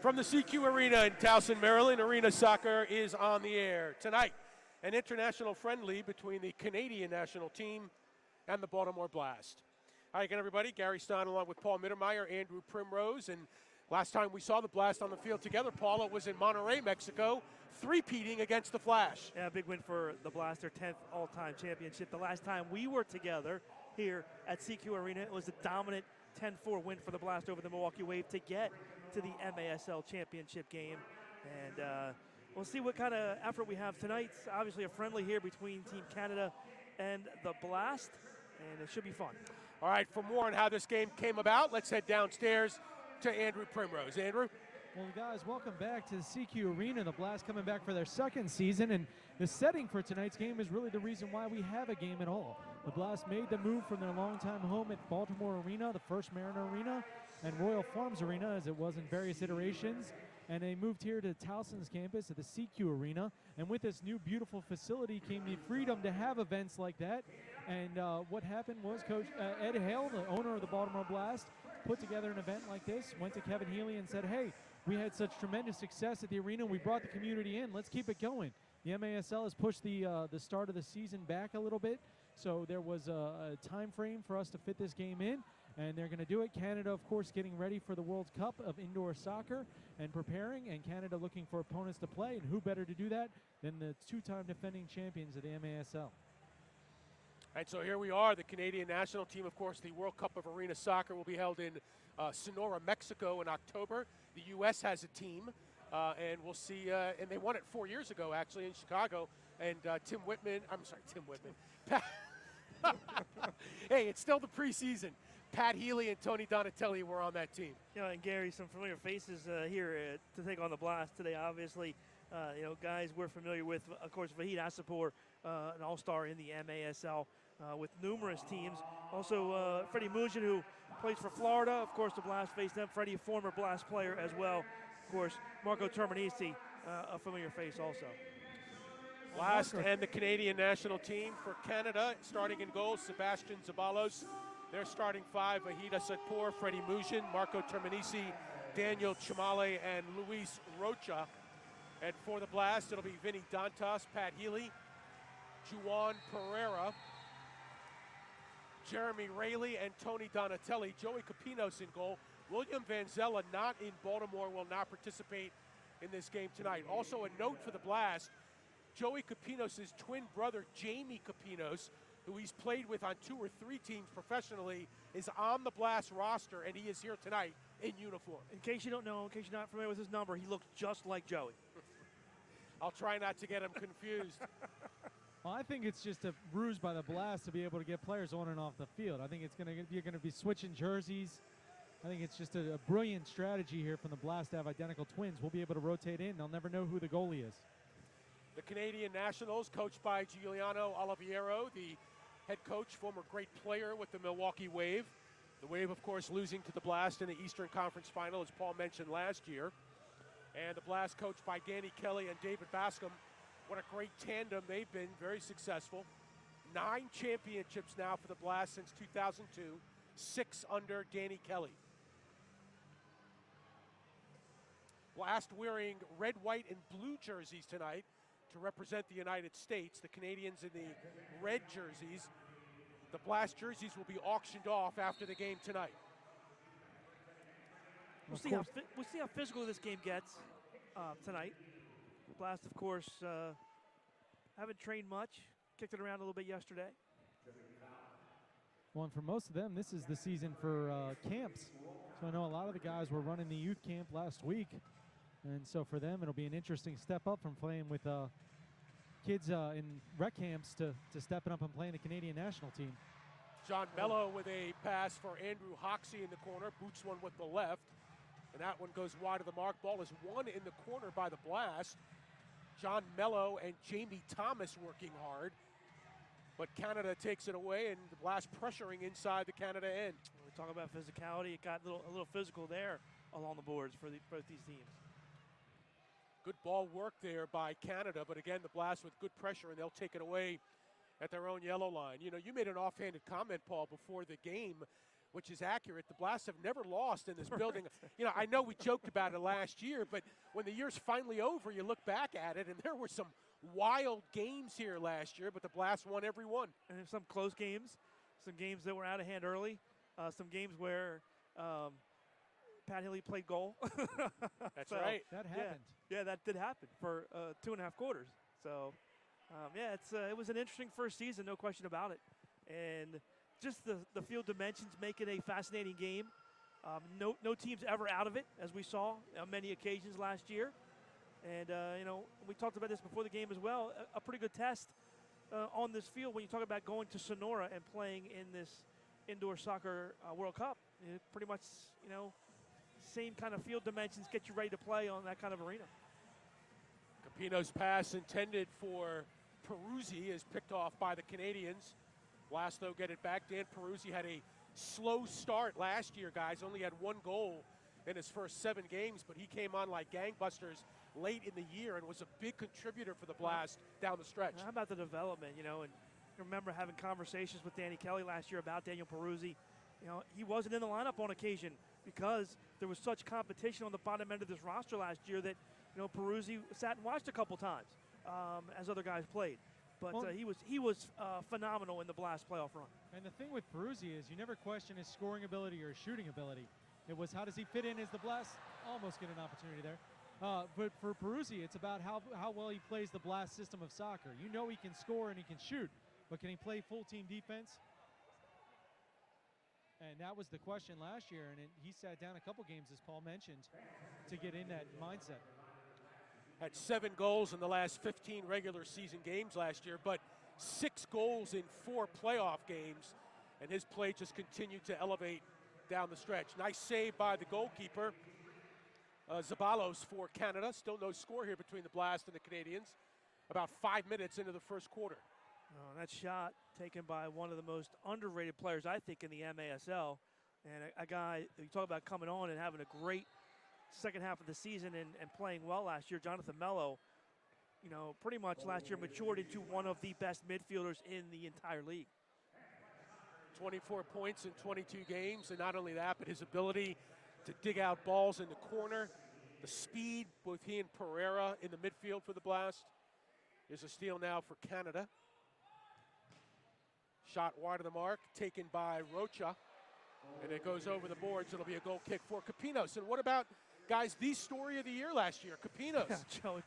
From the CQ Arena in Towson, Maryland, Arena Soccer is on the air. Tonight, an international friendly between the Canadian national team and the Baltimore Blast. Hi again, everybody. Gary Stein along with Paul Mittermeier, Andrew Primrose. And last time we saw the Blast on the field together, Paul, it was in Monterrey, Mexico, three-peating against the Flash. Yeah, big win for the Blast, their 10th all-time championship. The last time we were together here at CQ Arena, it was a dominant 10-4 win for the Blast over the Milwaukee Wave to get to the MASL championship game. And we'll see what kind of effort we have tonight. It's obviously a friendly here between Team Canada and the Blast, and it should be fun. All right, for more on how this game came about, let's head downstairs to Andrew Primrose. Andrew? Well, guys, welcome back to the CQ Arena. The Blast coming back for their second season, and the setting for tonight's game is really the reason why we have a game at all. The Blast made the move from their longtime home at Baltimore Arena, the first Mariner Arena, and Royal Farms Arena, as it was in various iterations, and they moved here to Towson's campus at the CQ Arena. And with this new beautiful facility came the freedom to have events like that. And what happened was Coach Ed Hale, the owner of the Baltimore Blast, put together an event like this, went to Kevin Healy and said, hey, we had such tremendous success at the arena, we brought the community in, let's keep it going. The MASL has pushed the start of the season back a little bit, so there was a time frame for us to fit this game in, and they're going to do it. Canada, of course, getting ready for the World Cup of indoor soccer and preparing, and Canada looking for opponents to play, and who better to do that than the two-time defending champions of the MASL. All right, so here we are, the Canadian national team. Of course, the World Cup of Arena Soccer will be held in Sonora, Mexico in October. The U.S. has a team, and we'll see, and they won it 4 years ago, actually, in Chicago. And Tim Whitman. Hey, it's still the preseason. Pat Healy and Tony Donatelli were on that team. You know, and Gary, some familiar faces here to take on the Blast today. Obviously, guys we're familiar with. Of course, Vahid Asapor, an all-star in the MASL with numerous teams. Also, Freddie Mugin, who plays for Florida. Of course, the Blast faced them. Freddie, a former Blast player as well. Of course, Marco Terminisi, a familiar face also. Blast and the Canadian national team. For Canada, starting in goal, Sebastian Zabalos. Their starting five, Vahid Asapor, Freddie Mugin, Marco Terminisi, Daniel Chamale, and Luis Rocha. And for the Blast, it'll be Vinny Dantas, Pat Healy, Juan Pereira, Jeremy Rayleigh, and Tony Donatelli. Joey Capinos in goal. William Vanzella, not in Baltimore, will not participate in this game tonight. Also a note for the Blast, Joey Capinos' twin brother, Jamie Capinos, who he's played with on 2 or 3 teams professionally, is on the Blast roster, and he is here tonight in uniform. In case you don't know, in case you're not familiar with his number, he looks just like Joey. I'll try not to get him confused. Well, I think it's just a ruse by the Blast to be able to get players on and off the field. I think you're going to be switching jerseys. I think it's just a brilliant strategy here from the Blast to have identical twins. We'll be able to rotate in. They'll never know who the goalie is. The Canadian Nationals, coached by Giuliano Oliviero, the head coach, former great player with the Milwaukee Wave. The Wave, of course, losing to the Blast in the Eastern Conference Final, as Paul mentioned last year. And the Blast coached by Danny Kelly and David Bascom. What a great tandem they've been, very successful. 9 championships now for the Blast since 2002, 6 under Danny Kelly. Blast wearing red, white, and blue jerseys tonight to represent the United States. The Canadians in the red jerseys. The Blast jerseys will be auctioned off after the game tonight. We'll see how physical this game gets tonight. Blast, of course, haven't trained much. Kicked it around a little bit yesterday. Well, and for most of them, this is the season for camps. So I know a lot of the guys were running the youth camp last week. And so for them, it'll be an interesting step up from playing with kids in rec camps to stepping up and playing the Canadian national team. John Mello with a pass for Andrew Hoxie in the corner. Boots one with the left. And that one goes wide of the mark. Ball is won in the corner by the Blast. John Mello and Jamie Thomas working hard. But Canada takes it away, and the Blast pressuring inside the Canada end. We're talking about physicality. It got a little physical there along the boards for both these teams. Good ball work there by Canada, but again, the Blast with good pressure, and they'll take it away at their own yellow line. You know, you made an offhanded comment, Paul, before the game which is accurate. The Blast have never lost in this building. You know, I know we joked about it last year, but when the year's finally over, you look back at it, and there were some wild games here last year, but the Blast won every one. And some close games, some games that were out of hand early, some games where Pat Hilly played goal. That's right. That happened. Yeah, that did happen for 2.5 quarters. So, yeah, it was an interesting first season, no question about it. And just the field dimensions make it a fascinating game. No teams ever out of it, as we saw on many occasions last year. And, you know, we talked about this before the game as well, a pretty good test on this field when you talk about going to Sonora and playing in this indoor soccer World Cup. Pretty much, you know, same kind of field dimensions get you ready to play on that kind of arena. Capino's pass intended for Peruzzi is picked off by the Canadians. Blast, though, get it back. Dan Peruzzi had a slow start last year, guys. Only had 1 goal in his first 7 games, but he came on like gangbusters late in the year and was a big contributor for the Blast down the stretch. How about the development, you know, and I remember having conversations with Danny Kelly last year about Daniel Peruzzi. You know, he wasn't in the lineup on occasion because there was such competition on the bottom end of this roster last year that, you know, Peruzzi sat and watched a couple times as other guys played. But he was phenomenal in the Blast playoff run. And the thing with Peruzzi is you never question his scoring ability or his shooting ability. It was how does he fit in as the Blast almost get an opportunity there. But for Peruzzi, it's about how well he plays the Blast system of soccer. You know he can score and he can shoot, but can he play full team defense? And that was the question last year, and he sat down a couple games, as Paul mentioned, to get in that mindset. Had 7 goals in the last 15 regular season games last year, but 6 goals in 4 playoff games, and his play just continued to elevate down the stretch. Nice save by the goalkeeper, Zabalos for Canada. Still no score here between the Blast and the Canadians. About 5 minutes into the first quarter. Oh, that shot taken by one of the most underrated players, I think, in the MASL. And a guy, you talk about coming on and having a great second half of the season and playing well last year, Jonathan Mello, you know, pretty much last year matured into one of the best midfielders in the entire league. 24 points in 22 games, and not only that, but his ability to dig out balls in the corner, the speed, both he and Pereira in the midfield for the Blast. Here's a steal now for Canada. Shot wide of the mark, taken by Rocha, and it goes over the boards. It'll be a goal kick for Capinos. And what about, guys, the story of the year last year? Capinos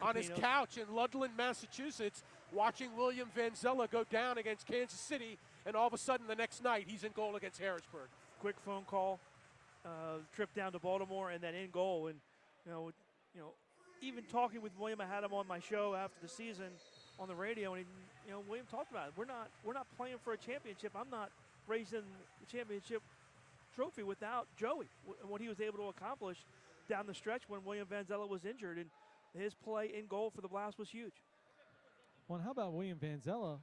on his couch in Ludland, Massachusetts, watching William Vanzella go down against Kansas City, and all of a sudden the next night he's in goal against Harrisburg. Quick phone call, trip down to Baltimore, and then in goal. And you know, even talking with William, I had him on my show after the season on the radio, and William talked about it. We're not playing for a championship. I'm not raising the championship trophy without Joey and what he was able to accomplish down the stretch when William Vanzella was injured, and his play in goal for the Blast was huge. Well, and how about William Vanzella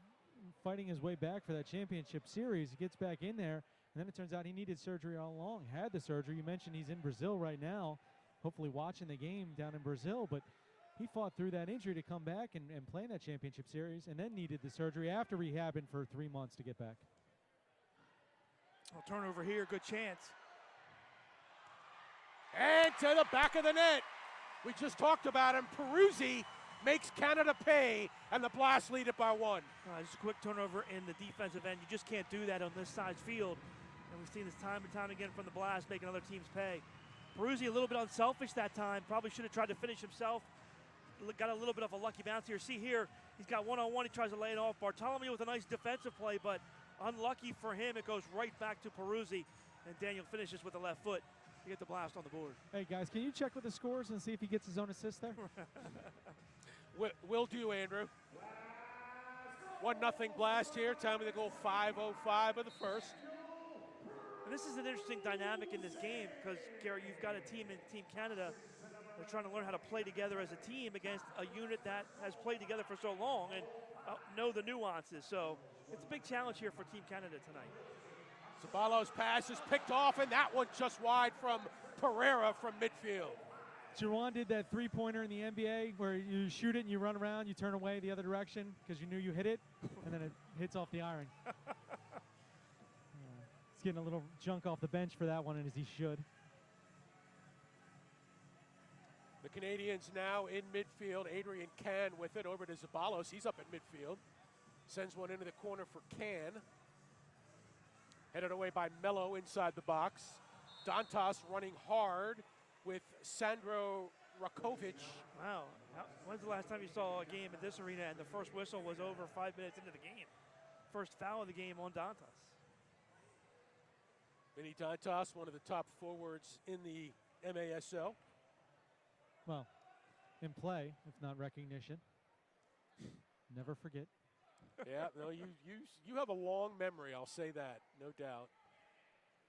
fighting his way back for that championship series? He gets back in there, and then it turns out he needed surgery all along, had the surgery. You mentioned he's in Brazil right now, hopefully watching the game down in Brazil, but he fought through that injury to come back and play in that championship series, and then needed the surgery after rehabbing for 3 months to get back. Well, turnover here, good chance. And to the back of the net. We just talked about him. Peruzzi makes Canada pay, and the Blast lead it by 1. Just a quick turnover in the defensive end. You just can't do that on this size field. And we've seen this time and time again from the Blast, making other teams pay. Peruzzi a little bit unselfish that time. Probably should have tried to finish himself. Got a little bit of a lucky bounce here. See here, he's got one-on-one. He tries to lay it off. Bartolomeo with a nice defensive play, but unlucky for him, it goes right back to Peruzzi. And Daniel finishes with the left foot to get the Blast on the board. Hey, guys, can you check with the scores and see if he gets his own assist there? Will do, Andrew. 1-0 Blast here. Time of the goal, 5:05 of the first. And this is an interesting dynamic in this game because, Gary, you've got a team in Team Canada. They're trying to learn how to play together as a team against a unit that has played together for so long and know the nuances. So it's a big challenge here for Team Canada tonight. Zabalos' pass is picked off, and that one just wide from Pereira from midfield. Juwan did that three-pointer in the NBA where you shoot it and you run around, you turn away the other direction because you knew you hit it, and then it hits off the iron. He's getting a little junk off the bench for that one, and as he should. The Canadians now in midfield. Adrian Can with it over to Zabalos. He's up at midfield. Sends one into the corner for Can. Headed away by Mello inside the box. Dantas running hard with Sandro Rakovic. Wow. When's the last time you saw a game in this arena and the first whistle was over 5 minutes into the game? First foul of the game on Dantas. Vinny Dantas, one of the top forwards in the MASL. Well, in play, if not recognition. Never forget. Yeah, no, you have a long memory, I'll say that, no doubt.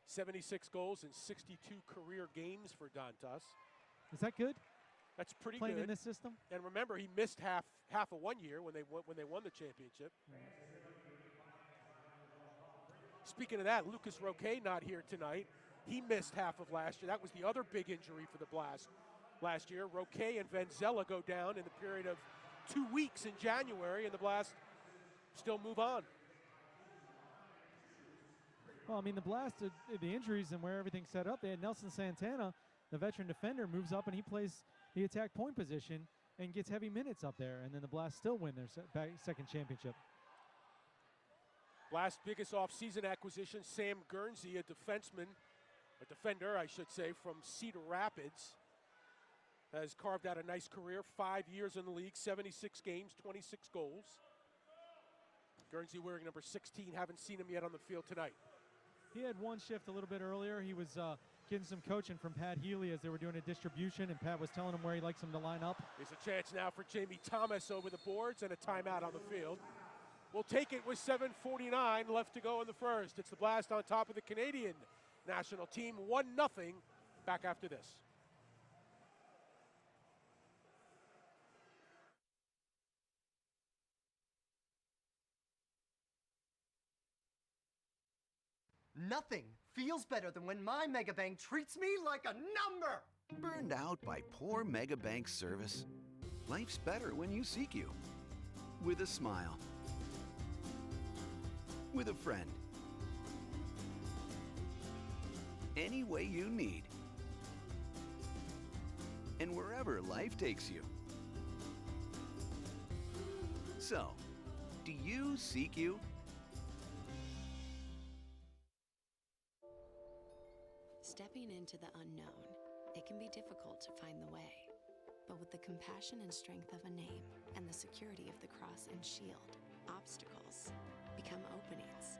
76 goals in 62 career games for Dantas. Is that good? That's pretty Playing good. in this system? And remember, he missed half of 1 year when they won the championship. Speaking of that, Lucas Roque not here tonight. He missed half of last year. That was the other big injury for the Blast last year. Roque and Venzela go down in the period of 2 weeks in January, and the Blast still move on. Well, I mean, the Blast, the injuries and where everything's set up, they had Nelson Santana, the veteran defender, moves up and he plays the attack point position and gets heavy minutes up there, and then the Blast still win their second championship. Blast biggest offseason acquisition, Sam Guernsey, a defender, I should say, from Cedar Rapids. Has carved out a nice career, 5 years in the league, 76 games, 26 goals. Guernsey wearing number 16, haven't seen him yet on the field tonight. He had one shift a little bit earlier. He was getting some coaching from Pat Healy as they were doing a distribution, and Pat was telling him where he likes him to line up. There's a chance now for Jamie Thomas over the boards and a timeout on the field. We'll take it with 7:49 left to go in the first. It's the Blast on top of the Canadian national team, 1-0, back after this. Nothing feels better than when my Megabank treats me like a number! Burned out by poor Megabank service? Life's better when you seek you. With a smile. With a friend. Any way you need. And wherever life takes you. So, do you seek you? Stepping into the unknown, it can be difficult to find the way. But with the compassion and strength of a name and the security of the cross and shield, obstacles become openings.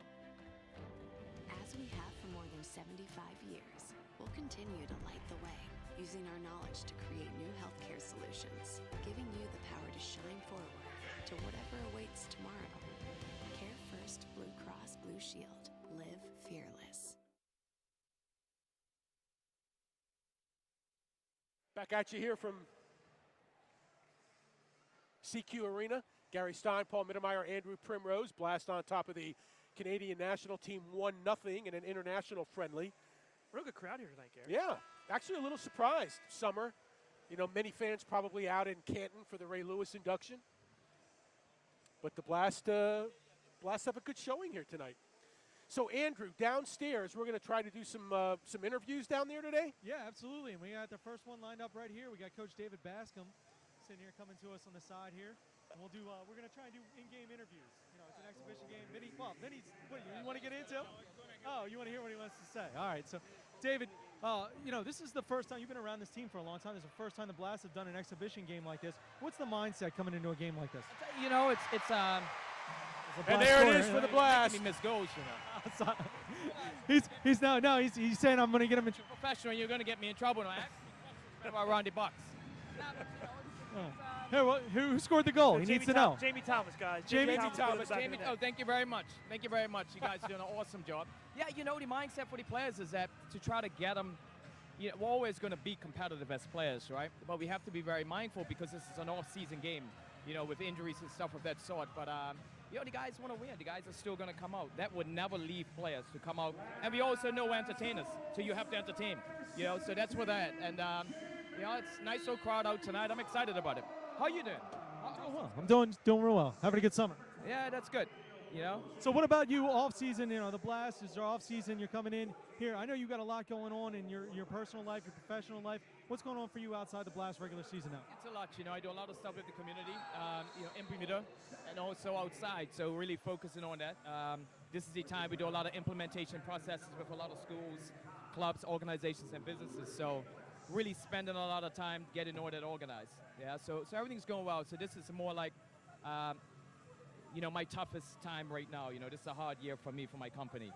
As we have for more than 75 years, we'll continue to light the way, using our knowledge to create new healthcare solutions, giving you the power to shine forward to whatever awaits tomorrow. Care First Blue Cross Blue Shield. Live fearless. Back at you here from CQ Arena. Gary Stein, Paul Mittermeier, Andrew Primrose. Blast on top of the Canadian national team, 1-0 in an international friendly. Real good crowd here tonight, Gary. Yeah, actually a little surprised. Summer, many fans probably out in Canton for the Ray Lewis induction. But the Blast have a good showing here tonight. So, Andrew, downstairs, we're going to try to do some interviews down there today? Yeah, absolutely. And we got the first one lined up right here. We got Coach David Bascom sitting here coming to us on the side here. And we're going to try and do in-game interviews. It's an exhibition game. Vinny's, what you want to get into? Oh, you want to hear what he wants to say. All right. So, David, this is the first time you've been around this team for a long time. This is the first time the Blast have done an exhibition game like this. What's the mindset coming into a game like this? And there it is for the Blast. He missed goals, He's saying I'm going to get him in trouble. Professional, you're going to get me in trouble. What about Rondy Bucks? Hey, who scored the goal? He needs to know. Jamie Thomas, guys. Jamie Thomas. Thank you very much. Thank you very much. You guys are doing an awesome job. Yeah, the mindset for the players is that to try to get them, we're always going to be competitive as players, right? But we have to be very mindful because this is an off-season game, with injuries and stuff of that sort. But the guys want to win. The guys are still going to come out. That would never leave players to come out. And we also know entertainers, so you have to entertain. So that's where that. And it's a nice little crowd out tonight. I'm excited about it. How you doing? Oh, well, I'm doing real well. Having a good summer. Yeah, that's good. you know? So what about you off season? You know, the Blast is off season. You're coming in here. I know you got a lot going on in your personal life, your professional life. What's going on for you outside the Blast regular season now? It's a lot, you know. I do a lot of stuff with the community, you know, in Bermuda and also outside. So really focusing on that. This is the time we do a lot of implementation processes with a lot of schools, clubs, organizations, and businesses. So really spending a lot of time getting all that organized. Yeah. So everything's going well. So this is more like, you know, my toughest time right now. You know, this is a hard year for me, for my company.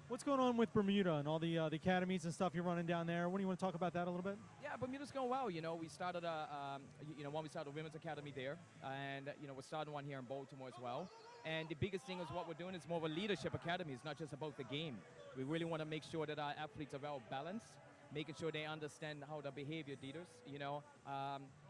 What's going on with Bermuda and all the academies and stuff you're running down there? What do you want to talk about that a little bit? Yeah, Bermuda's going well. You know, we started you know, when we started a women's academy there, and you know, we're starting one here in Baltimore as well. And the biggest thing is what we're doing is more of a leadership academy. It's not just about the game. We really want to make sure that our athletes are well balanced, making sure they understand how to behave leaders, you know,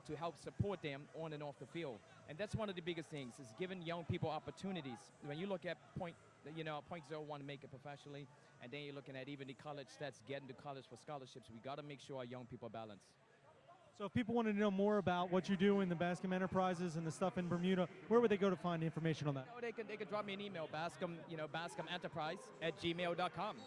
to help support them on and off the field. And that's one of the biggest things, is giving young people opportunities. When you look at .01 to make it professionally, and then you're looking at even the college stats, getting to college for scholarships, we got to make sure our young people are balanced. So if people wanted to know more about what you do in the Bascom Enterprises and the stuff in Bermuda, where would they go to find information on that? You know, they can drop me an email, Bascom, you know, bascomenterprise@gmail.com.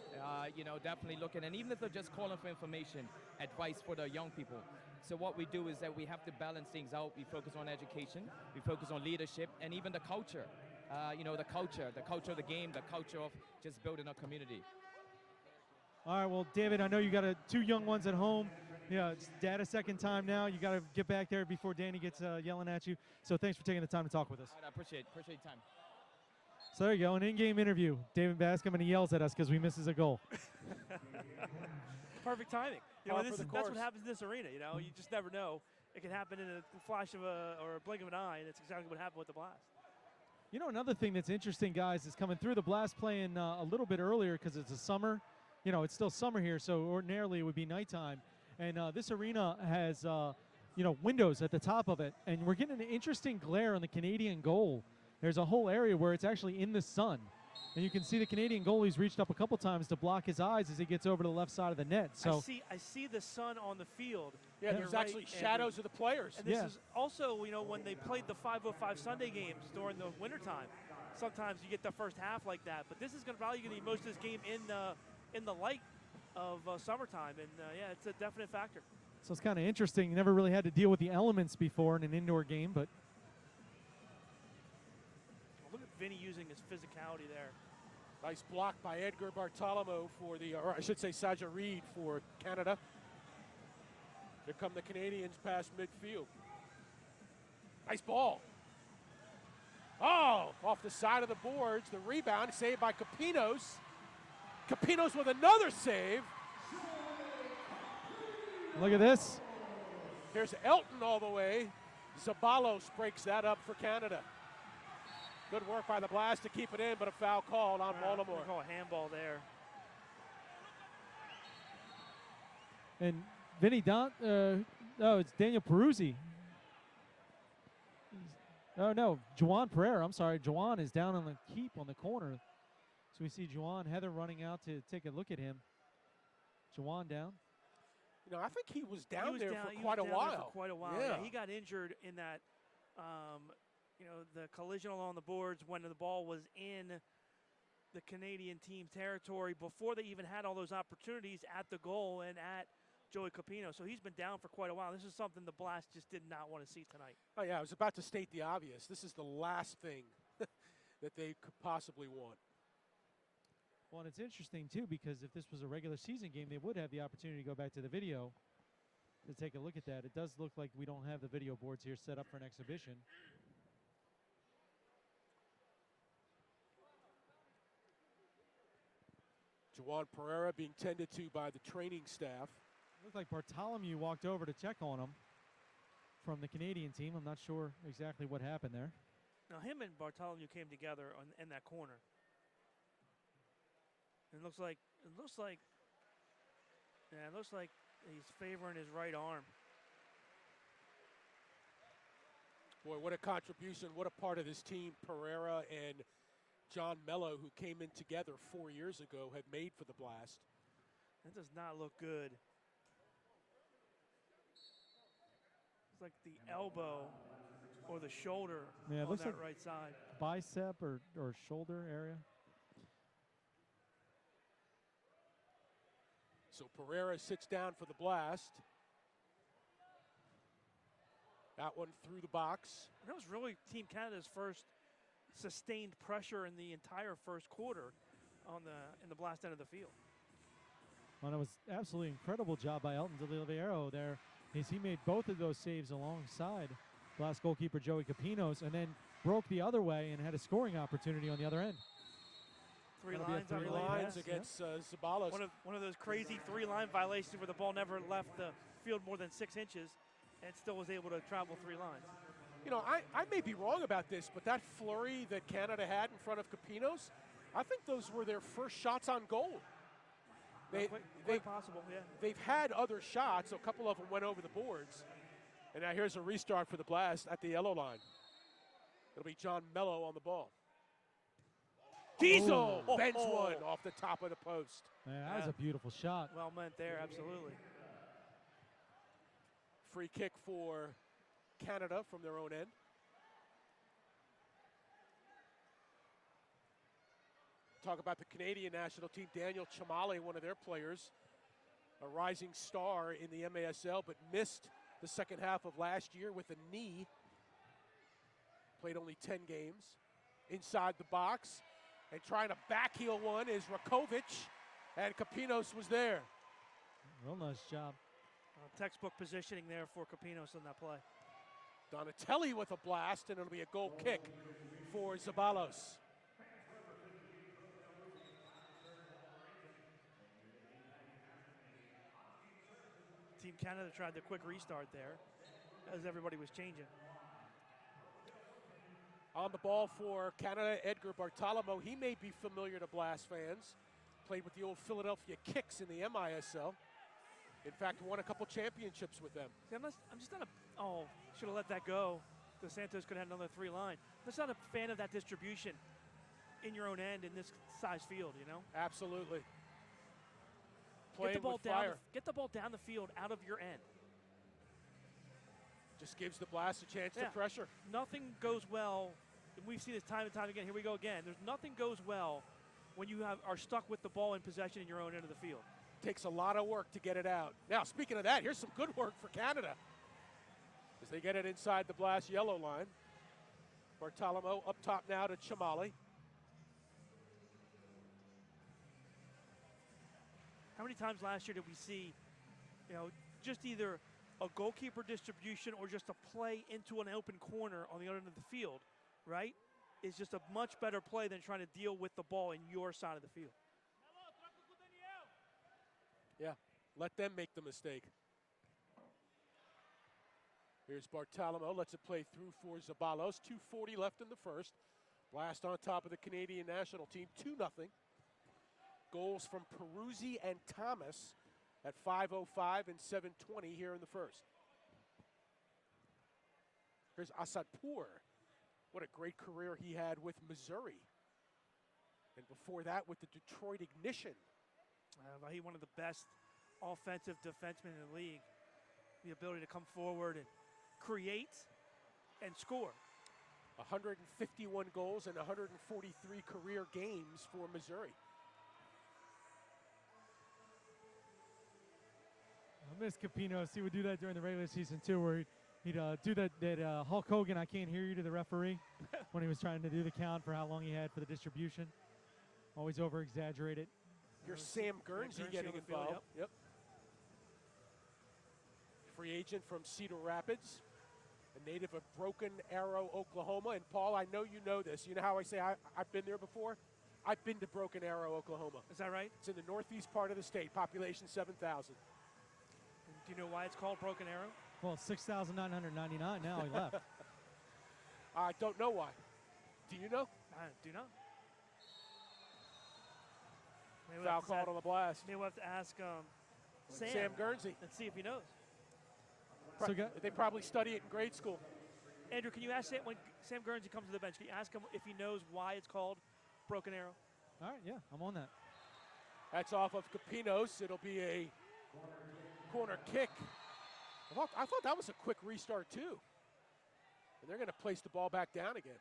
You know, definitely looking, and even if they're just calling for information, advice for the young people. So what we do is that we have to balance things out. We focus on education, we focus on leadership, and even the culture. You know, the culture of the game, the culture of just building a community. All right, well, David, I know you got two young ones at home. Yeah, it's Dad a second time now. You got to get back there before Danny gets yelling at you. So thanks for taking the time to talk with us. All right, I appreciate your time. So there you go, an in-game interview. David Bascom, and he yells at us because we misses a goal. Perfect timing. You Par know, for the that's course. what happens in this arena. You know, you just never know. It can happen in a flash of or a blink of an eye, and it's exactly what happened with the Blast. You know, another thing that's interesting, guys, is coming through the Blast playing a little bit earlier because it's a summer. You know, it's still summer here, so ordinarily it would be nighttime. And this arena has, you know, windows at the top of it, and we're getting an interesting glare on the Canadian goal. There's a whole area where it's actually in the sun. And you can see the Canadian goalie's reached up a couple times to block his eyes as he gets over to the left side of the net. So I see the sun on the field. Yeah, there's actually shadows of the players. And this is also, you know, when they played the 5:05 Sunday games during the wintertime, sometimes you get the first half like that. But this is probably going to be most of this game in the light of summertime. And, yeah, it's a definite factor. So it's kind of interesting. You never really had to deal with the elements before in an indoor game, but Look at Vinny using his physicality there. Nice block by Edgar Bartolomeo for the, or I should say Saja Reed for Canada. Here come the Canadians past midfield. Nice ball. Oh, off the side of the boards. The rebound saved by Capinos. Capinos with another save. look at this. Here's Elton all the way. Zabalos breaks that up for Canada. Good work by the Blast to keep it in, but a foul called on Baltimore. Call a handball there. And Vinny it's Daniel Peruzzi. Oh, no, Juwan Pereira. I'm sorry. Juwan is down on the keep on the corner. So we see Juwan Heather running out to take a look at him. Juwan down. You know, I think he was down there for He was quite a down there while. for quite a while. Yeah. He got injured in that, you know, the collision along the boards when the ball was in the Canadian team territory before they even had all those opportunities at the goal and at Joey Capino. So he's been down for quite a while. This is something the Blast just did not want to see tonight. Oh, yeah, I was about to state the obvious. This is the last thing that they could possibly want. Well, and it's interesting, too, because if this was a regular season game, they would have the opportunity to go back to the video to take a look at that. It does look like we don't have the video boards here set up for an exhibition. Juwan Pereira being tended to by the training staff. Looked like Bartholomew walked over to check on him from the Canadian team. I'm not sure exactly what happened there. Now, him and Bartholomew came together in that corner. It looks like he's favoring his right arm. Boy, what a contribution, what a part of this team Pereira and John Mello, who came in together 4 years ago, have made for the Blast. That does not look good. It's like the elbow or the shoulder Yeah, it on looks that like right side. bicep or shoulder area. So Pereira sits down for the Blast. That one through the box. That was really Team Canada's first sustained pressure in the entire first quarter in the Blast end of the field. Well, it was absolutely incredible job by Elton D'Oliveira there, as he made both of those saves alongside Blast goalkeeper Joey Capinos, and then broke the other way and had a scoring opportunity on the other end. Three That'll be a lines, I three believe. Lines yes, against Zabalos. One of those crazy three-line violations where the ball never left the field more than 6 inches and still was able to travel 3 lines. You know, I may be wrong about this, but that flurry that Canada had in front of Capinos, I think those were their first shots on goal. Quite possible, yeah. They've had other shots, a couple of them went over the boards. And now here's a restart for the Blast at the yellow line. It'll be John Mello on the ball. Diesel bends one off the top of the post. Yeah, that was a beautiful shot. Well meant there, absolutely. Free kick for Canada from their own end. Talk about the Canadian national team. Daniel Chamale, one of their players, a rising star in the MASL, but missed the second half of last year with a knee. Played only 10 games. Inside the box and trying to backheel one is Rakovic, and Capinos was there. Real nice job. Textbook positioning there for Capinos on that play. Donatelli with a blast, and it'll be a goal kick for Zabalos. Team Canada tried the quick restart there as everybody was changing. On the ball for Canada, Edgar Bartolomeo. He may be familiar to Blast fans. Played with the old Philadelphia Kicks in the MISL. In fact, won a couple championships with them. See, I'm just not should have let that go. Dos Santos could have had another 3 line. I'm just not a fan of that distribution in your own end in this size field, you know? Absolutely. Get Playing the ball with down. fire. Get the ball down the field out of your end. Just gives the Blast a chance to pressure. Nothing goes well, and we've seen this time and time again. Here we go again. There's nothing goes well when you are stuck with the ball in possession in your own end of the field. Takes a lot of work to get it out. Now, speaking of that, here's some good work for Canada as they get it inside the Blast yellow line. Bartolomeo up top now to Chamale. How many times last year did we see, just either a goalkeeper distribution or just a play into an open corner on the other end of the field, right? Is just a much better play than trying to deal with the ball in your side of the field. Yeah, let them make the mistake. Here's Bartolomeo, lets it play through for Zabalos. 2:40 left in the first. Blast on top of the Canadian national team, 2-0. Goals from Peruzzi and Thomas at 5:05 and 7:20 here in the first. Here's Asadpour. What a great career he had with Missouri. And before that with the Detroit Ignition. He's one of the best offensive defensemen in the league. The ability to come forward and create and score. 151 goals and 143 career games for Missouri. I miss Capinos. He would do that during the regular season too, where he'd do that Hulk Hogan, I can't hear you, to the referee when he was trying to do the count for how long he had for the distribution. Always over-exaggerated. Here's Sam Guernsey getting involved. Yep. Free agent from Cedar Rapids, a native of Broken Arrow, Oklahoma. And Paul, I know you know this. You know how I say I've been there before? I've been to Broken Arrow, Oklahoma. Is that right? It's in the northeast part of the state, population 7,000. Do you know why it's called Broken Arrow? Well, 6,999 now. He left. I don't know why. Do you know? I do not. Foul called on the Blast. Maybe we'll have to ask Sam Guernsey. And see if he knows. So they probably study it in grade school. Andrew, can you ask Sam, when Sam Guernsey comes to the bench, can you ask him if he knows why it's called Broken Arrow? All right, yeah, I'm on that. That's off of Capinos. It'll be a corner kick. I thought that was a quick restart, too. And they're going to place the ball back down again.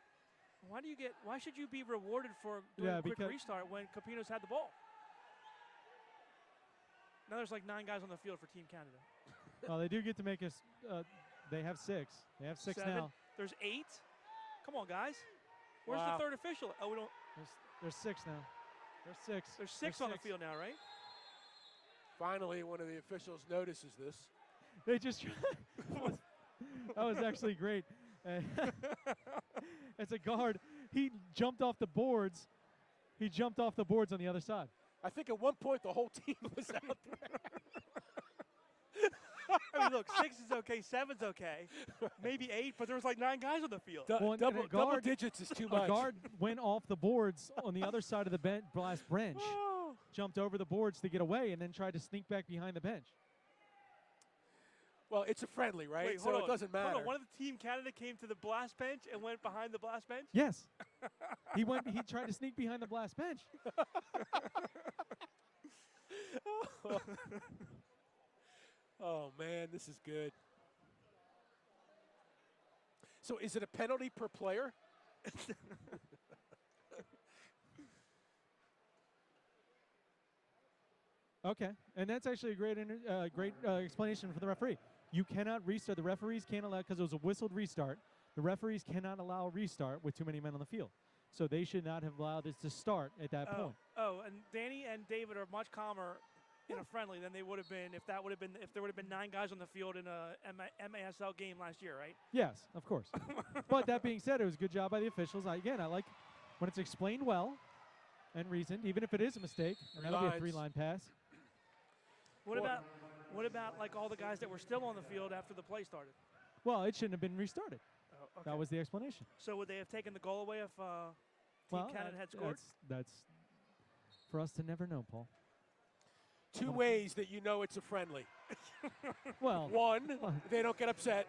Why should you be rewarded for doing a quick restart when Capinos had the ball? Now there's like 9 guys on the field for Team Canada. Well, they do get to make us. They have 6. They have 6 7. now. There's 8. Come on, guys. Where's Wow. the third official? Oh, we don't. There's 6 now. There's 6. There's 6 on the field now, right? Finally, one of the officials notices this. They just. That was actually great. As a guard, he jumped off the boards. He jumped off the boards on the other side. I think at one point the whole team was out there. I mean, look, 6 is okay, 7's okay, maybe 8, but there was like 9 guys on the field. Double digits is too much. A guard went off the boards on the other side of the Blast bench, jumped over the boards to get away, and then tried to sneak back behind the bench. Well, it's a friendly, right? Wait, so it doesn't matter. Hold on. One of the Team Canada came to the Blast bench and went behind the Blast bench? Yes. He tried to sneak behind the Blast bench. Oh, man, this is good. So is it a penalty per player? Okay, and that's actually a great explanation for the referee. You cannot restart. The referees can't allow, because it was a whistled restart, the referees cannot allow a restart with too many men on the field. So they should not have allowed it to start at that point. Oh, and Danny and David are much calmer in a friendly than they would have been if there would have been 9 guys on the field in a MASL game last year, right? Yes, of course. But that being said, it was a good job by the officials. I like when it's explained well and reasoned, even if it is a mistake. And that'll be a 3-line pass. What about like all the guys that were still on the field after the play started? Well, it shouldn't have been restarted. Oh, okay. That was the explanation. So would they have taken the goal away if Team Canada had scored? That's for us to never know, Paul. 2 ways that you know it's a friendly. Well, 1, they don't get upset.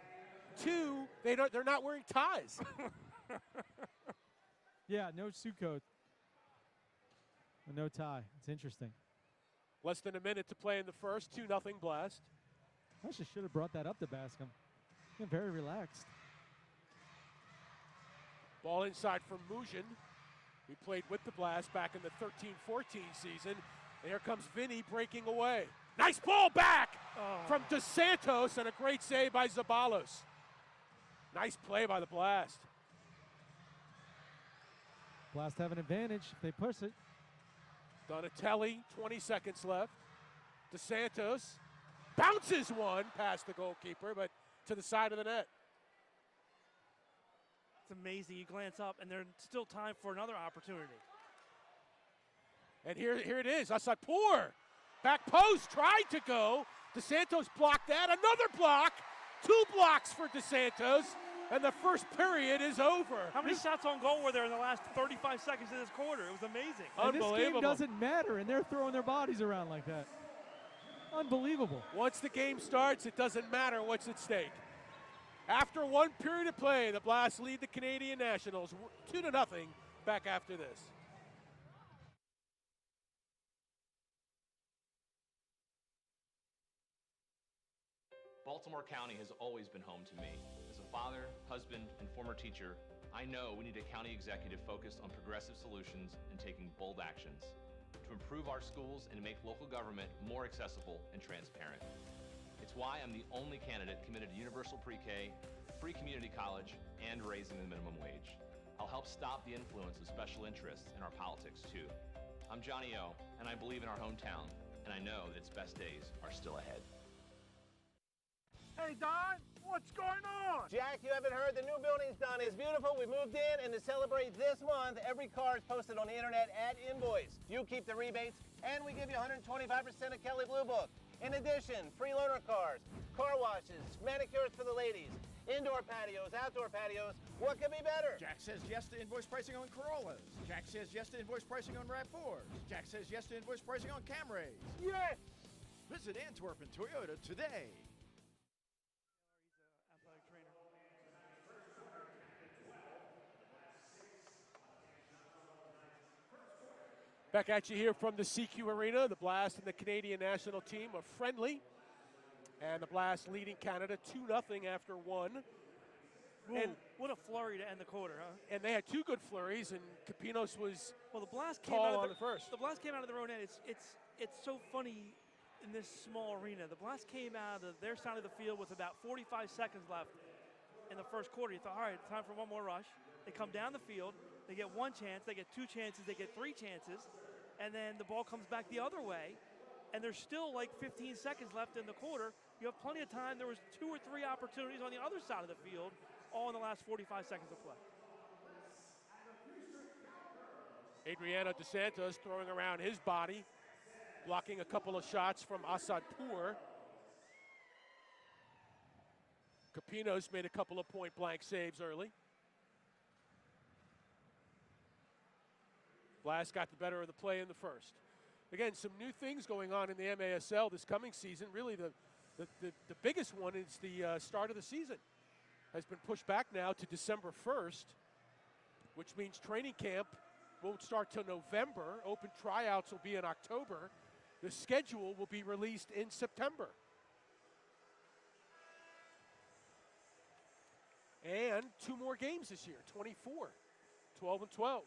2, they're not wearing ties. Yeah, no suit coat. And no tie. It's interesting. Less than a minute to play in the first. 2-0 Blast. I should have brought that up to Bascom. They're very relaxed. Ball inside from Mujin. He played with the Blast back in the 13-14 season. And here comes Vinny breaking away. Nice ball back from Dos Santos, and a great save by Zabalos. Nice play by the Blast. Blast have an advantage if they push it. Donatelli, 20 seconds left. Dos Santos bounces one past the goalkeeper, but to the side of the net. It's amazing. You glance up, and there's still time for another opportunity. And here it is. Asapur. Back post, tried to go. Dos Santos blocked that. Another block. 2 blocks for Dos Santos. And the first period is over. How many shots on goal were there in the last 35 seconds of this quarter? It was amazing. And this game doesn't matter, and they're throwing their bodies around like that. Unbelievable. Once the game starts, it doesn't matter what's at stake. After 1 period of play, the Blast lead the Canadian Nationals 2-0 back after this. Baltimore County has always been home to me. As a father, husband, and former teacher, I know we need a county executive focused on progressive solutions and taking bold actions to improve our schools and to make local government more accessible and transparent. It's why I'm the only candidate committed to universal pre-K, free community college, and raising the minimum wage. I'll help stop the influence of special interests in our politics, too. I'm Johnny O, and I believe in our hometown, and I know that its best days are still ahead. Hey, Don, what's going on? Jack, you haven't heard. The new building's done. It's beautiful. We moved in, and to celebrate this month, every car is posted on the internet at invoice. You keep the rebates, and we give you 125% of Kelly Blue Book. In addition, free loaner cars, car washes, manicures for the ladies, indoor patios, outdoor patios. What could be better? Jack says yes to invoice pricing on Corollas. Jack says yes to invoice pricing on RAV4s. Jack says yes to invoice pricing on Camrys. Yes! Visit Antwerp and Toyota today. Back at you here from the CQ Arena. The Blast and the Canadian national team are friendly. And the Blast leading Canada 2-0 after 1. And what a flurry to end the quarter, huh? and they had 2 good flurries, and Capinos was Well, the Blast came tall out on of the first. The Blast came out of their own end. It's so funny in this small arena. The Blast came out of their side of the field with about 45 seconds left in the first quarter. You thought, all right, time for one more rush. They come down the field. They get 1 chance. They get 2 chances. They get 3 chances. And then the ball comes back the other way. And there's still like 15 seconds left in the quarter. You have plenty of time. There was 2 or 3 opportunities on the other side of the field, all in the last 45 seconds of play. Adriano DeSantos throwing around his body, blocking a couple of shots from Asadpour. Capinos made a couple of point-blank saves early. Blast got the better of the play in the first. Again, some new things going on in the MASL this coming season. Really, the biggest one is the start of the season. Has been pushed back now to December 1st, which means training camp won't start till November. Open tryouts will be in October. The schedule will be released in September. And 2 more games this year, 24, 12 and 12.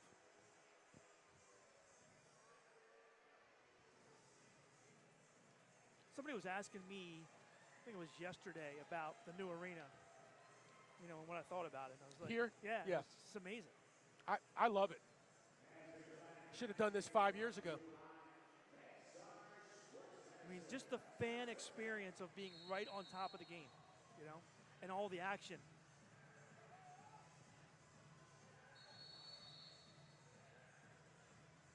Somebody was asking me, I think it was yesterday, about the new arena. You know, and what I thought about it. I was like, Here? Yeah, Yeah. It's amazing. I love it. Should have done this 5 years ago. I mean, just the fan experience of being right on top of the game, you know, and all the action.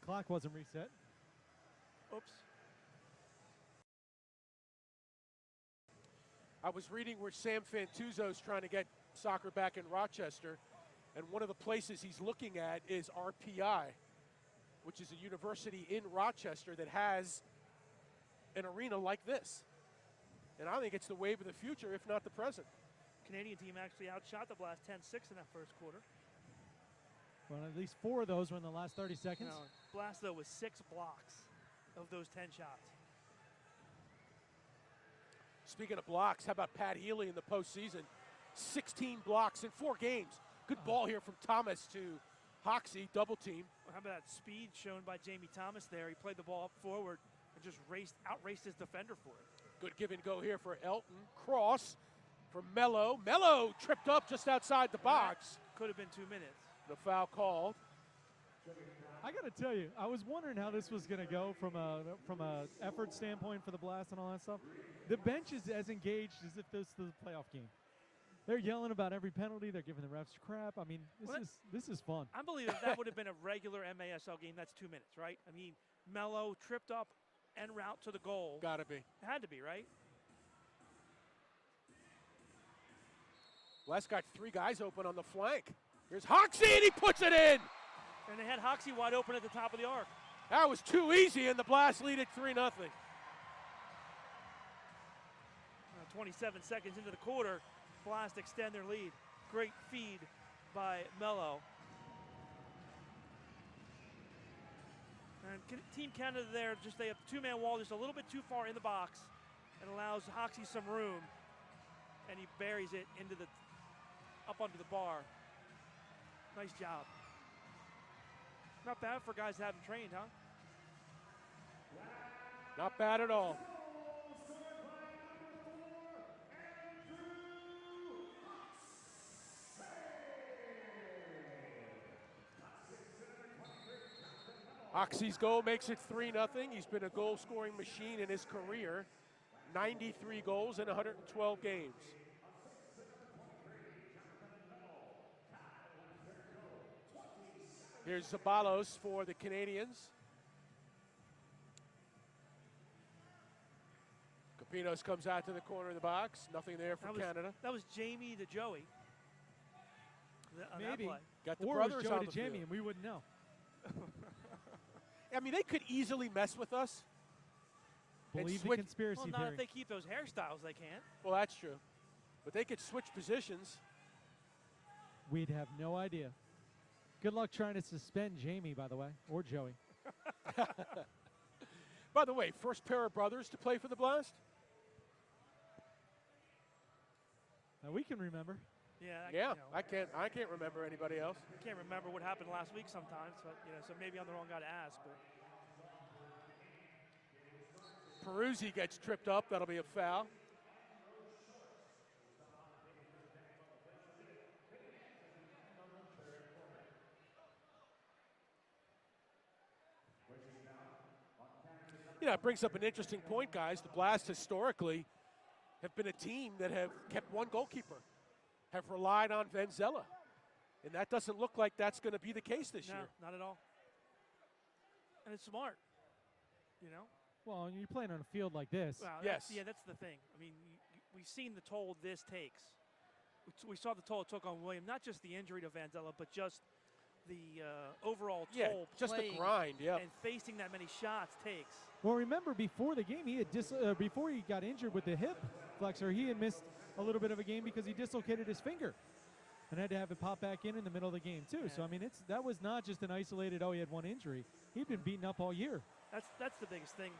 Clock wasn't reset. Oops. I was reading where Sam Fantuzzo's trying to get soccer back in Rochester, and one of the places he's looking at is RPI, which is a university in Rochester that has an arena like this. And I think it's the wave of the future, if not the present. Canadian team actually outshot the Blast 10-6 in that first quarter. Well, at least 4 of those were in the last 30 seconds. No, Blast, though, was 6 blocks of those 10 shots. Speaking of blocks, how about Pat Healy in the postseason? 16 blocks in 4 games. Good ball here from Thomas to Hoxie, double team. Well, how about that speed shown by Jamie Thomas there? He played the ball up forward and just outraced his defender for it. Good give and go here for Elton. Cross for Mello. Mello tripped up just outside the box. Could have been 2 minutes. The foul called. I got to tell you, I was wondering how this was going to go from a effort standpoint for the Blast and all that stuff. The bench is as engaged as if this was a playoff game. They're yelling about every penalty. They're giving the refs crap. I mean, this is fun. I believe if that would have been a regular MASL game, that's 2 minutes, right? I mean, Mello tripped up en route to the goal. Gotta be. It had to be, right? Blast got 3 guys open on the flank. Here's Hoxie, and he puts it in. And they had Hoxie wide open at the top of the arc. That was too easy, and the Blast lead it 3-0. 27 seconds into the quarter, Blast extend their lead. Great feed by Mello. And Team Canada there, they have 2-man wall just a little bit too far in the box and allows Hoxie some room, and he buries it up under the bar. Nice job. Not bad for guys that haven't trained, huh? Not bad at all. Hoxie's goal makes it 3-0. He's been a goal-scoring machine in his career. 93 goals in 112 games. Here's Zabalos for the Canadians. Capinos comes out to the corner of the box. Nothing there for Canada. That was Jamie to Joey. Maybe. Got the or brothers it was Joey on to the Jamie, field. and we wouldn't know. I mean, they could easily mess with us. Believe the switch. conspiracy Well, theory. not if they keep those hairstyles, they can't. Well, that's true. But they could switch positions. We'd have no idea. Good luck trying to suspend Jamie, by the way, or Joey. By the way, first pair of brothers to play for the Blast? Now we can remember. Yeah. Yeah, I can't remember anybody else. I can't remember what happened last week sometimes, but so maybe I'm the wrong guy to ask. But Peruzzi gets tripped up. That'll be a foul. It brings up an interesting point, guys. The Blast historically have been a team that have kept one goalkeeper, have relied on Vanzella. And that doesn't look like that's going to be the case this year. Not at all. And it's smart, Well, and you're playing on a field like this. Well, yes. That's the thing. I mean, we've seen the toll this takes. We saw the toll it took on William, not just the injury to Vanzella, but just the overall toll. Just the grind, and facing that many shots takes. Well, remember before the game, he had before he got injured with the hip flexor, he had missed a little bit of a game because he dislocated his finger and had to have it pop back in the middle of the game too. Yeah. So I mean, that was not just an isolated. Oh, he had one injury. He'd been beaten up all year. That's the biggest thing,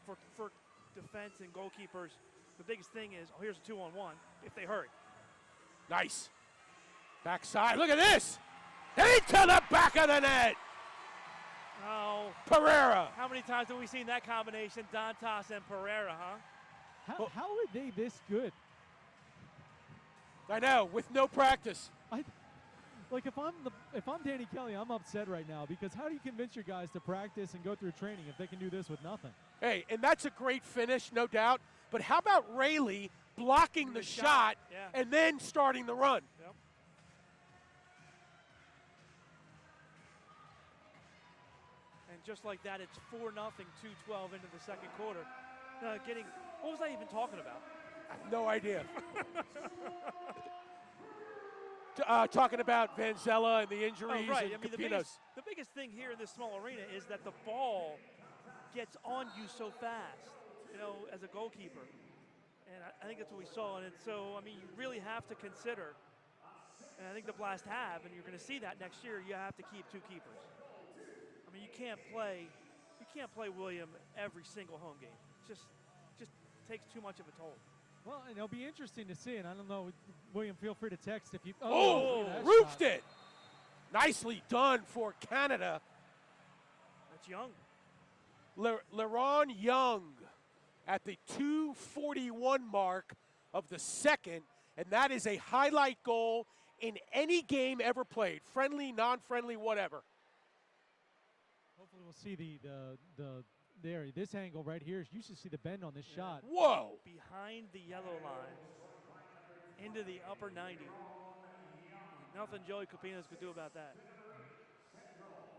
for defense and goalkeepers. The biggest thing is, here's a 2-on-1 if they hurry. Nice. Backside. Look at this. Into the back of the net. Oh. Pereira. How many times have we seen that combination, Dantas and Pereira, huh? How are they this good? I know, with no practice. If I'm Danny Kelly, I'm upset right now because how do you convince your guys to practice and go through training if they can do this with nothing? Hey, and that's a great finish, no doubt. But how about Rayleigh blocking the shot and then starting the run? Yep. And just like that, it's 4-0, 2-12 into the second quarter. What was I even talking about? I have no idea. Talking about Vanzella and the injuries right. and I mean, the biggest thing here in this small arena is that the ball gets on you so fast, as a goalkeeper. And I think that's what we saw. And so, I mean, you really have to consider, and I think the Blast have, and you're going to see that next year, you have to keep two keepers. I mean, you can't play William every single home game. Just takes too much of a toll. Well, and it'll be interesting to see, and I don't know, William, feel free to text if you... roofed it! Nicely done for Canada. That's Young. Leron Young at the 2:41 mark of the second, and that is a highlight goal in any game ever played, friendly, non-friendly, whatever. Hopefully we'll see this angle right here. You should see the bend on this shot. Whoa! Behind the yellow line, into the upper 90. Nothing Joey Capinos could do about that.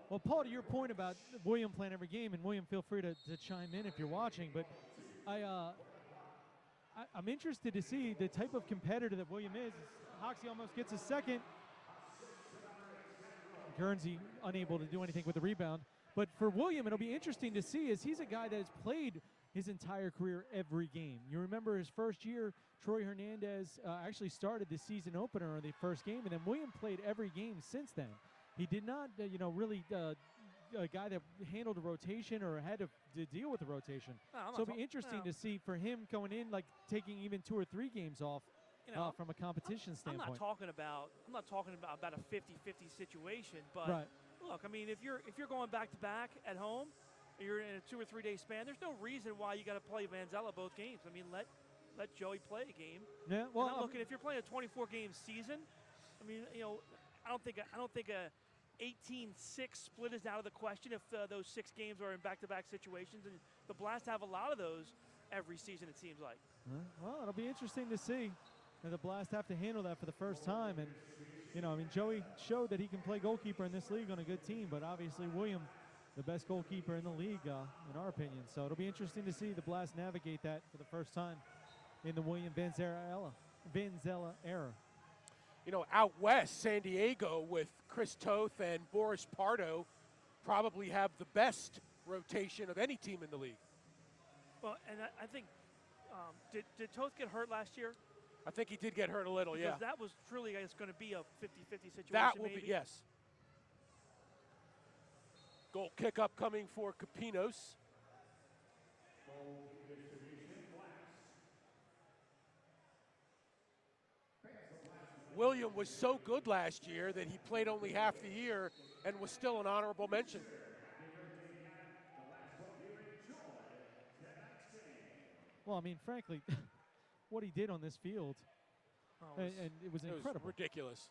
Well, Paul, to your point about William playing every game, and William, feel free to chime in if you're watching, but I'm interested to see the type of competitor that William is. Hoxie almost gets a second. Guernsey unable to do anything with the rebound. But for William, it'll be interesting to see as he's a guy that has played his entire career every game. You remember his first year, Troy Hernandez actually started the season opener in the first game, and then William played every game since then. He did not, really a guy that handled a rotation or had to deal with the rotation. So it'll be interesting to see for him going in, like taking even 2 or 3 games off from a competition standpoint. I'm not talking about a 50-50 situation, but look, I mean, if you're going back to back at home, you're in a 2 or 3 day span. There's no reason why you got to play Vanzella both games. I mean, let Joey play a game. Yeah, well, look, if you're playing a 24 game season, I mean, I don't think a 18-6 split is out of the question if those 6 games are in back-to-back situations, and the Blast have a lot of those every season, it seems like. Well, it'll be interesting to see. And the Blast have to handle that for the first time. And, Joey showed that he can play goalkeeper in this league on a good team, but obviously William, the best goalkeeper in the league, in our opinion. So it'll be interesting to see the Blast navigate that for the first time in the William Vanzella era. Out west, San Diego with Chris Toth and Boris Pardo probably have the best rotation of any team in the league. Well, and I think, did Toth get hurt last year? I think he did get hurt a little, because yeah. that was truly, I guess, going to be a 50-50 situation. That will maybe. be, yes. Goal kick up coming for Capinos. William was so good last year that he played only half the year and was still an honorable mention. Well, I mean, frankly, what he did on this field, and it was incredible. Was ridiculous.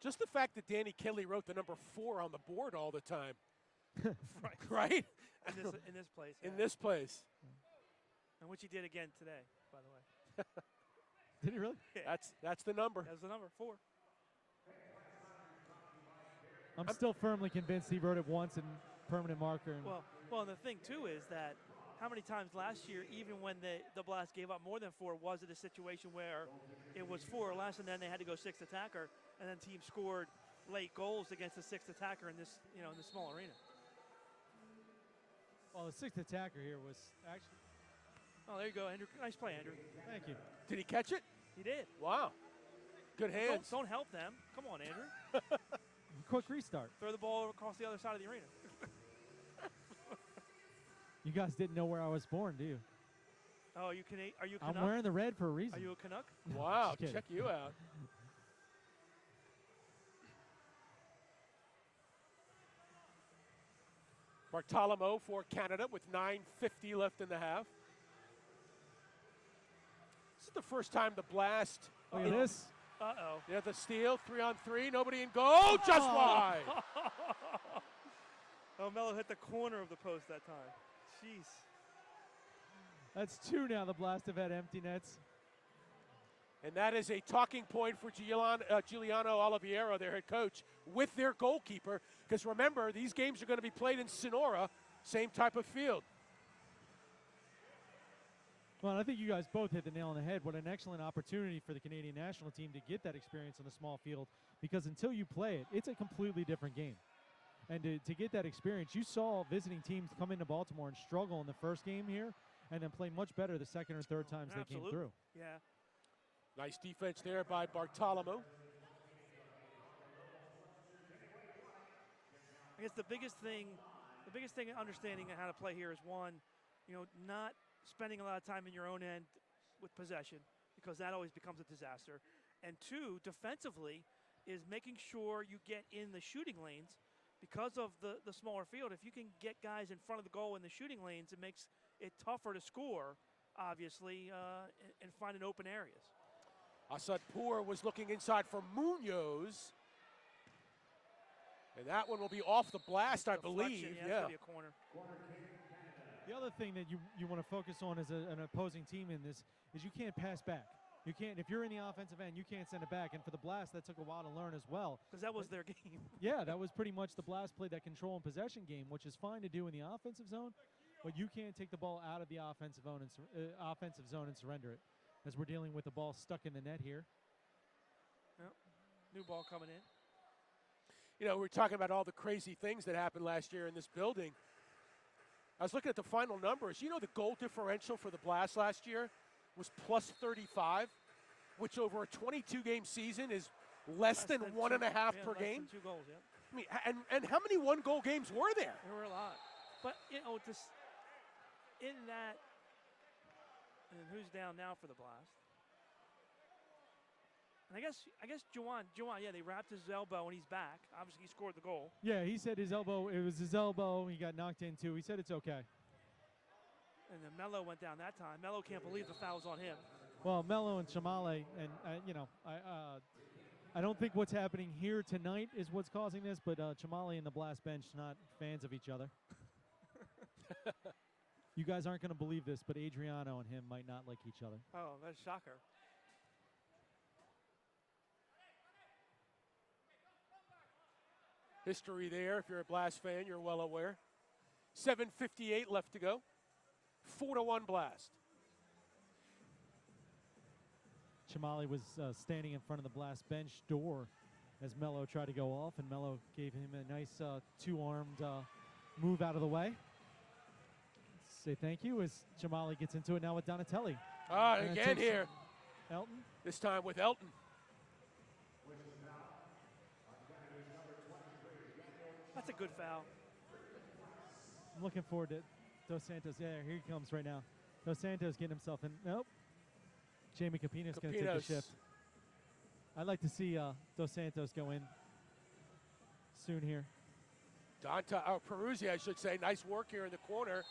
Just the fact that Danny Kelly wrote the number 4 on the board all the time. Right? In this place. In this place. And which he did again today, by the way. Did he really? Yeah. That's the number. That's the number, 4. I'm still firmly convinced he wrote it once in permanent marker. And Well, and the thing, too, is that how many times last year, even when the Blast gave up more than 4, was it a situation where it was 4 or less, and then they had to go 6th attacker, and then teams scored late goals against the 6th attacker in this, in the small arena. Well, the 6th attacker here was actually. Oh, there you go, Andrew. Nice play, Andrew. Thank you. Did he catch it? He did. Wow. Good hands. Don't help them. Come on, Andrew. Quick restart. Throw the ball across the other side of the arena. You guys didn't know where I was born, do you? Oh, are you Canuck? I'm wearing the red for a reason. Are you a Canuck? Wow, Just check you out. Bartolomeo for Canada with 9:50 left in the half. This is the first time the Blast. Look at this. Uh-oh. Yeah, the steal, 3-on-3, nobody in goal, just wide. Oh, Melo hit the corner of the post that time. Jeez. That's 2 now. The Blast have had empty nets. And that is a talking point for Giuliano Oliviero, their head coach, with their goalkeeper. Because remember, these games are going to be played in Sonora, same type of field. Well, I think you guys both hit the nail on the head. What an excellent opportunity for the Canadian national team to get that experience on the small field. Because until you play it, it's a completely different game. And to get that experience, you saw visiting teams come into Baltimore and struggle in the first game here, and then play much better the second or third times they came through. Yeah. Nice defense there by Bartolomeo. I guess the biggest thing understanding how to play here is, one, not spending a lot of time in your own end with possession, because that always becomes a disaster. And 2, defensively, is making sure you get in the shooting lanes. Because of the smaller field, if you can get guys in front of the goal in the shooting lanes, it makes it tougher to score, obviously, and find in open areas. Asadpour was looking inside for Munoz. And that one will be off the Blast, I believe. Yeah, it's gonna be a corner. The other thing that you want to focus on as an opposing team in this is you can't pass back. You can't, if you're in the offensive end, you can't send it back. And for the Blast, that took a while to learn as well. Because that was their game. Yeah, that was pretty much the Blast played that control and possession game, which is fine to do in the offensive zone, but you can't take the ball out of the offensive zone and surrender it, as we're dealing with the ball stuck in the net here. Yep. New ball coming in. We're talking about all the crazy things that happened last year in this building. I was looking at the final numbers. The goal differential for the Blast last year was plus 35, which over a 22-game season is less than 1.5 per game. 2 goals, yeah. I mean, and how many one-goal games were there? There were a lot. But, just in that, and who's down now for the Blast? And I guess Juwan, yeah, they wrapped his elbow and he's back. Obviously, he scored the goal. Yeah, he said it was his elbow. He got knocked into. He said it's okay. And then Melo went down that time. Melo can't believe the foul's on him. Well, Melo and Chamale, and I don't think what's happening here tonight is what's causing this, but Chamale and the Blast bench not fans of each other. You guys aren't going to believe this, but Adriano and him might not like each other. Oh, that's a shocker. History there. If you're a Blast fan, you're well aware. 7:58 left to go. 4-1 Blast. Chamale was standing in front of the Blast bench door as Melo tried to go off, and Melo gave him a nice two-armed move out of the way. Say thank you as Chamale gets into it now with Donatelli. Again here. Elton. This time with Elton. That's a good foul. I'm looking forward to Dos Santos. Yeah, here he comes right now. Dos Santos getting himself in. Nope. Jamie Capino's going to take the shift. I'd like to see Dos Santos go in soon here. Peruzzi, I should say. Nice work here in the corner.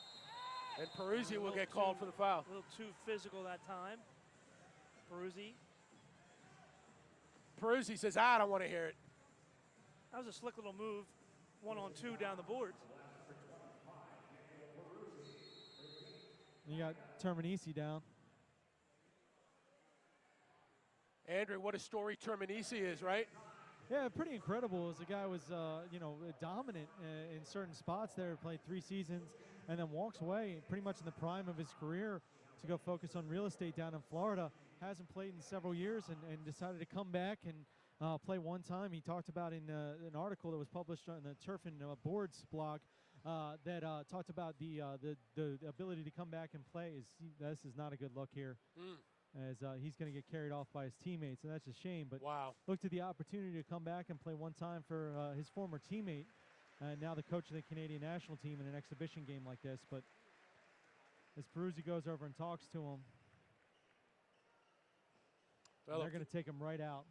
And Peruzzi will get called for the foul. A little too physical that time. Peruzzi says, I don't want to hear it. That was a slick little move. 1-on-2 down the boards. You got Terminisi down. Andrew, what a story Terminisi is, right? Yeah, pretty incredible. As the guy was, dominant in certain spots there, played 3 seasons, and then walks away pretty much in the prime of his career to go focus on real estate down in Florida. Hasn't played in several years and decided to come back and play one time. He talked about in an article that was published on the Turf and Boards blog that talked about the ability to come back and play. This is not a good look here. As he's going to get carried off by his teammates, and that's a shame. But looked at the opportunity to come back and play one time for his former teammate, and now the coach of the Canadian national team in an exhibition game like this. But as Peruzzi goes over and talks to him, they're going to take him right out.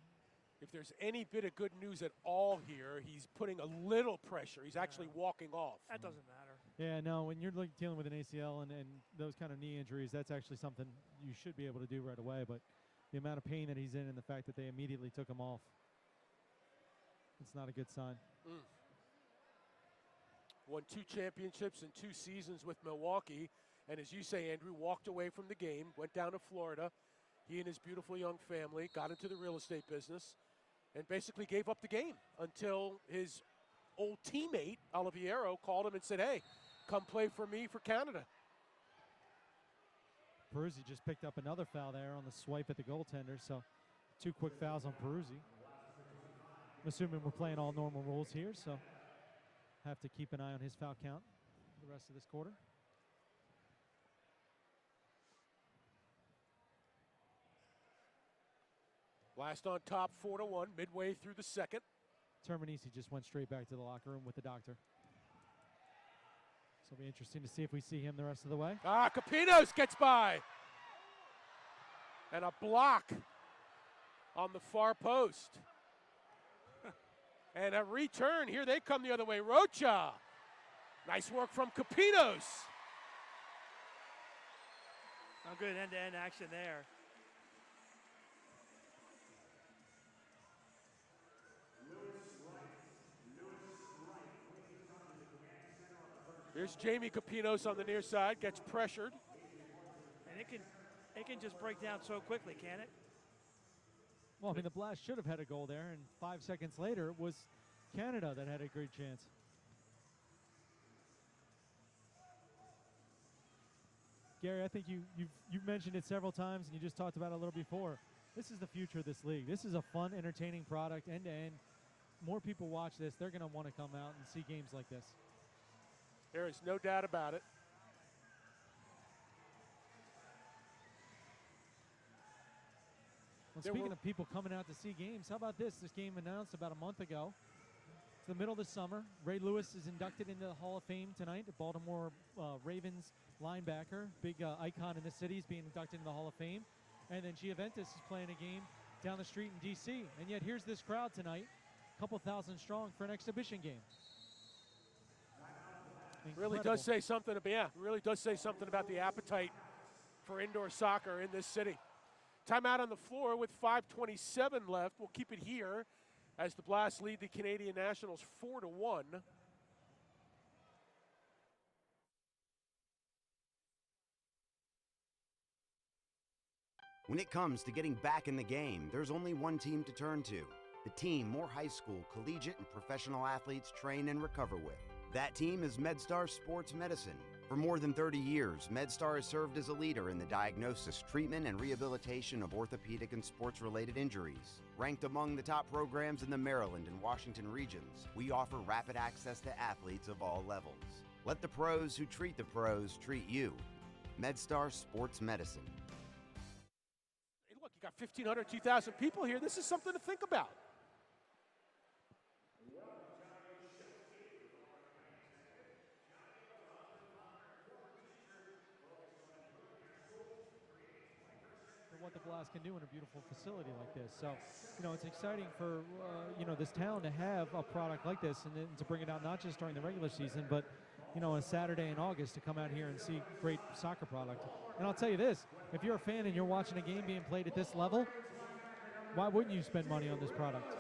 If there's any bit of good news at all here, he's putting a little pressure. He's actually walking off. That doesn't matter. Yeah, no, when you're dealing with an ACL and those kind of knee injuries, that's actually something you should be able to do right away. But the amount of pain that he's in and the fact that they immediately took him off, it's not a good sign. Won 2 championships in 2 seasons with Milwaukee. And as you say, Andrew, walked away from the game, went down to Florida. He and his beautiful young family got into the real estate business and basically gave up the game until his old teammate, Oliviero, called him and said, hey, come play for me for Canada. Peruzzi just picked up another foul there on the swipe at the goaltender, so 2 quick fouls on Peruzzi. I'm assuming we're playing all normal rules here, so have to keep an eye on his foul count for the rest of this quarter. Blast on top 4-1, midway through the second. Terminisi just went straight back to the locker room with the doctor. So it'll be interesting to see if we see him the rest of the way. Capinos gets by. And a block on the far post. And a return. Here they come the other way. Rocha. Nice work from Capinos. Good end-to-end action there. Here's Jamie Capinos on the near side, gets pressured. And it can just break down so quickly, can it? Well, I mean, the Blast should have had a goal there, and 5 seconds later, it was Canada that had a great chance. Gary, I think you've mentioned it several times, and you just talked about it a little before. This is the future of this league. This is a fun, entertaining product, end-to-end. More people watch this, they're going to want to come out and see games like this. There is no doubt about it. Well, speaking of people coming out to see games, how about this? This game announced about a month ago. It's the middle of the summer. Ray Lewis is inducted into the Hall of Fame tonight. The Baltimore Ravens linebacker, big icon in the city, is being inducted into the Hall of Fame. And then Giaventus is playing a game down the street in D.C. And yet here's this crowd tonight, a couple thousand strong for an exhibition game. Really does say something about the appetite for indoor soccer in this city. Timeout on the floor with 5:27 left. We'll keep it here as the Blast lead the Canadian Nationals 4-1. When it comes to getting back in the game, there's only one team to turn to. The team more high school, collegiate, and professional athletes train and recover with. That team is MedStar Sports Medicine. For more than 30 years, MedStar has served as a leader in the diagnosis, treatment, and rehabilitation of orthopedic and sports-related injuries. Ranked among the top programs in the Maryland and Washington regions, we offer rapid access to athletes of all levels. Let the pros who treat the pros treat you. MedStar Sports Medicine. Hey, look, you got 1,500, 2,000 people here. This is something to think about. what the Blast can do in a beautiful facility like this. So, it's exciting for, this town to have a product like this and then to bring it out not just during the regular season, but, on a Saturday in August to come out here and see great soccer product. And I'll tell you this, if you're a fan and you're watching a game being played at this level, why wouldn't you spend money on this product?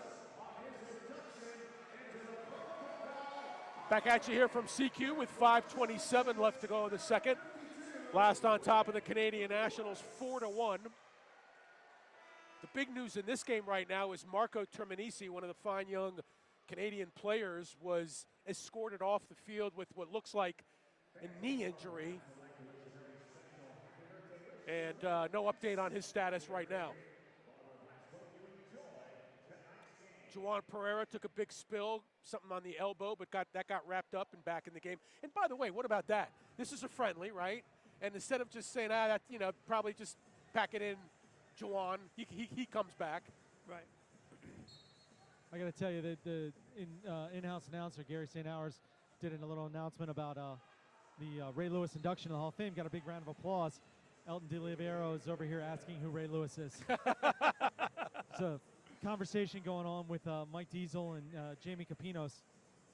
Back at you here from CQ with 5:27 left to go in the second. Blast on top of the Canadian Nationals 4-1. The big news in this game right now is Marco Terminisi, one of the fine young Canadian players, was escorted off the field with what looks like a knee injury. And no update on his status right now. Juwan Pereira took a big spill, something on the elbow, but that got wrapped up and back in the game. And by the way, what about that? This is a friendly, right? And instead of just saying, that, probably just pack it in, Juwan, he comes back. Right. I got to tell you that the in-house announcer, Gary St. Hours, did a little announcement about the Ray Lewis induction to the Hall of Fame. Got a big round of applause. Elton DeLiviero is over here asking who Ray Lewis is. It's a conversation going on with Mike Diesel and Jamie Capinos,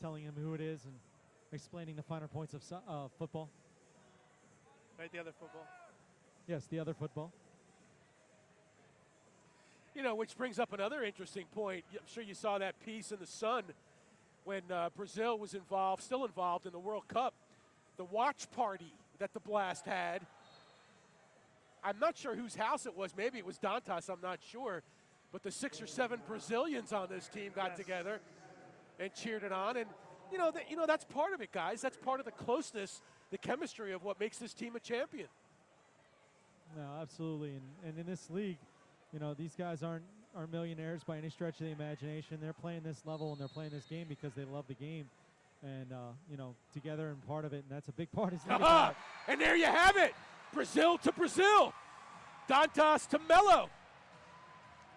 telling him who it is and explaining the finer points of football. Right, the other football. Yes, the other football. Which brings up another interesting point. I'm sure you saw that piece in the Sun when Brazil was still involved in the World Cup. The watch party that the Blast had. I'm not sure whose house it was. Maybe it was Dantas, I'm not sure. But the 6 or 7 Brazilians on this team got together and cheered it on. And, that's part of it, guys. That's part of the closeness, the chemistry of what makes this team a champion. No, absolutely. And in this league, these guys aren't millionaires by any stretch of the imagination. They're playing this level and they're playing this game because they love the game. And, together and part of it. And that's a big part of it. And there you have it. Brazil to Brazil. Dantas to Melo.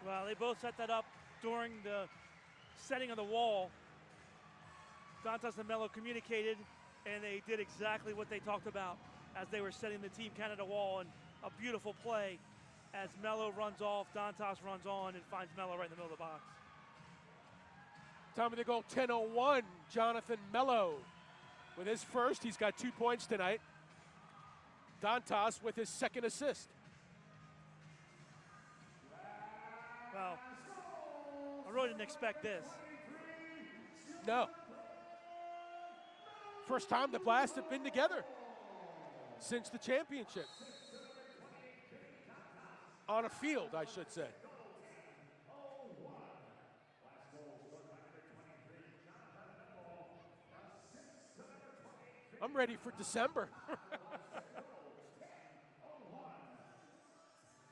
Well, they both set that up during the setting of the wall. Dantas and Melo communicated, and they did exactly what they talked about as they were setting the Team Canada wall. And a beautiful play as Melo runs off, Dantas runs on and finds Melo right in the middle of the box. Time of the goal, 10:01. Jonathan Melo with his first. He's got 2 points tonight. Dantas with his second assist. Well, I really didn't expect this. No. First time the Blast have been together since the championship. On a field, I should say. I'm ready for December.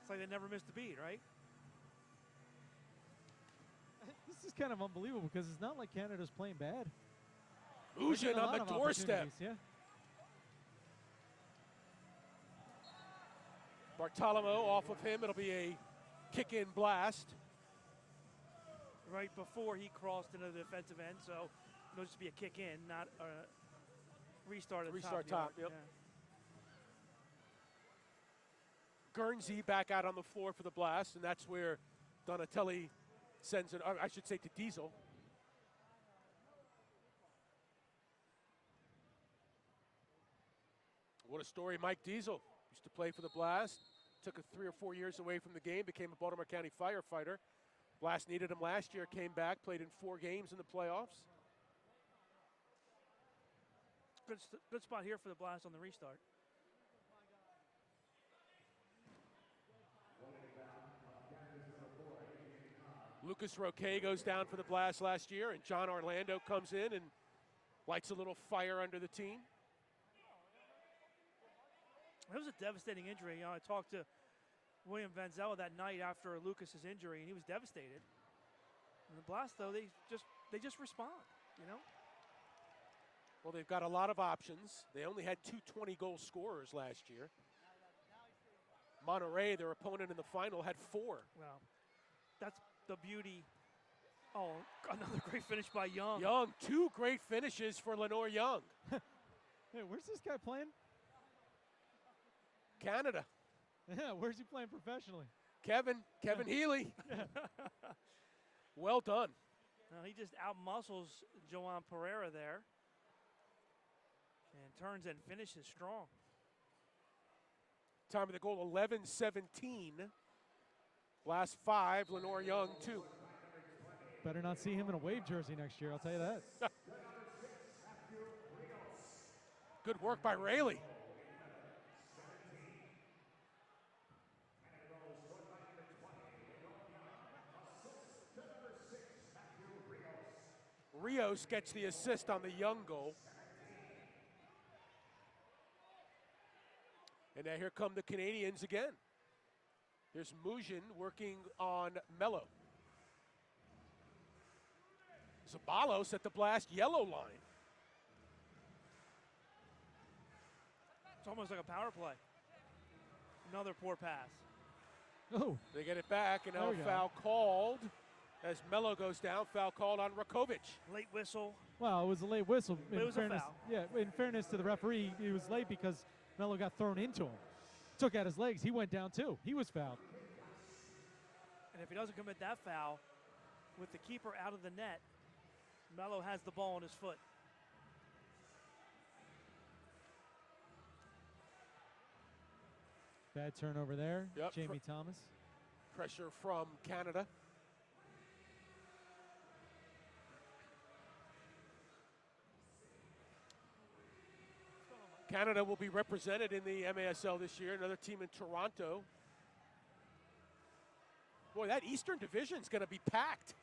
It's like they never missed a beat, right? This is kind of unbelievable because it's not like Canada's playing bad. Ujin on the doorstep. Yeah. Bartolomeo off of him. It'll be a kick-in Blast. Right before he crossed into the defensive end, so it'll just be a kick in, not a restart at the top. Yep. Yeah. Guernsey back out on the floor for the Blast, and that's where Donatelli sends it, I should say, to Diesel. What a story, Mike Diesel. Used to play for the Blast, took 3 or 4 years away from the game, became a Baltimore County firefighter. Blast needed him last year, came back, played in 4 games in the playoffs. Good spot here for the Blast on the restart. Lucas Roque goes down for the Blast last year, and John Orlando comes in and lights a little fire under the team. It was a devastating injury. I talked to William Vanzella that night after Lucas's injury, and he was devastated. And the Blast, though, they just respond, Well, they've got a lot of options. They only had 2 20-goal scorers last year. Monterey, their opponent in the final, had 4. Well, that's the beauty. Oh, another great finish by Young. Young, 2 great finishes for Lenore Young. Hey, where's this guy playing? Canada. Yeah, where's he playing professionally? Kevin Healy. Well done. No, he just outmuscles Joan Pereira there. And turns and finishes strong. Time of the goal, 11:17. Last 5, Lenore Young 2. Better not see him in a Wave jersey next year, I'll tell you that. Good work by Rayleigh. Rios gets the assist on the Young goal. And now here come the Canadians again. There's Mujin working on Mello. Zabalos at the Blast yellow line. It's almost like a power play. Another poor pass. Oh. They get it back, and now There a we go. foul called as Mello goes down. Foul called on Rakovic. Late whistle. Well, it was a late whistle. But it was a foul. Yeah, in fairness to the referee, he was late because Mello got thrown into him. Took out his legs. He went down too. He was fouled. And if he doesn't commit that foul, with the keeper out of the net, Mello has the ball on his foot. Bad turnover there. Yep. Jamie Thomas. Pressure from Canada. Canada will be represented in the MASL this year. Another team in Toronto. Boy, that Eastern Division is going to be packed.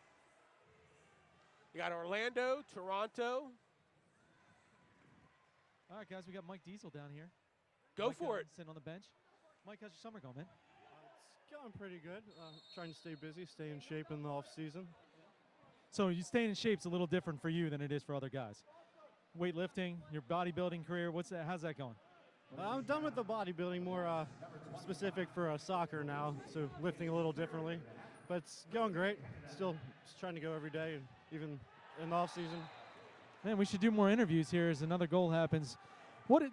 You got Orlando, Toronto. All right, guys, we got Mike Diesel down here. Go Mike, for it. Sitting on the bench. Mike, how's your summer going, man? It's going pretty good. Trying to stay busy, stay in shape in the off season. So you staying in shape's a little different for you than it is for other guys. Weightlifting, your bodybuilding career, how's that going? I'm done with the bodybuilding, more specific for soccer now, so lifting a little differently. But it's going great. Still just trying to go every day, and even in the off season. Man, we should do more interviews here as another goal happens.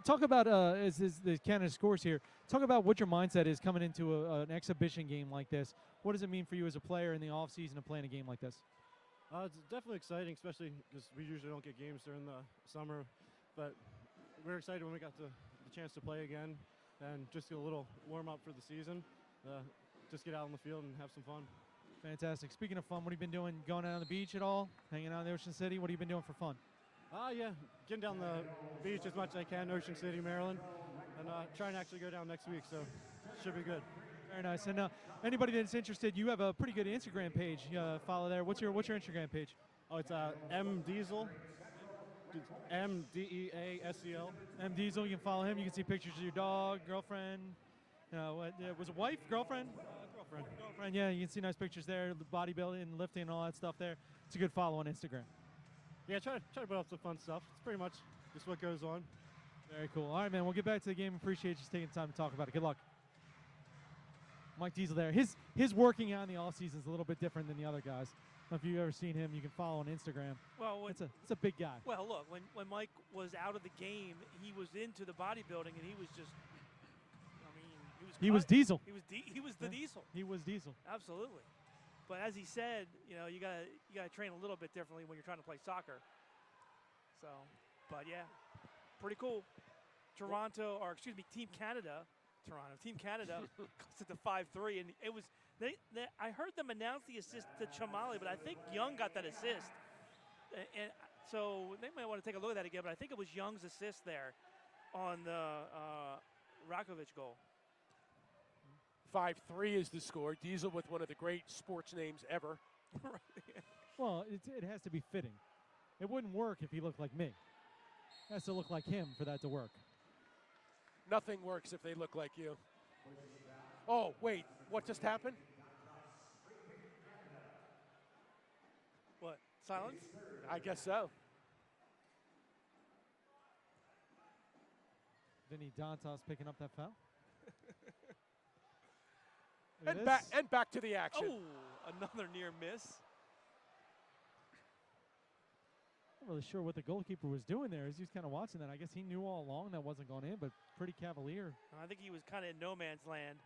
Talk about as the Canada scores here. Talk about what your mindset is coming into an exhibition game like this. What does it mean for you as a player in the off season to play in a game like this? It's definitely exciting, especially because we usually don't get games during the summer. But we're excited when we got the chance to play again and just get a little warm up for the season. Just get out on the field and have some fun. Fantastic. Speaking of fun, what have you been doing? Going out on the beach at all? Hanging out in the Ocean City? What have you been doing for fun? Yeah, getting down the beach as much as I can, Ocean City, Maryland, and trying to actually go down next week, so should be good. Very nice. And anybody that's interested, you have a pretty good Instagram page. Follow there. What's your Instagram page? Oh, it's M Diesel, MDEASEL. M Diesel. You can follow him. You can see pictures of your dog, girlfriend. Was it wife, girlfriend? Girlfriend. Yeah, you can see nice pictures there. The bodybuilding, lifting, and all that stuff there. It's a good follow on Instagram. Yeah, try to put up some fun stuff. It's pretty much just what goes on. Very cool. All right, man. We'll get back to the game. Appreciate you taking time to talk about it. Good luck. Mike Diesel there. His working out in the off season is a little bit different than the other guys. If you've ever seen him, you can follow on Instagram. Well, it's a big guy. Well, look, when Mike was out of the game, he was into the bodybuilding, and he was just, he was Diesel. He was the Diesel. He was Diesel. Absolutely. But as he said, you gotta train a little bit differently when you're trying to play soccer. So, but yeah, pretty cool. Team Canada goes to the 5-3, and it was I heard them announce the assist to Chamali, but I think Young got that assist, and so they might want to take a look at that again. But I think it was Young's assist there on the Rakovic goal. 5-3 is the score. Diesel with one of the great sports names ever. Well, it has to be fitting. It wouldn't work if he looked like me. It has to look like him for that to work. Nothing works if they look like you. Oh, wait. What just happened? What? Silence? I guess so. Vinny Dantas picking up that foul. And back to the action. Oh, another near miss. Not really sure what the goalkeeper was doing there as he was kind of watching that. I guess he knew all along that wasn't going in, but pretty cavalier. I think he was kind of in no man's land,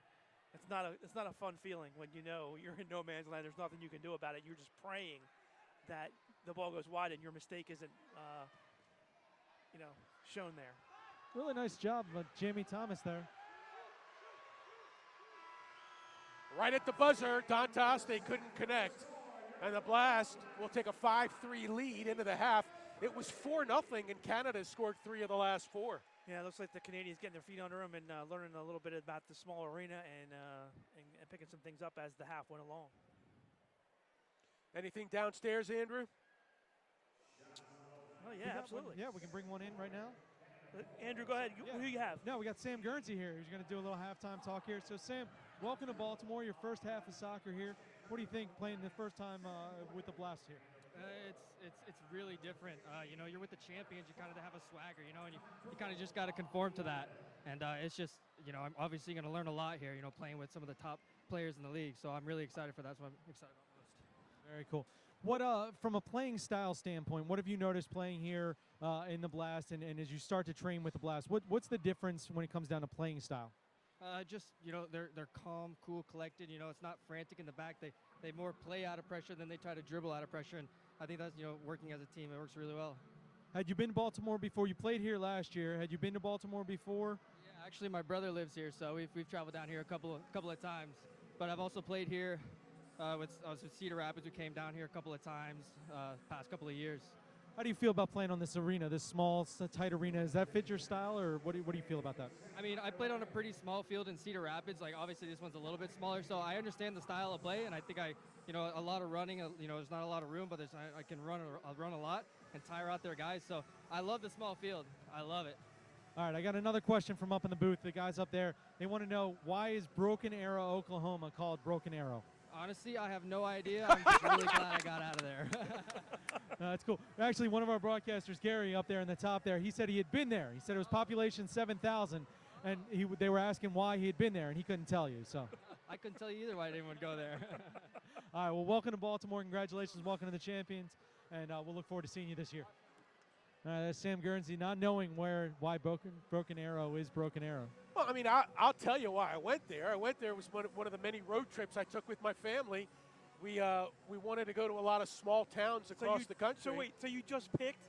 it's not a fun feeling when you know you're in no man's land. There's nothing you can do about it. You're just praying that the ball goes wide and your mistake isn't, shown there. Really nice job of Jamie Thomas there. Right at the buzzer, Dantas, they couldn't connect. And the Blast will take a 5-3 lead into the half. It was 4-0, and Canada scored 3 of the last 4. Yeah, it looks like the Canadians getting their feet under them and learning a little bit about the small arena and picking some things up as the half went along. Anything downstairs, Andrew? Oh, yeah, absolutely. Yeah, we can bring one in right now. Andrew, go ahead. Who do you have? No, we got Sam Guernsey here. He's going to do a little halftime talk here. So, Sam, welcome to Baltimore, your first half of soccer here. What do you think playing the first time with the Blast here? It's really different. You're with the champions. You kind of have a swagger, and you kind of just got to conform to that. And it's just, I'm obviously going to learn a lot here, playing with some of the top players in the league. So I'm really excited for that. That's what I'm excited about most. Very cool. What, from a playing style standpoint, what have you noticed playing here in the Blast and as you start to train with the Blast? What's the difference when it comes down to playing style? They're calm, cool, collected. It's not frantic in the back. They more play out of pressure than they try to dribble out of pressure. And I think that's, working as a team, it works really well. Had you been to Baltimore before? You played here last year. Had you been to Baltimore before? Yeah, actually, my brother lives here, so we've traveled down here a couple of times. But I've also played here. I was with Cedar Rapids, who came down here a couple of times past couple of years. How do you feel about playing on this arena, this small, tight arena? Does that fit your style, or what do you feel about that? I mean, I played on a pretty small field in Cedar Rapids. Like, obviously, this one's a little bit smaller, so I understand the style of play, and I think a lot of running. There's not a lot of room, but I can run a lot and tire out their guys. So I love the small field. I love it. All right, I got another question from up in the booth. The guys up there, they want to know, why is Broken Arrow, Oklahoma called Broken Arrow? Honestly, I have no idea. I'm just really glad I got out of there. That's cool. Actually, one of our broadcasters, Gary, up there in the top there, he said he had been there. He said it was population 7,000, and they were asking why he had been there, and he couldn't tell you. So I couldn't tell you either why anyone would go there. All right, well, welcome to Baltimore. Congratulations. Welcome to the champions, and we'll look forward to seeing you this year. That's Sam Guernsey, not knowing why Broken Arrow is Broken Arrow. Well, I mean, I'll tell you why I went there. It was one of the many road trips I took with my family. We wanted to go to a lot of small towns across the country. So you just picked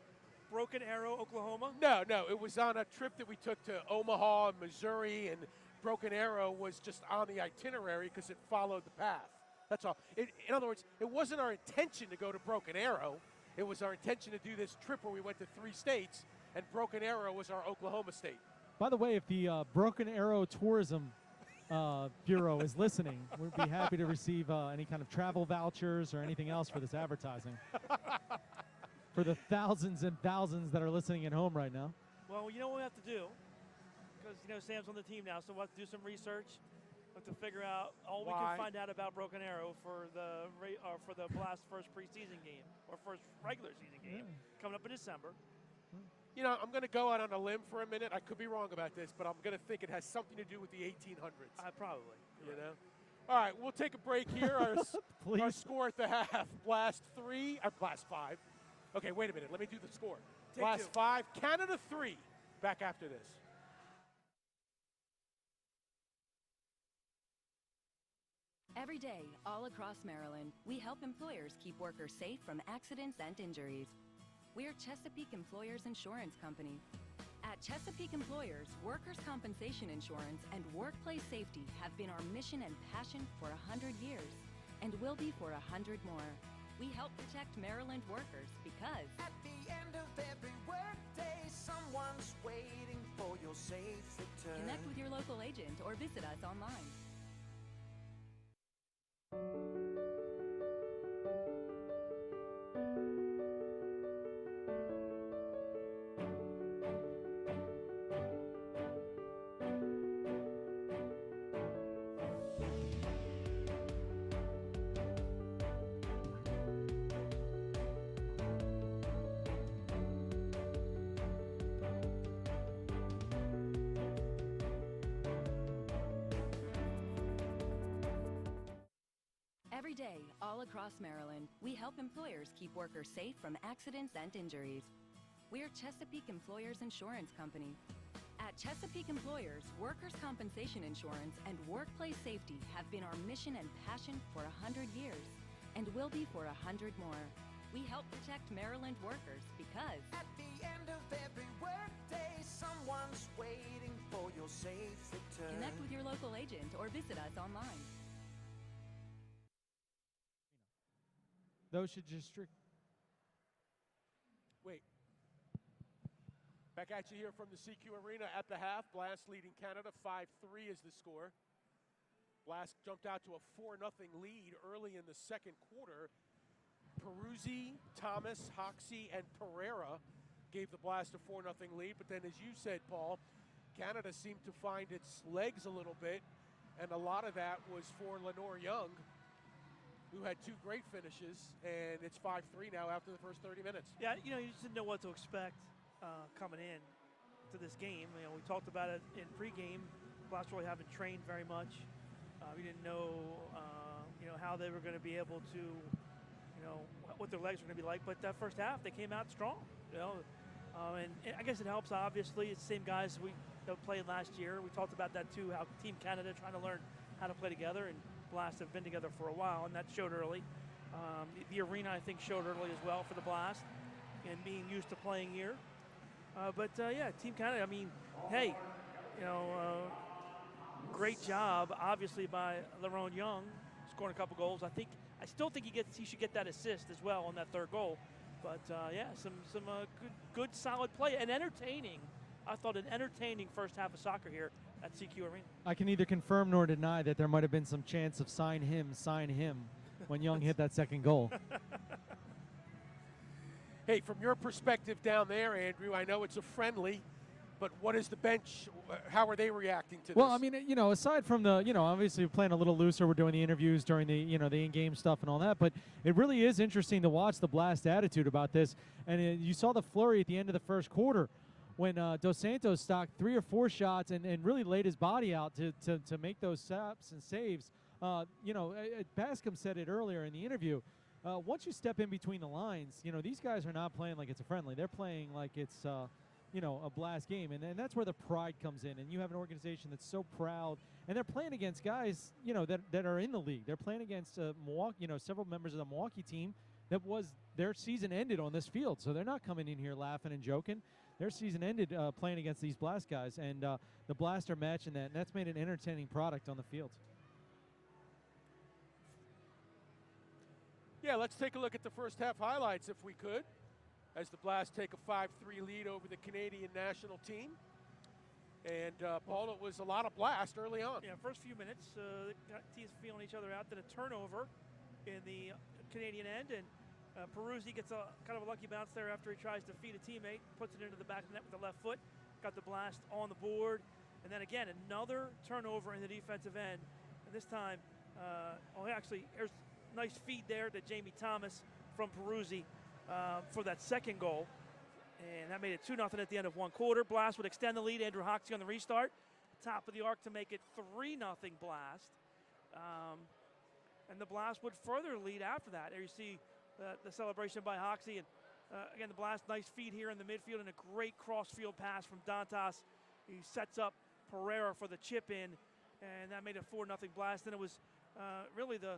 Broken Arrow, Oklahoma? No, it was on a trip that we took to Omaha, Missouri, and Broken Arrow was just on the itinerary because it followed the path. That's all. In other words, it wasn't our intention to go to Broken Arrow. It was our intention to do this trip where we went to 3 states, and Broken Arrow was our Oklahoma state. By the way, if the Broken Arrow Tourism Bureau is listening, we'd be happy to receive any kind of travel vouchers or anything else for this advertising. For the thousands and thousands that are listening at home right now. Well, you know what we have to do? Because, Sam's on the team now, so we'll have to do some research. We'll have to figure out all we can find out about Broken Arrow for the Blast first preseason game, or first regular season game, coming up in December. I'm going to go out on a limb for a minute. I could be wrong about this, but I'm going to think it has something to do with the 1800s. Probably. All right, we'll take a break here. Our score at the half, Blast 3, Blast 5. Okay, wait a minute. Let me do the score. Blast 5, Canada 3. Back after this. Every day, all across Maryland, we help employers keep workers safe from accidents and injuries. We're Chesapeake Employers Insurance Company. At Chesapeake Employers, workers' compensation insurance and workplace safety have been our mission and passion for 100 years, and will be for 100 more. We help protect Maryland workers because at the end of every workday, someone's waiting for your safe return. Connect with your local agent or visit us online. Every day, all across Maryland, we help employers keep workers safe from accidents and injuries. We're Chesapeake Employers Insurance Company. At Chesapeake Employers, workers' compensation insurance and workplace safety have been our mission and passion for 100 years and will be for 100 more. We help protect Maryland workers because at the end of every workday, someone's waiting for your safe return. Connect with your local agent or visit us online. Those should just Wait. Back at you here from the CQ Arena at the half. Blast leading Canada 5-3 is the score. Blast jumped out to a 4-0 lead early in the second quarter. Peruzzi, Thomas, Hoxie, and Pereira gave the Blast a 4-0 lead. But then, as you said, Paul, Canada seemed to find its legs a little bit, and a lot of that was for Lenore Young, who had two great finishes, and it's 5-3 now after the first 30 minutes. Yeah, you just didn't know what to expect coming in to this game. We talked about it in pregame. Blast really haven't trained very much. We didn't know, how they were going to be able to, what their legs were going to be like. But that first half, they came out strong. And I guess it helps. Obviously, it's the same guys that played last year. We talked about that too. How Team Canada trying to learn how to play together, and Blast have been together for a while, and that showed early. The arena, I think, showed early as well for the Blast, and being used to playing here. But Team Canada, hey, great job, obviously, by Lerone Young, scoring a couple goals. I still think he should get that assist as well on that third goal. But some good, solid play and entertaining. I thought an entertaining first half of soccer here at CQ Arena. I can neither confirm nor deny that there might have been some chance of sign him when Young hit that second goal. Hey, from your perspective down there, Andrew, I know it's a friendly, but what is the bench? How are they reacting to this? Well, aside from the, obviously we're playing a little looser, we're doing the interviews during the, the in-game stuff and all that, but it really is interesting to watch the Blast attitude about this. And you saw the flurry at the end of the first quarter when Dos Santos stocked 3 or 4 shots and really laid his body out to make those stops and saves. Bascom said it earlier in the interview. Once you step in between the lines, these guys are not playing like it's a friendly. They're playing like it's, a Blast game. And that's where the pride comes in. And you have an organization that's so proud. And they're playing against guys, that are in the league. They're playing against Milwaukee, several members of the Milwaukee team that was their season ended on this field. So they're not coming in here laughing and joking. Their season ended playing against these Blast guys. And the Blast are matching that. And that's made an entertaining product on the field. Yeah, let's take a look at the first half highlights if we could, as the Blast take a 5-3 lead over the Canadian national team. And, Paul, it was a lot of Blast early on. Yeah, first few minutes, the teams feeling each other out. Then a turnover in the Canadian end, and Peruzzi gets a kind of a lucky bounce there after he tries to feed a teammate, puts it into the back of the net with the left foot, got the Blast on the board. And then again, another turnover in the defensive end. And this time, here's nice feed there to Jamie Thomas from Peruzzi for that second goal. And that made it 2-0 at the end of one quarter. Blast would extend the lead. Andrew Hoxie on the restart. Top of the arc to make it 3-0 Blast. And the Blast would further lead after that. There you see the celebration by Hoxie. And again, the Blast, nice feed here in the midfield and a great cross-field pass from Dantas. He sets up Pereira for the chip in. And that made it 4-0 Blast. And it was really the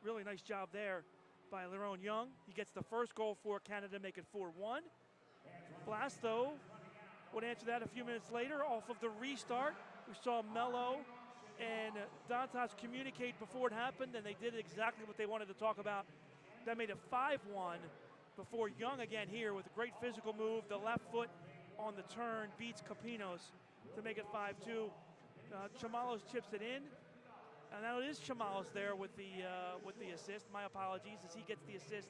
really nice job there by Lerone Young. He gets the first goal for Canada, make it 4-1. Blast, though, would answer that a few minutes later off of the restart. We saw Mello and Dantas communicate before it happened, and they did exactly what they wanted to talk about. That made it 5-1 before Young again here with a great physical move. The left foot on the turn beats Capinos to make it 5-2. Chamalos chips it in. And now it is Chamalos there with the assist. My apologies, as he gets the assist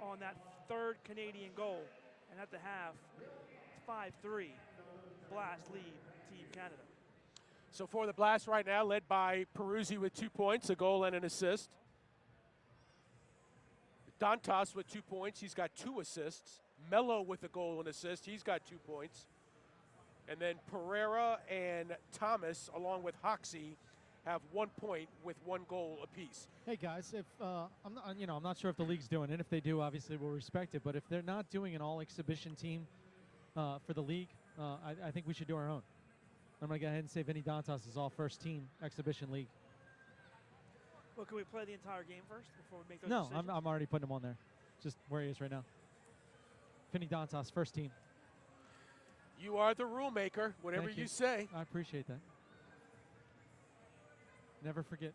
on that third Canadian goal. And at the half, it's 5-3. Blast lead Team Canada. So for the Blast right now, led by Peruzzi with 2 points, a goal and an assist. Dantas with 2 points, he's got 2 assists. Mello with a goal and assist, he's got 2 points. And then Pereira and Thomas, along with Hoxie, have 1 point with 1 goal apiece. Hey guys, if I'm not sure if the league's doing it. If they do, obviously we'll respect it. But if they're not doing an all exhibition team, for the league. I think we should do our own. I'm going to go ahead and say Vinny Dantas is all first team exhibition league. Well, can we play the entire game first before we make those No, decisions? I'm already putting him on there. Just where he is right now. Vinny Dantas, first team. You are the rule maker, whatever Thank you say. I appreciate that. Never forget.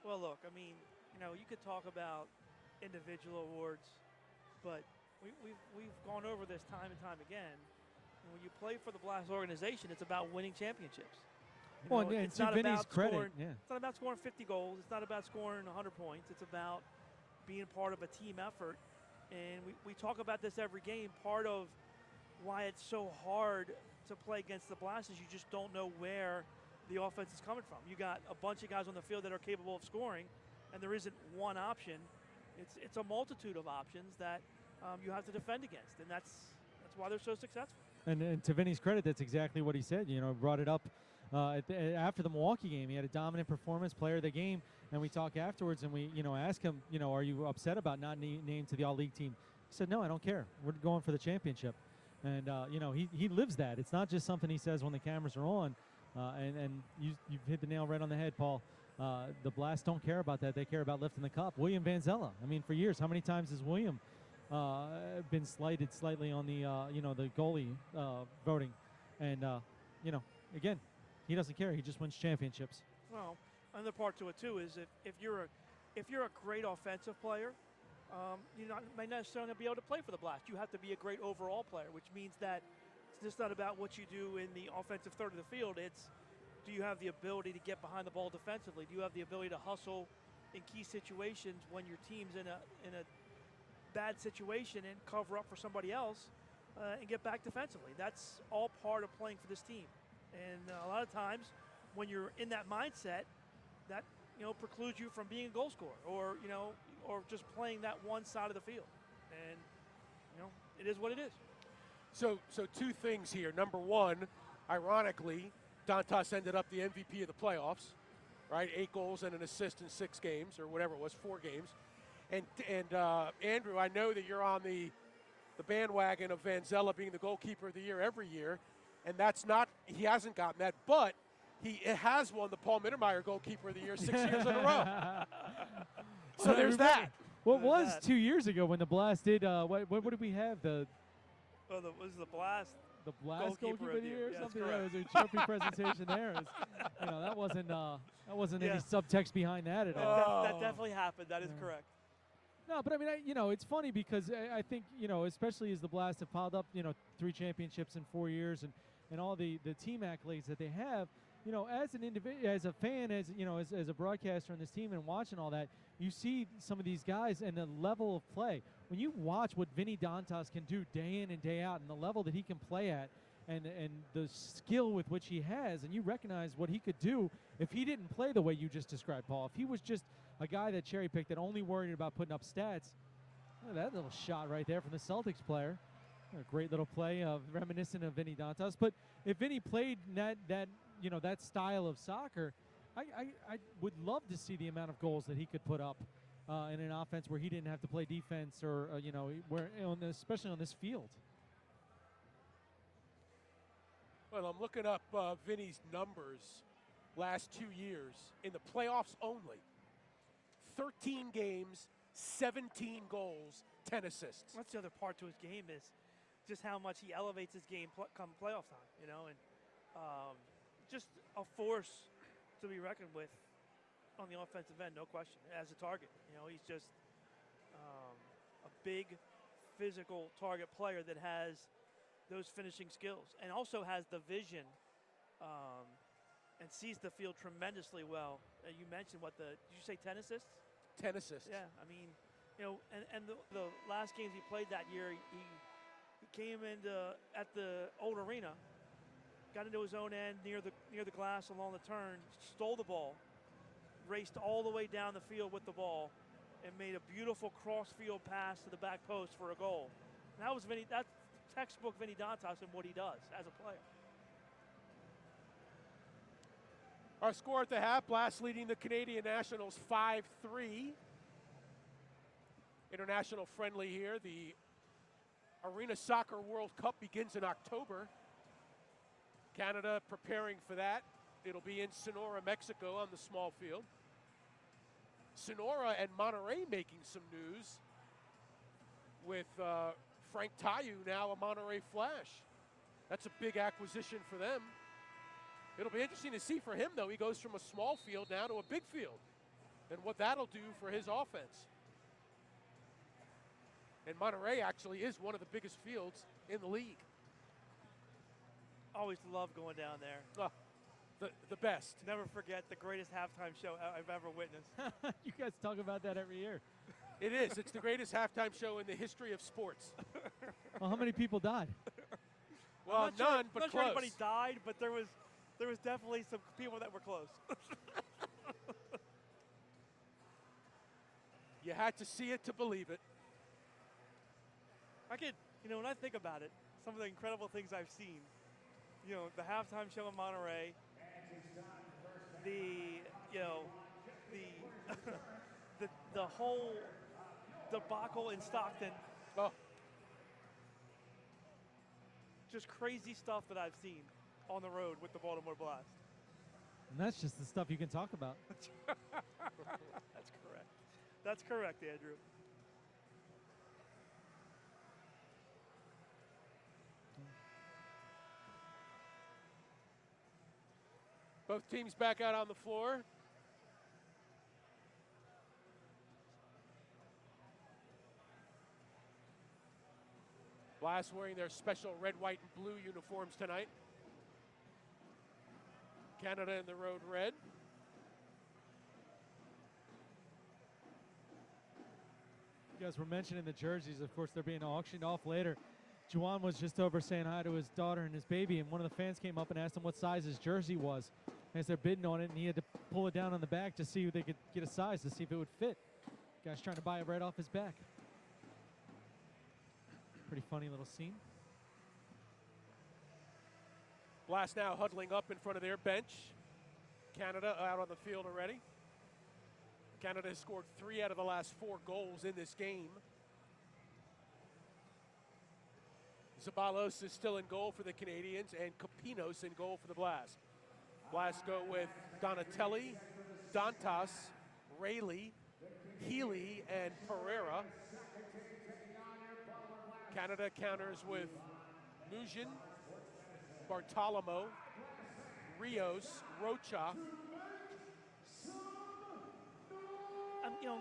Well, look, I mean, you could talk about individual awards, but we've gone over this time and time again. And when you play for the Blast organization, it's about winning championships. Well, and it's to not Vinny's about credit, scoring, yeah. It's not about scoring 50 goals. It's not about scoring 100 points. It's about being part of a team effort. And we talk about this every game. Part of why it's so hard to play against the Blast is you just don't know where the offense is coming from. You got a bunch of guys on the field that are capable of scoring, and there isn't one option. It's a multitude of options that you have to defend against, and that's why they're so successful. And to Vinny's credit, that's exactly what he said. Brought it up after the Milwaukee game. He had a dominant performance, player of the game, and we talk afterwards, and we ask him, are you upset about not named to the All-League team? He said, no, I don't care. We're going for the championship. And, he lives that. It's not just something he says when the cameras are on. And you've hit the nail right on the head, Paul. The Blast don't care about that. They care about lifting the cup. William Vanzella. I mean, for years, how many times has William been slighted slightly on the the goalie voting? And again, he doesn't care. He just wins championships. Well, another part to it too is if you're a great offensive player, you may not necessarily be able to play for the Blast. You have to be a great overall player, which means that it's just not about what you do in the offensive third of the field. It's, do you have the ability to get behind the ball defensively? Do you have the ability to hustle in key situations when your team's in a bad situation and cover up for somebody else and get back defensively? That's all part of playing for this team. And a lot of times when you're in that mindset, that precludes you from being a goal scorer or just playing that one side of the field. And it is what it is. So two things here. Number one, ironically, Dantas ended up the MVP of the playoffs, right? 8 goals and an assist in 6 games, or whatever it was, 4 games. And Andrew, I know that you're on the bandwagon of Vanzella being the goalkeeper of the year every year, and he hasn't gotten that, but he has won the Paul Mittermeier goalkeeper of the year 6 years in a row. So there's that. What was 2 years ago when the Blast did? What did we have? Was the Blast? The Blast goalkeeper of the year or Yes, something? correct. It was a trophy presentation there. That wasn't any subtext behind that at all. That definitely happened. That is correct. No, but I mean, it's funny because I think, especially as the Blast have piled up, 3 championships in 4 years and all the team accolades that they have, as an individual, as a fan, as a broadcaster on this team and watching all that, you see some of these guys and the level of play. When you watch what Vinny Dantas can do day in and day out and the level that he can play at and the skill with which he has, and you recognize what he could do if he didn't play the way you just described, Paul. If he was just a guy that cherry-picked that only worried about putting up stats, that little shot right there from the Celtics player. A great little play, reminiscent of Vinny Dantas. But if Vinny played that style of soccer, I would love to see the amount of goals that he could put up in an offense where he didn't have to play defense or especially on this field. Well, I'm looking up Vinny's numbers last 2 years in the playoffs only. 13 games, 17 goals, 10 assists. That's the other part to his game is just how much he elevates his game come playoff time, and just a force to be reckoned with on the offensive end, no question, as a target. He's just a big physical target player that has those finishing skills and also has the vision and sees the field tremendously well. You mentioned did you say 10 assists? 10 assists. Yeah, I mean, and the last games he played that year, he came into at the old arena, got into his own end near the glass along the turn, stole the ball, raced all the way down the field with the ball, and made a beautiful cross-field pass to the back post for a goal. And that's textbook Vinny Dantas and what he does as a player. Our score at the half, Blast leading the Canadian Nationals 5-3. International friendly here. The Arena Soccer World Cup begins in October. Canada preparing for that. It'll be in Sonora, Mexico on the small field. Sonora and Monterrey making some news with Frank Tayu now a Monterrey Flash. That's a big acquisition for them. It'll be interesting to see for him, though. He goes from a small field now to a big field and what that'll do for his offense. And Monterrey actually is one of the biggest fields in the league. Always love going down there. The best. Never forget the greatest halftime show I've ever witnessed. You guys talk about that every year. It is. It's the greatest halftime show in the history of sports. Well, how many people died? Well, none, but I'm not close. sure anybody died, but there was definitely some people that were close. You had to see it to believe it. I could, when I think about it, some of the incredible things I've seen, the halftime show in Monterey, the whole debacle in Stockton. Oh. Just crazy stuff that I've seen on the road with the Baltimore Blast. And that's just the stuff you can talk about. That's correct. That's correct, Andrew. Both teams back out on the floor. Blast wearing their special red, white, and blue uniforms tonight. Canada in the road red. You guys were mentioning the jerseys. Of course, they're being auctioned off later. Juwan was just over saying hi to his daughter and his baby, and one of the fans came up and asked him what size his jersey was as they're bidding on it, and he had to pull it down on the back to see if they could get a size to see if it would fit. Guy's trying to buy it right off his back. Pretty funny little scene. Blast now huddling up in front of their bench. Canada out on the field already. Canada has scored 3 out of the last 4 goals in this game. Zabalos is still in goal for the Canadians, and Capinos in goal for the Blast. Blast go with Donatelli, Dantas, Rayleigh, Healy, and Pereira. Canada counters with Mujin, Bartolomo, Rios, Rocha,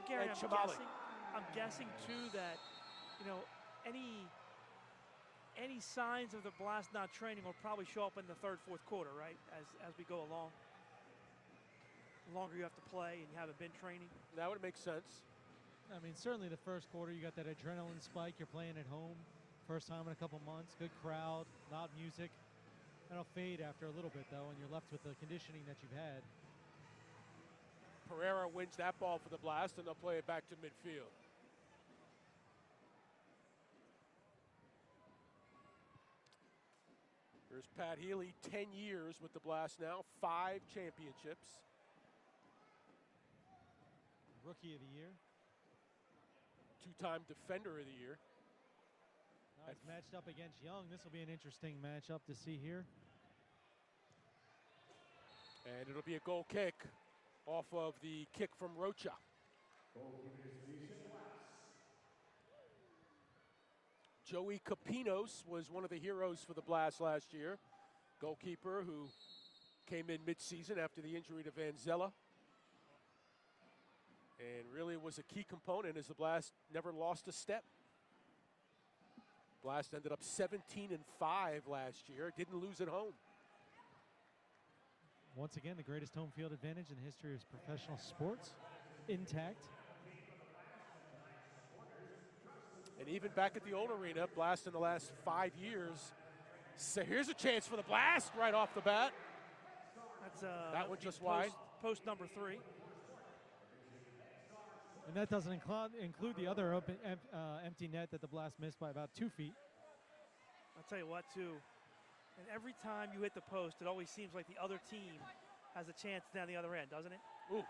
Gary, and Chamali. I'm guessing too that, any signs of the Blast not training will probably show up in the third, fourth quarter, right? As we go along. The longer you have to play and you haven't been training. That would make sense. I mean, certainly the first quarter, you got that adrenaline spike. You're playing at home. First time in a couple months. Good crowd, loud music. That'll fade after a little bit, though, and you're left with the conditioning that you've had. Pereira wins that ball for the Blast, and they'll play it back to midfield. Here's Pat Healy, 10 years with the Blast now, 5 championships. Rookie of the year. 2-time Defender of the Year. Now it's matched up against Young. This will be an interesting matchup to see here. And it'll be a goal kick off of the kick from Rocha. Joey Capinos was one of the heroes for the Blast last year. Goalkeeper who came in mid-season after the injury to Van Zella. And really was a key component as the Blast never lost a step. Blast ended up 17-5 last year. Didn't lose at home. Once again, the greatest home field advantage in the history of professional sports, intact. And even back at the old arena, Blast in the last 5 years. So here's a chance for the Blast right off the bat. That's that one just wide. Post number 3. And that doesn't include the other empty net that the Blast missed by about 2 feet. I'll tell you what, too. And every time you hit the post, it always seems like the other team has a chance down the other end, doesn't it? Ooh.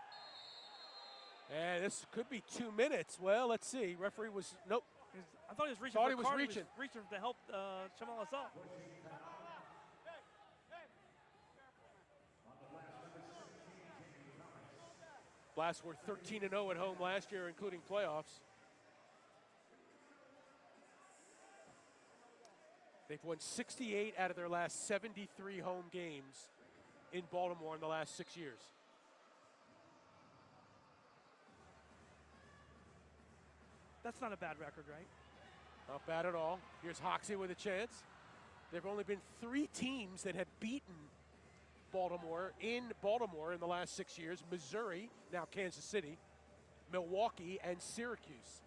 And this could be 2 minutes. Well, let's see. Referee was, nope. I thought he was reaching Thought for he a was card. reaching. He was reaching to help Jamal Assault. Blast were 13-0 at home last year, including playoffs. They've won 68 out of their last 73 home games in Baltimore in the last 6 years. That's not a bad record, right? Not bad at all. Here's Hoxie with a chance. There have only been 3 teams that have beaten Baltimore in the last 6 years: Missouri, now Kansas City, Milwaukee, and Syracuse.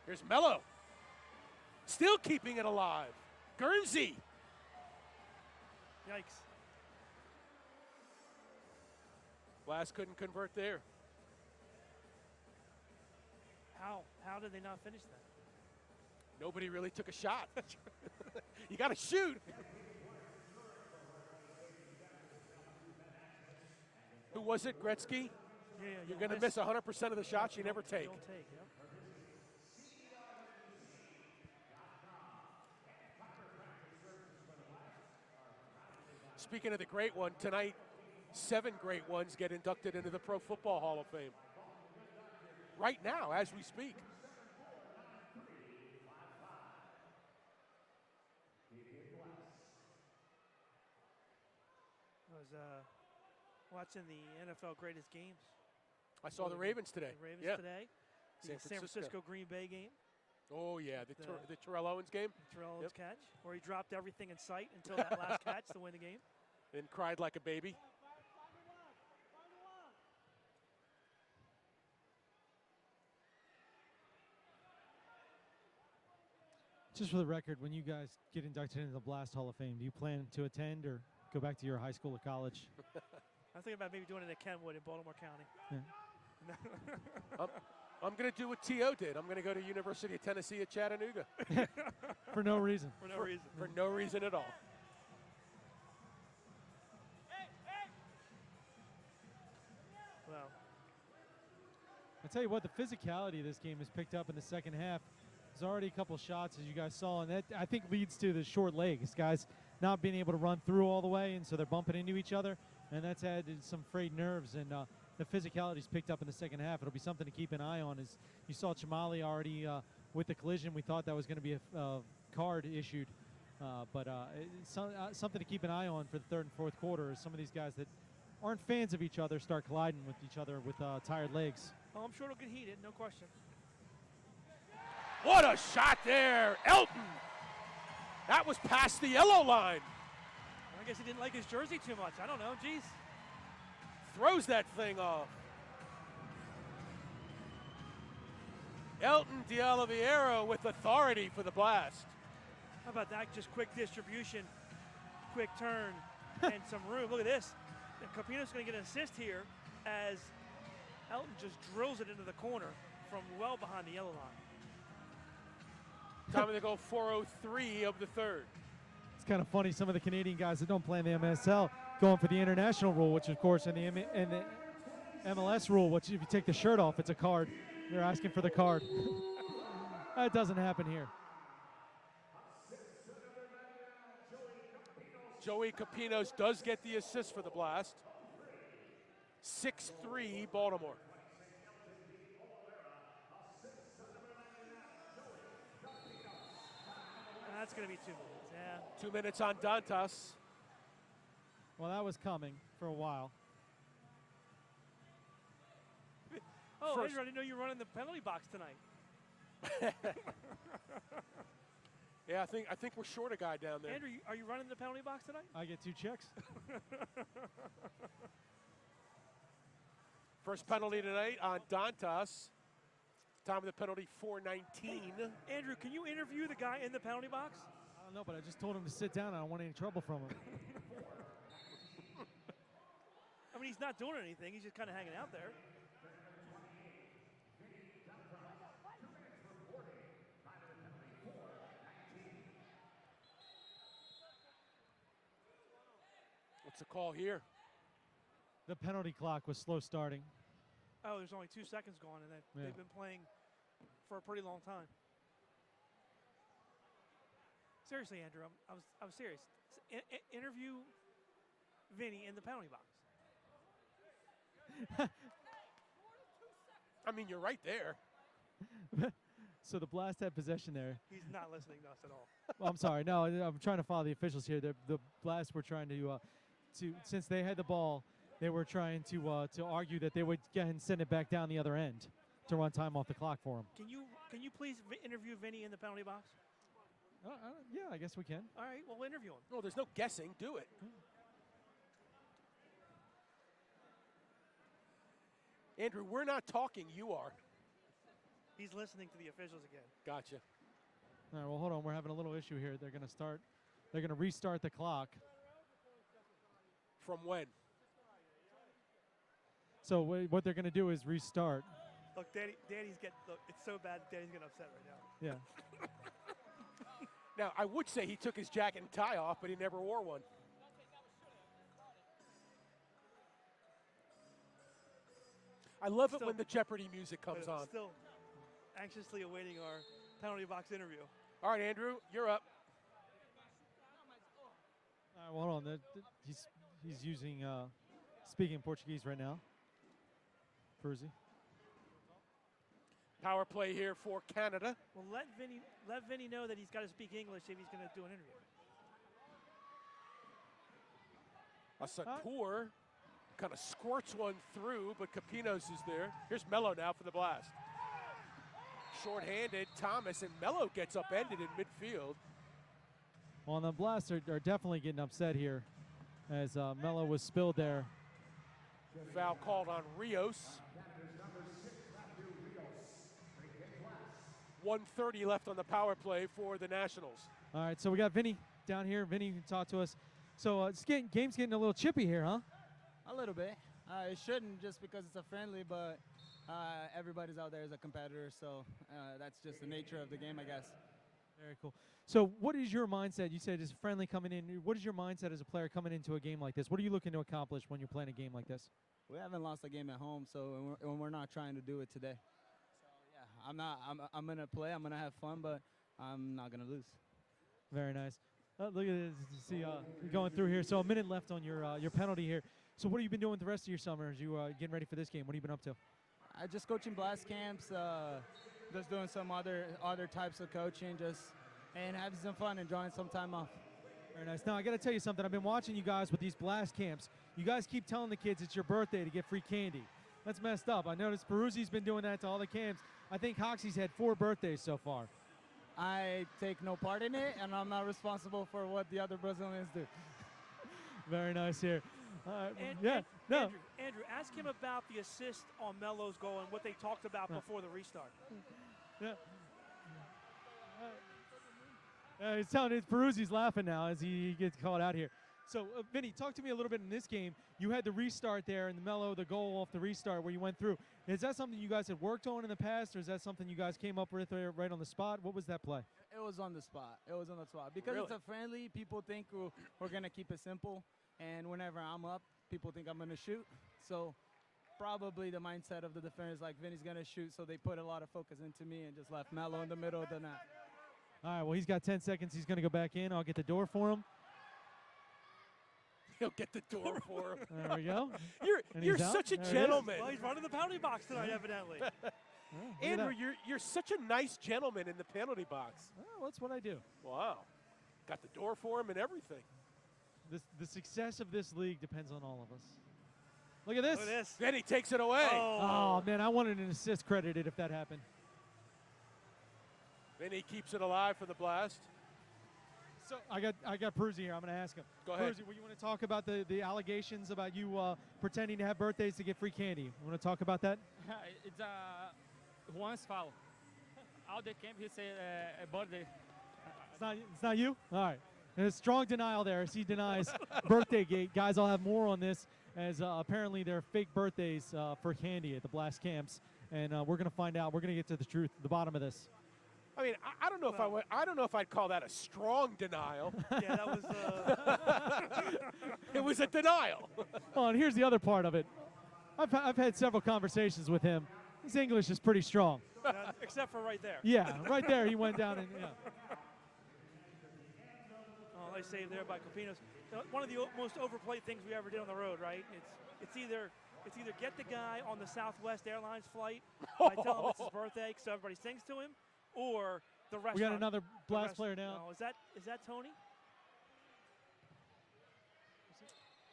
Here's Mello, still keeping it alive. Guernsey. Yikes. Blast couldn't convert there. How did they not finish that? Nobody really took a shot. You got to shoot. Who was it, Gretzky? Yeah, You're going to miss 100% of the shots you never take. Don't take, yep. Speaking of the great one, tonight, 7 great ones get inducted into the Pro Football Hall of Fame. Right now, as we speak. I was watching the NFL Greatest Games. I saw the Ravens today. The Ravens yeah. today. The San Francisco Green Bay game. Oh, yeah, the Terrell Owens game. The Terrell Owens catch, where he dropped everything in sight until that last catch to win the game. And cried like a baby. Just for the record, when you guys get inducted into the Blast Hall of Fame, do you plan to attend or go back to your high school or college? I'm thinking about maybe doing it at Kenwood in Baltimore County. Yeah. I'm going to do what T.O. did. I'm going to go to University of Tennessee at Chattanooga. For no reason. For no reason. For no reason at all. Well, I tell you what, the physicality of this game has picked up in the second half. There's already a couple shots, as you guys saw, and that I think leads to the short legs. Guys not being able to run through all the way, and so they're bumping into each other, and that's added some frayed nerves, and the physicality's picked up in the second half. It'll be something to keep an eye on. As you saw Chamali already with the collision, we thought that was going to be a card issued, but it's something to keep an eye on for the third and fourth quarter, as some of these guys that aren't fans of each other start colliding with each other with tired legs. oh, I'm sure it'll get heated, no question. What a shot there, Elton. That was past the yellow line. I guess he didn't like his jersey too much. I don't know, geez. Throws that thing off. Elton De Oliveira with authority for the Blast. How about that? Just quick distribution, quick turn, and some room. Look at this. Capino's going to get an assist here as Elton just drills it into the corner from well behind the yellow line. Time to go 4:03 of the third. It's kind of funny, some of the Canadian guys that don't play in the MSL going for the international rule, which of course in the MLS rule, which if you take the shirt off, it's a card. They're asking for the card. That doesn't happen here. Joey Capinos does get the assist for the Blast. 6-3 Baltimore. That's going to be 2 minutes, yeah. 2 minutes on Dantas. Well, that was coming for a while. Oh, First- Andrew, I didn't know you were running the penalty box tonight. Yeah, I think we're short a guy down there. Andrew, are you running the penalty box tonight? I get 2 checks. First penalty tonight on Dantas. Time of the penalty, 4:19. Andrew, can you interview the guy in the penalty box? I don't know, but I just told him to sit down. I don't want any trouble from him. I mean, he's not doing anything. He's just kind of hanging out there. What's the call here? The penalty clock was slow starting. Oh, there's only 2 seconds gone, and they've been playing for a pretty long time. Seriously, Andrew, I'm serious. Interview Vinny in the penalty box. I mean, you're right there. So the Blast had possession there. He's not listening to us at all. Well, I'm sorry. No, I'm trying to follow the officials here. The Blast were trying to since they had the ball, they were trying to argue that they would go ahead and send it back down the other end to run time off the clock for them. Can you please interview Vinny in the penalty box? Yeah, I guess we can. All right, well, we'll interview him. No, there's no guessing. Do it. Andrew, we're not talking. You are. He's listening to the officials again. Gotcha. All right, well, hold on. We're having a little issue here. They're going to restart the clock. From when? So what they're going to do is restart. Look, look, it's so bad Danny's getting upset right now. Yeah. Now, I would say he took his jacket and tie off, but he never wore one. I love it when the Jeopardy music comes on. Still anxiously awaiting our penalty box interview. All right, Andrew, you're up. All right, well, hold on. He's using speaking Portuguese right now. Peruzzi. Power play here for Canada. Well, let Vinny know that he's got to speak English if he's going to do an interview. Asakur kind of squirts one through, but Capinos is there. Here's Mello now for the Blast. Short-handed, Thomas, and Mello gets upended in midfield. Well, the Blast are definitely getting upset here as Mello was spilled there. Foul called on Rios. 1:30 left on the power play for the Nationals. All right, so we got Vinny down here. Vinny, you can talk to us. So game's getting a little chippy here, huh? A little bit. It shouldn't just because it's a friendly, but everybody's out there as a competitor, so that's just the nature of the game, I guess. Very cool. So what is your mindset? You said it's friendly coming in. What is your mindset as a player coming into a game like this? What are you looking to accomplish when you're playing a game like this? We haven't lost a game at home, so we're not trying to do it today. So yeah, I'm gonna play. I'm gonna have fun, but I'm not gonna lose. Very nice. Look at this. See, going through here. So a minute left on your penalty here. So what have you been doing the rest of your summer as you getting ready for this game? What have you been up to? I just coaching blast camps, just doing some other types of coaching, and having some fun, enjoying some time off. Very nice. Now, I got to tell you something. I've been watching you guys with these blast camps. You guys keep telling the kids it's your birthday to get free candy. That's messed up. I noticed Peruzzi's been doing that to all the camps. I think Hoxie's had 4 birthdays so far. I take no part in it, and I'm not responsible for what the other Brazilians do. Very nice here. Andrew, ask him about the assist on Melo's goal and what they talked about before the restart. Yeah. He's telling it's Peruzzi's laughing now as he gets called out here. So, Vinny, talk to me a little bit in this game. You had the restart there and the goal off the restart where you went through. Is that something you guys had worked on in the past, or is that something you guys came up with right on the spot? What was that play? It was on the spot. Because Really? it's a friendly, people think we're going to keep it simple. And whenever I'm up, people think I'm going to shoot. So probably the mindset of the defenders, like Vinny's going to shoot, so they put a lot of focus into me and just left Mello in the middle of the net. All right, well, he's got 10 seconds. He's going to go back in. I'll get the door for him. He'll get the door for him. There we go. You're such a gentleman. Well, he's running the penalty box tonight, evidently. Andrew, you're such a nice gentleman in the penalty box. Well, that's what I do. Wow. Got the door for him and everything. The success of this league depends on all of us. Look at this. Look at this. Then he takes it away. Oh, man, I wanted an assist credited if that happened. Then he keeps it alive for the Blast. So I got Peruzzi here. I'm going to ask him. Go ahead. Peruzzi, you want to talk about the allegations about you pretending to have birthdays to get free candy? You want to talk about that? It's Juan's foul. All the camp he said a birthday. It's not you? All right. And a strong denial there as he denies birthday gate. Guys, I'll have more on this as apparently there are fake birthdays for candy at the Blast camps, and we're going to find out. We're going to get to the truth, the bottom of this. I mean, I don't know I don't know if I'd call that a strong denial. Yeah, that was. It was a denial. Oh, and here's the other part of it. I've had several conversations with him. His English is pretty strong. Except for right there. Yeah, right there he went down and yeah. Oh, nice save there by Copinos. One of the most overplayed things we ever did on the road, right? It's either get the guy on the Southwest Airlines flight by telling him it's his birthday so everybody sings to him, or the restaurant. We got another Blast player down. No, is that Tony?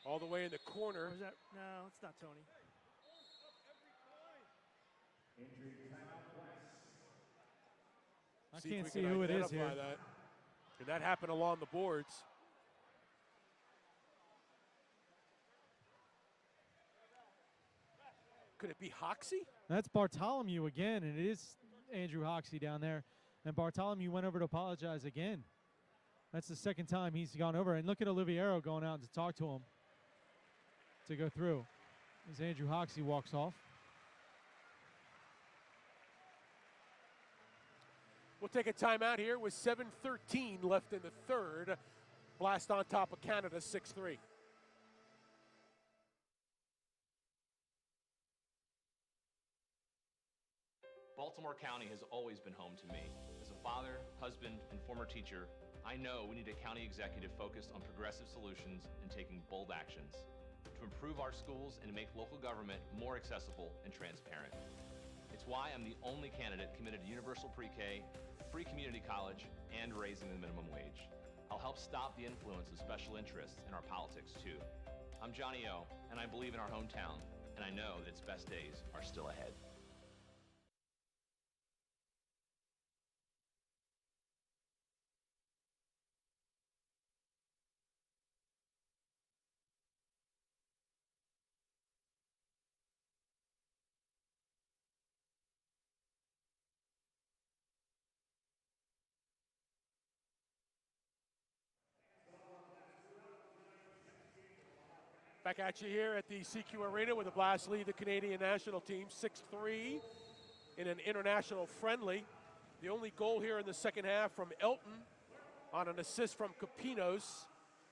All the way in the corner. Or is that, no, it's not Tony. I See can't if we see can who it is identify here. that. And that happened along the boards. Could it be Hoxie? That's Bartholomew again, and it is Andrew Hoxie down there. And Bartholomew went over to apologize again. That's the second time he's gone over. And look at Oliviero going out to talk to him to go through as Andrew Hoxie walks off. We'll take a timeout here with 7:13 left in the third. Blast on top of Canada, 6-3. Baltimore County has always been home to me. As a father, husband, and former teacher, I know we need a county executive focused on progressive solutions and taking bold actions to improve our schools and to make local government more accessible and transparent. It's why I'm the only candidate committed to universal pre-K, free community college, and raising the minimum wage. I'll help stop the influence of special interests in our politics too. I'm Johnny O, and I believe in our hometown, and I know that its best days are still ahead. Back at you here at the CQ Arena with the Blast lead the Canadian national team 6-3 in an international friendly. The only goal here in the second half from Elton on an assist from Copinos.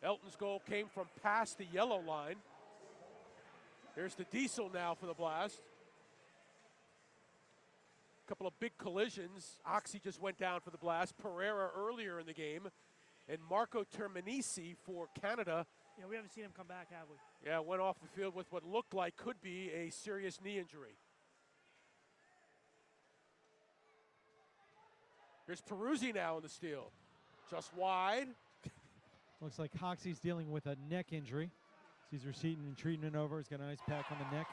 Elton's goal came from past the yellow line. Here's the Diesel now for the Blast. A couple of big collisions. Oxy just went down for the Blast. Pereira earlier in the game. And Marco Terminisi for Canada. Yeah, we haven't seen him come back, have we? Yeah, went off the field with what looked like could be a serious knee injury. Here's Peruzzi now in the steal. Just wide. Looks like Hoxie's dealing with a neck injury. He's receiving and treating it over. He's got a nice pack on the neck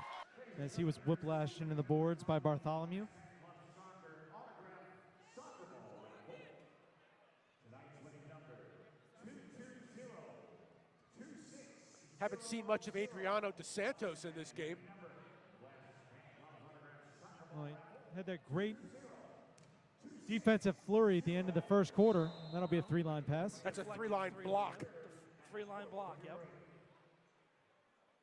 as he was whiplashed into the boards by Bartholomew. Haven't seen much of Adriano Dos Santos in this game. Well, he had that great defensive flurry at the end of the first quarter. That'll be a three-line pass. That's a three-line block. Three-line block, yep.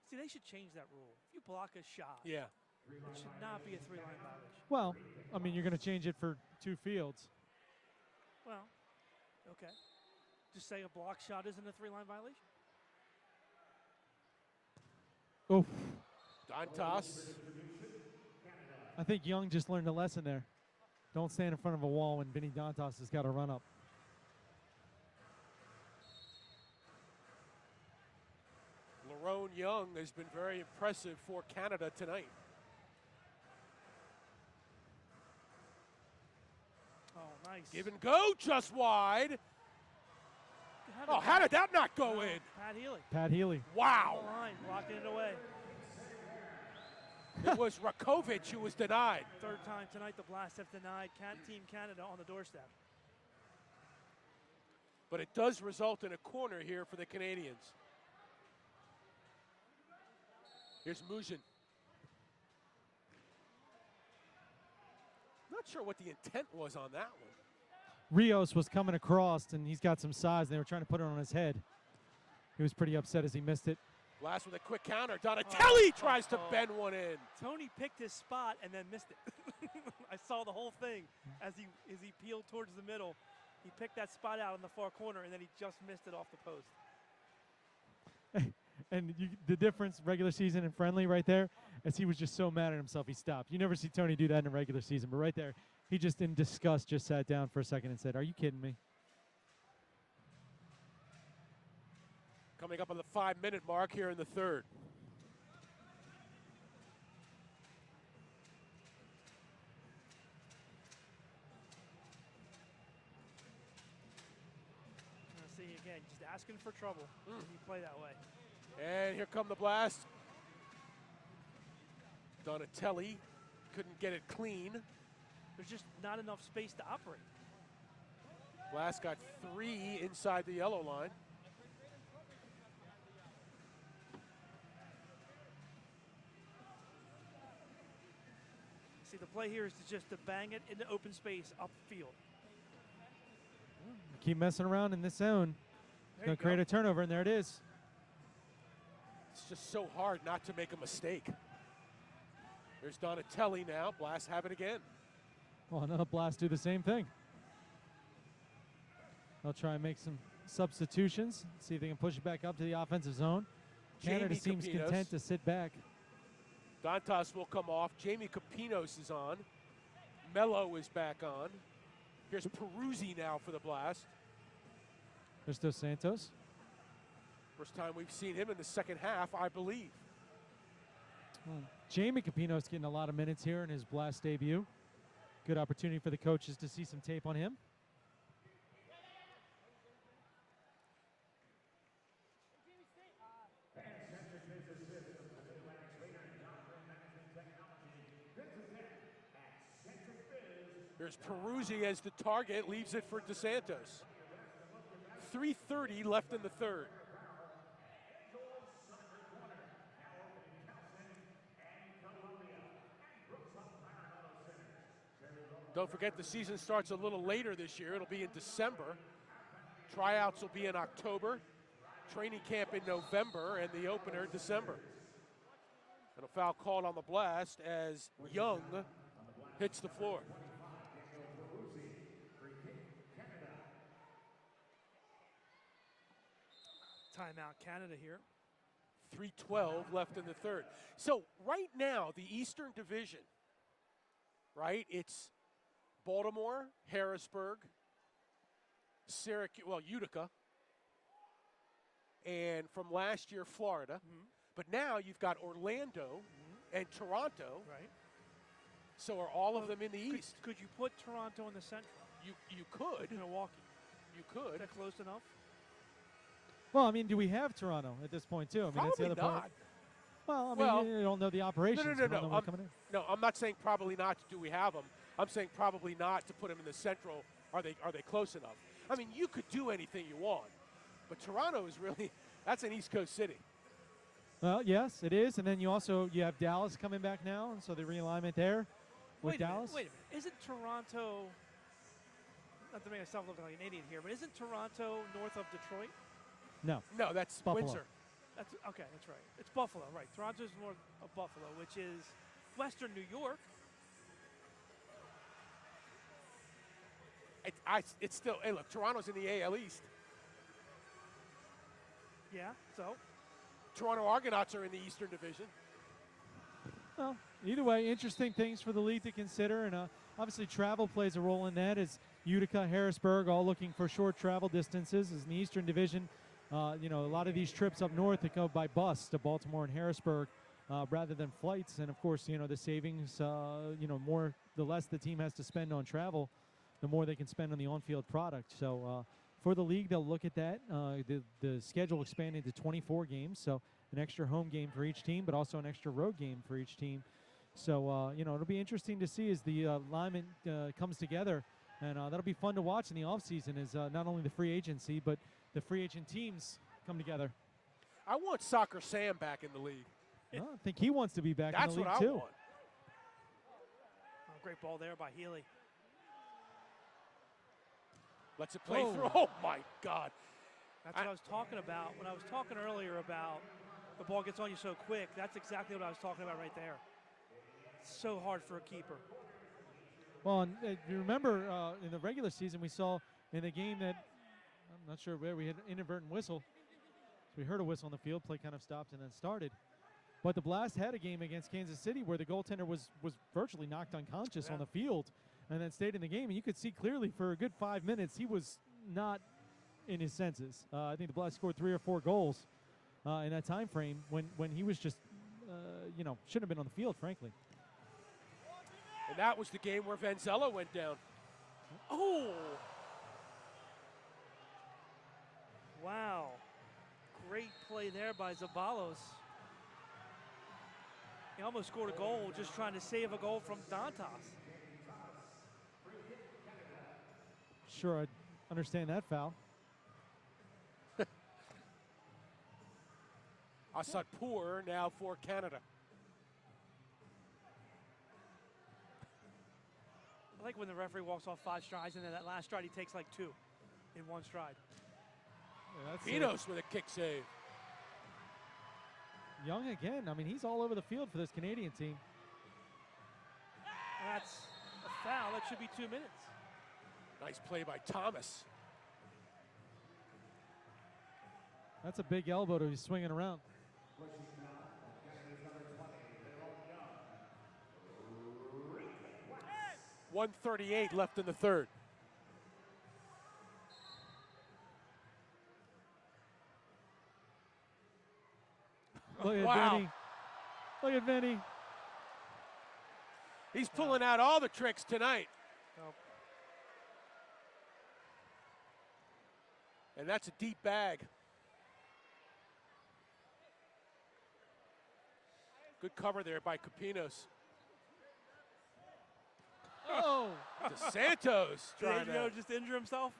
See, they should change that rule. If you block a shot, yeah, it should not be a three-line violation. Well, I mean, you're going to change it for two fields. Well, okay. Just say a block shot isn't a three-line violation? Oof. Dantas. I think Young just learned a lesson there. Don't stand in front of a wall when Vinny Dantas has got to run up. Lerone Young has been very impressive for Canada tonight. Oh, nice. Give and go, just wide. How did that not go in? Pat Healy. Pat Healy. Wow. On the line, blocking it away. It was Rakovic who was denied. Third time tonight the Blast have denied Team Canada on the doorstep. But it does result in a corner here for the Canadians. Here's Muzin. Not sure what the intent was on that one. Rios was coming across, and he's got some size. And they were trying to put it on his head. He was pretty upset as he missed it. Last with a quick counter. Donatelli tries to bend one in. Tony picked his spot and then missed it. I saw the whole thing as he peeled towards the middle. He picked that spot out in the far corner, and then he just missed it off the post. And the difference, regular season and friendly right there, as he was just so mad at himself he stopped. You never see Tony do that in a regular season, but right there, he just in disgust just sat down for a second and said, "Are you kidding me?" Coming up on the 5-minute mark here in the third. See again, just asking for trouble when you play that way. And here come the Blast. Donatelli couldn't get it clean. There's just not enough space to operate. Blast got 3 inside the yellow line. See, the play here is just to bang it into open space upfield. Keep messing around in this zone. It's going to create a turnover, and there it is. It's just so hard not to make a mistake. There's Donatelli now. Blast have it again. Well, another Blast do the same thing. They'll try and make some substitutions, see if they can push it back up to the offensive zone. Canada seems content to sit back. Dantas will come off. Jamie Capinos is on. Mello is back on. Here's Peruzzi now for the Blast. There's Dos Santos. First time we've seen him in the second half, I believe. Well, Jamie Capinos getting a lot of minutes here in his Blast debut. Good opportunity for the coaches to see some tape on him. There's Peruzzi as the target, leaves it for DeSantos. 3:30 left in the third. Don't forget the season starts a little later this year. It'll be in December. Tryouts will be in October. Training camp in November, and the opener December. And a foul called on the Blast as Young hits the floor. Timeout Canada here. 3:12 left in the third. So right now, the Eastern Division, right? It's Baltimore, Harrisburg, Syracuse, well, Utica, and from last year, Florida. But now you've got Orlando and Toronto. Right. So are all of them in the East? Could you put Toronto in the Central? You could. Milwaukee. You could. Is that close enough? Well, I mean, do we have Toronto at this point, too? I mean, Probably that's the other not. part. Well, I mean, you don't know the operations. You don't know what's coming in. No, I'm not saying probably not do we have them. I'm saying probably not to put them in the Central. Are they close enough? I mean, you could do anything you want, but Toronto is really, that's an East Coast city. Well, yes, it is. And then you have Dallas coming back now, and so the realignment there with Dallas. Wait a minute. Isn't Toronto, not to make myself look like an idiot here, but isn't Toronto north of Detroit? No. No, that's Buffalo. Windsor. Okay, that's right. It's Buffalo, right. Toronto's north of Buffalo, which is western New York. It's still, hey, look, Toronto's in the AL East. Yeah, so? Toronto Argonauts are in the Eastern Division. Well, either way, interesting things for the league to consider, and obviously travel plays a role in that as Utica, Harrisburg, all looking for short travel distances. As in the Eastern Division, a lot of these trips up north that go by bus to Baltimore and Harrisburg rather than flights. And, of course, the savings, the less the team has to spend on travel, the more they can spend on the on-field product. So for the league, they'll look at that. The schedule expanded to 24 games, so an extra home game for each team, but also an extra road game for each team. So, it'll be interesting to see as the alignment comes together. And that'll be fun to watch in the offseason as not only the free agency, but the free agent teams come together. I want Soccer Sam back in the league. Well, I think he wants to be back That's in the league, what I too. want. Oh, great ball there by Healy. Lets it play through. Oh, my God. That's what I was talking about. When I was talking earlier about the ball gets on you so quick, that's exactly what I was talking about right there. It's so hard for a keeper. Well, and you remember in the regular season we saw in the game that, I'm not sure where we had an inadvertent whistle. So we heard a whistle on the field, play kind of stopped and then started. But the Blast had a game against Kansas City where the goaltender was virtually knocked unconscious on the field and then stayed in the game. And you could see clearly for a good 5 minutes he was not in his senses. I think the Blast scored 3 or 4 goals in that time frame when he was just, shouldn't have been on the field, frankly. And that was the game where Vanzella went down. Oh! Wow. Great play there by Zabalos. He almost scored a goal just trying to save a goal from Dantas. Sure, I understand that foul. Asatpour now for Canada. I like when the referee walks off 5 strides and then that last stride he takes like 2 in 1 stride. Yeah, Pinos with a kick save. Young again. I mean, he's all over the field for this Canadian team. That's a foul. That should be 2 minutes. Nice play by Thomas. That's a big elbow to be swinging around. 1:38 left in the third. Look at Wow. Vinny. Look at Vinny. He's pulling out all the tricks tonight. Nope. And that's a deep bag. Good cover there by Capinos. Oh! DeSantos trying Did to just injure himself?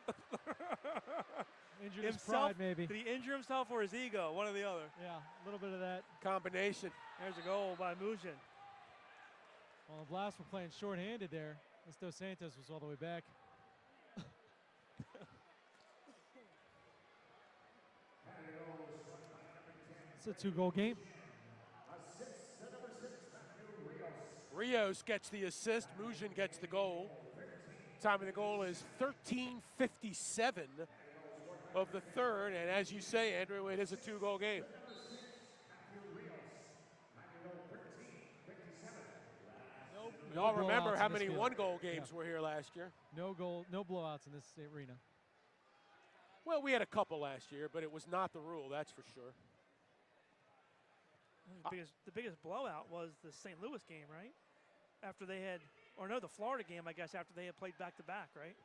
Injured his pride, maybe. Did he injure himself or his ego? One or the other. Yeah, a little bit of that. combination. There's a goal by Mujin. Well, the Blast were playing shorthanded there. This Dos Santos was all the way back. It's a 2-goal game. Rios gets the assist. Mujin gets the goal. Time of the goal is 13:57 of the third. And as you say, Andrew, it is a 2-goal game. We all remember how many 1-goal games were here last year. No blowouts in this arena. Well, we had a couple last year, but it was not the rule, that's for sure. The biggest blowout was the St. Louis game, right? After they had, or no, the Florida game, I guess, after they had played back-to-back, right?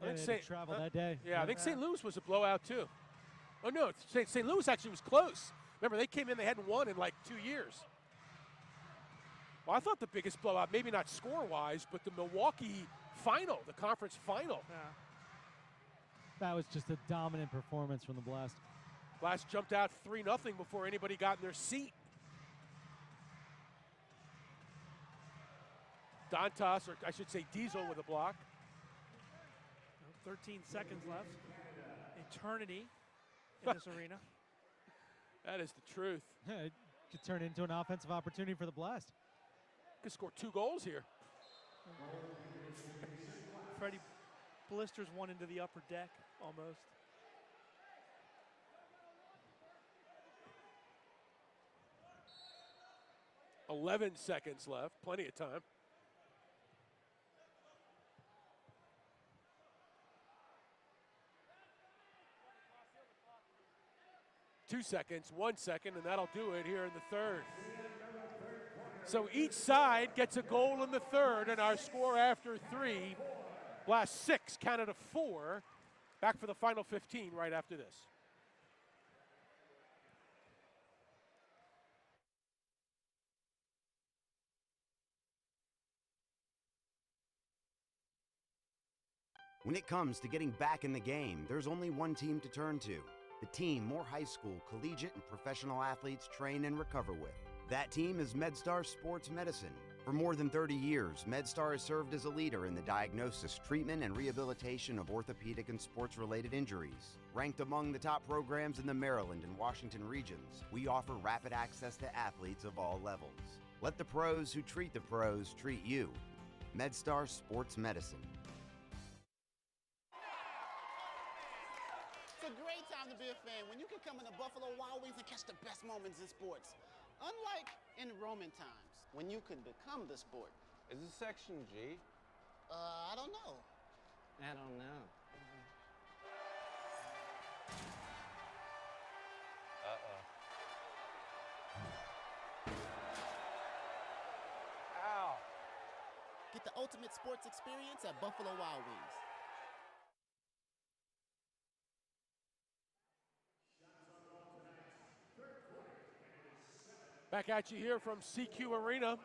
Yeah, they had to travel that day. Yeah, I think St. Louis was a blowout too. Oh no, St. Louis actually was close. Remember, they came in, they hadn't won in like 2 years. Well, I thought the biggest blowout, maybe not score-wise, but the Milwaukee final, the conference final. Yeah. That was just a dominant performance from the Blast. Blast jumped out 3-0 before anybody got in their seat. Dantas, or I should say Diesel with a block. 13 seconds left. Eternity in this arena. That is the truth. Yeah, it could turn into an offensive opportunity for the Blast. Could score 2 goals here. Freddie blisters one into the upper deck almost. "11 seconds left, plenty of time. Two seconds, 1 second, and that'll do it here in the third. So each side gets a goal in the third, and our score after 3, Blast 6, Canada 4. Back for the final 15 right after this. When it comes to getting back in the game, there's only one team to turn to. The team more high school, collegiate, and professional athletes train and recover with. That team is MedStar Sports Medicine. For more than 30 years, MedStar has served as a leader in the diagnosis, treatment, and rehabilitation of orthopedic and sports-related injuries. Ranked among the top programs in the Maryland and Washington regions, we offer rapid access to athletes of all levels. Let the pros who treat the pros treat you. MedStar Sports Medicine. It's a great time to be a fan when you can come into Buffalo Wild Wings and catch the best moments in sports. Unlike in Roman times, when you could become the sport. Is this section G? I don't know. I don't know. Ow. Get the ultimate sports experience at Buffalo Wild Wings. Back at you here from CQ Arena,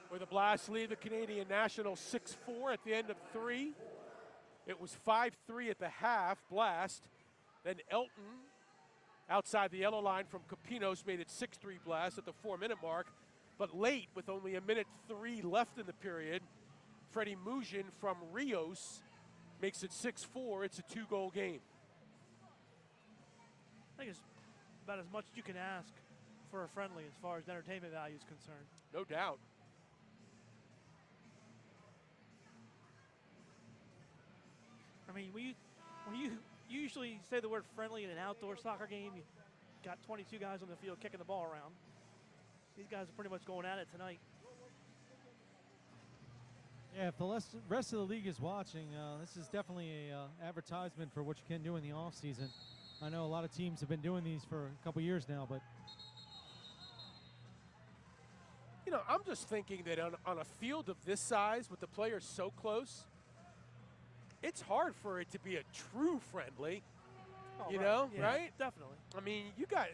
where the Blast lead the Canadian Nationals 6-4 at the end of 3. It was 5-3 at the half, Blast. Then Elton, outside the yellow line from Capinos, made it 6-3 Blast at the 4-minute mark. But late, with only 1:03 left in the period, Freddie Mugin from Rios makes it 6-4. It's a 2-goal game. I think it's about as much as you can ask for a friendly as far as entertainment value is concerned. No doubt. I mean, when you usually say the word friendly in an outdoor soccer game, you got 22 guys on the field kicking the ball around. These guys are pretty much going at it tonight. Yeah, if the rest of the league is watching, this is definitely a advertisement for what you can do in the offseason. I know a lot of teams have been doing these for a couple years now, but You know, I'm just thinking that on a field of this size, with the players so close, it's hard for it to be a true friendly. Oh, you right. know, Yeah, right? Definitely. I mean, you got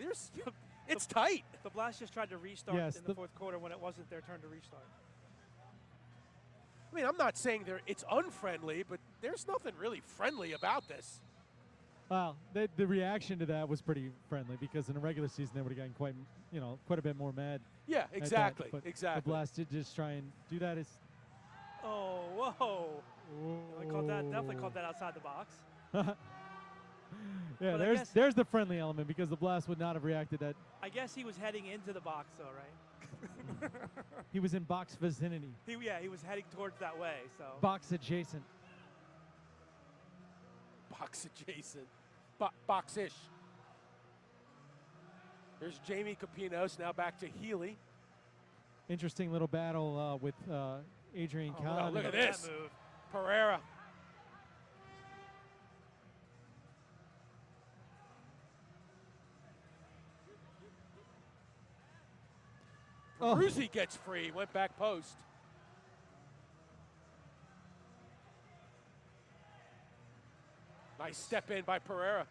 it's tight. The Blast just tried to restart Yes, in the fourth quarter when it wasn't their turn to restart. I mean, I'm not saying it's unfriendly, but there's nothing really friendly about this. well, the reaction to that was pretty friendly because in a regular season they would have gotten quite a bit more mad. Yeah, at that, exactly, but exactly. The Blast did just try and do that. Oh, whoa. Definitely called that outside the box. Yeah, But there's the friendly element because the Blast would not have reacted that. I guess he was heading into the box, though, right? He was in box vicinity, He was heading towards that way. So box adjacent. Box adjacent. Box-ish. There's Jamie Capinos, now back to Healy. Interesting little battle with Adrian Kahn. Look at this. Pereira. Peruzzi gets free, went back post. Nice step in by Pereira.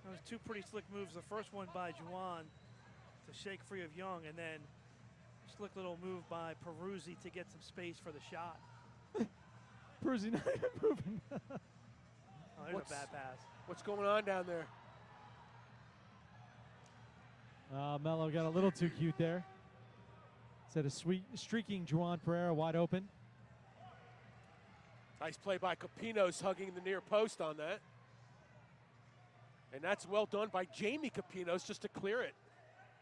Those two pretty slick moves. The first one by Juwan to shake free of Young, and then slick little move by Peruzzi to get some space for the shot. Peruzzi not even moving. Oh, there's a bad pass. What's going on down there? Mello got a little too cute there. Instead of streaking Juwan Pereira wide open. Nice play by Capinos, hugging the near post on that. And that's well done by Jamie Capinos just to clear it.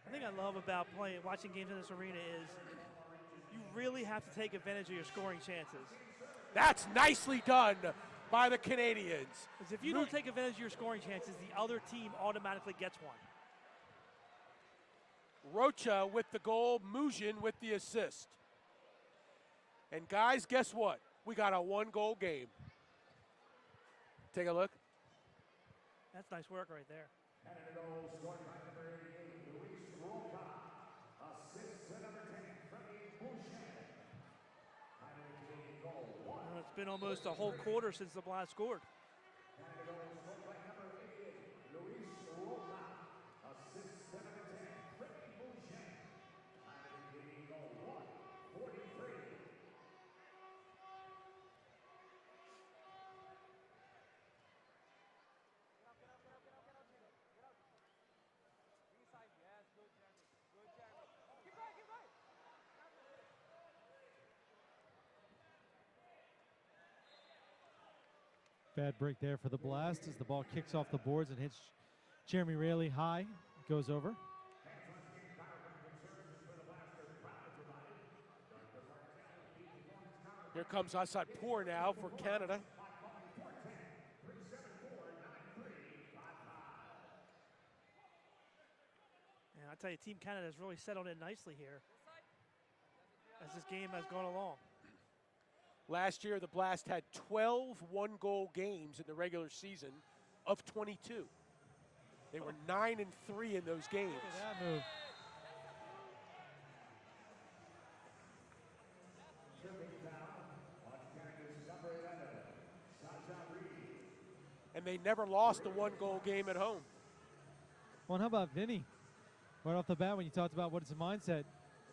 The thing I love about watching games in this arena is you really have to take advantage of your scoring chances. That's nicely done by the Canadians. Because if you don't take advantage of your scoring chances, the other team automatically gets one. Rocha with the goal, Mugin with the assist. And guys, guess what? We got a one-goal game. Take a look. That's nice work right there. Well, it's been almost a whole quarter since the Blast scored. Bad break there for the Blast as the ball kicks off the boards and hits Jeremy Raley high. Goes over. Here comes Assad Pour now for Canada. I tell you, Team Canada has really settled in nicely here as this game has gone along. Last year, the Blast had 12 one-goal games in the regular season of 22. They were 9-3 in those games. Look at that move. And they never lost a one-goal game at home. Well, and how about Vinny? Right off the bat, when you talked about what is the mindset,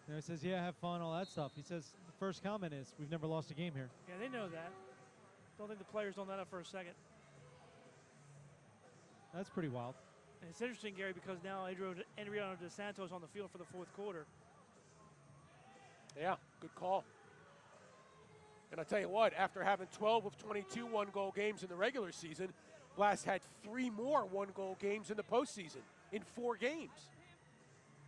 you know, he says, yeah, have fun, all that stuff. He says, the first comment is, we've never lost a game here. Yeah, they know that. Don't think the players don't know that for a second. That's pretty wild. And it's interesting, Gary, because now Adriano Dos Santos on the field for the fourth quarter. Yeah, good call. And I tell you what, after having 12 of 22 one-goal games in the regular season, Blast had 3 more one-goal games in the postseason in 4 games.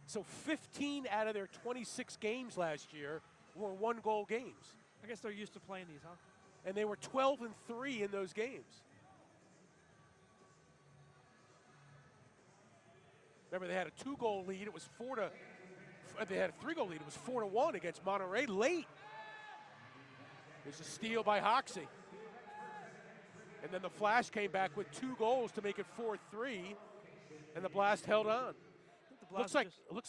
So 15 out of their 26 games last year were one-goal games. I guess they're used to playing these, huh? And they were 12-3 in those games. Remember, they had a 2-goal lead. It was they had a 3-goal lead. It was 4-1 against Monterey late. There's a steal by Hoxie. And then the Flash came back with 2 goals to make it 4-3, and the Blast held on. Looks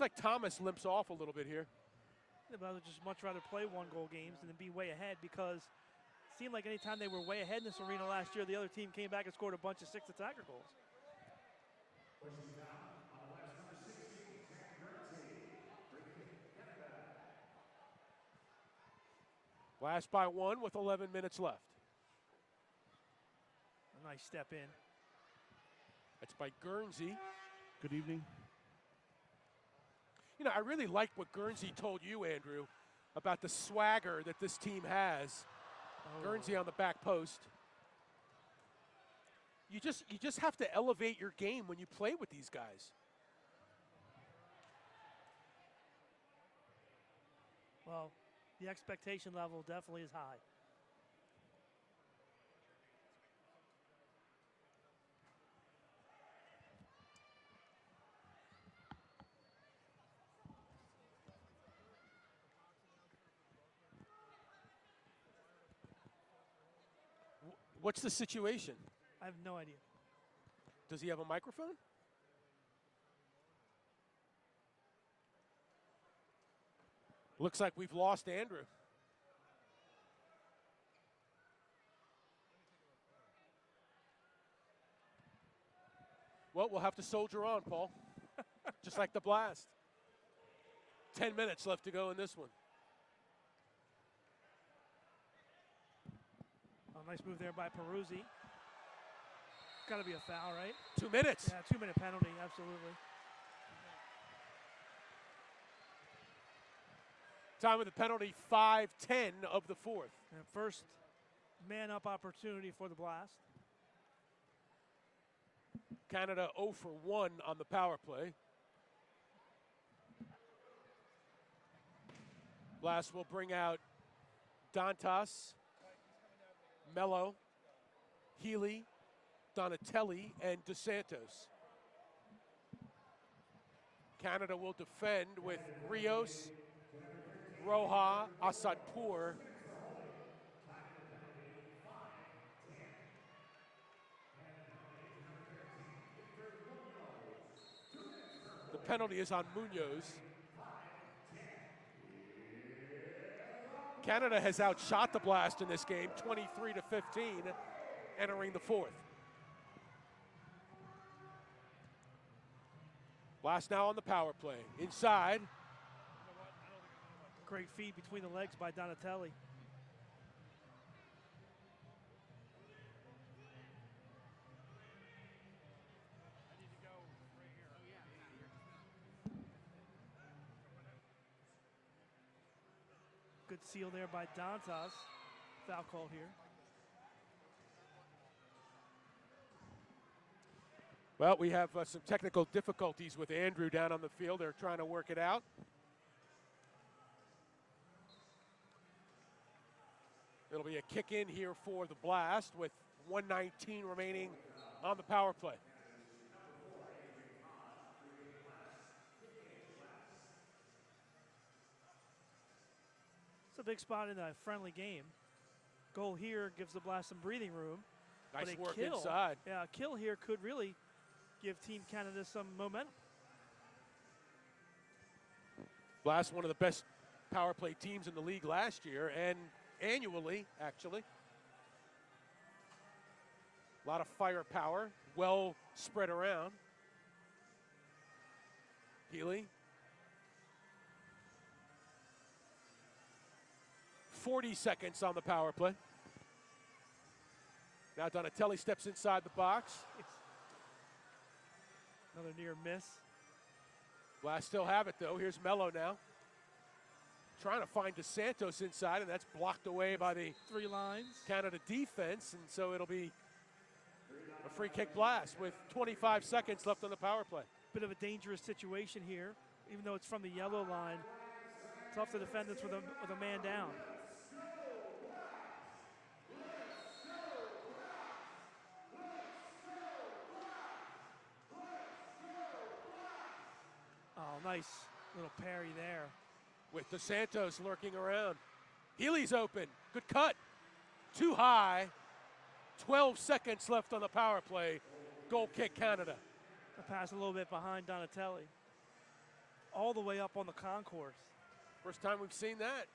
like Thomas limps off a little bit here. The Blast would just much rather play one-goal games than be way ahead, because it seemed like anytime they were way ahead in this arena last year, the other team came back and scored a bunch of 6 attacker goals. Blast by 1 with 11 minutes left. A nice step in. That's by Guernsey. Good evening. You know, I really liked what Guernsey told you, Andrew, about the swagger that this team has. Guernsey on the back post. You just have to elevate your game when you play with these guys. Well, the expectation level definitely is high. What's the situation? I have no idea. Does he have a microphone? Looks like we've lost Andrew. Well, we'll have to soldier on, Paul. Just like the Blast. 10 minutes left to go in this one. Oh, nice move there by Peruzzi. It's got to be a foul, right? 2 minutes. Yeah, 2-minute penalty, absolutely. Time of the penalty, 5:10 of the fourth. And first man-up opportunity for the Blast. Canada 0 for 1 on the power play. Blast will bring out Dantas, Mello, Healy, Donatelli, and Dos Santos. Canada will defend with Rios, Roja, Asadpour. The penalty is on Munoz. Canada has outshot the Blast in this game, 23-15, entering the fourth. Blast now on the power play. Inside. Great feed between the legs by Donatelli. Good seal there by Dantas. Foul call here. Well, we have some technical difficulties with Andrew down on the field. They're trying to work it out. It'll be a kick in here for the Blast with 1:19 remaining on the power play. a big spot in a friendly game. Goal here gives the Blast some breathing room. Nice but a work kill, inside. Yeah, a kill here could really give Team Canada some momentum. Blast, one of the best power play teams in the league last year and annually, actually. A lot of firepower, well spread around. Healy. 40 seconds on the power play. Now Donatelli steps inside the box. Another near miss. Blast still have it though. Here's Mello now. Trying to find DeSantos inside, and that's blocked away by the 3 lines Canada defense, and so it'll be a free kick Blast with 25 seconds left on the power play. Bit of a dangerous situation here, even though it's from the yellow line. Tough to defend this with a man down. Oh, nice little parry there. With DeSantos lurking around. Healy's open. Good cut. Too high. 12 seconds left on the power play. Goal kick Canada. A pass a little bit behind Donatelli. All the way up on the concourse. First time we've seen that.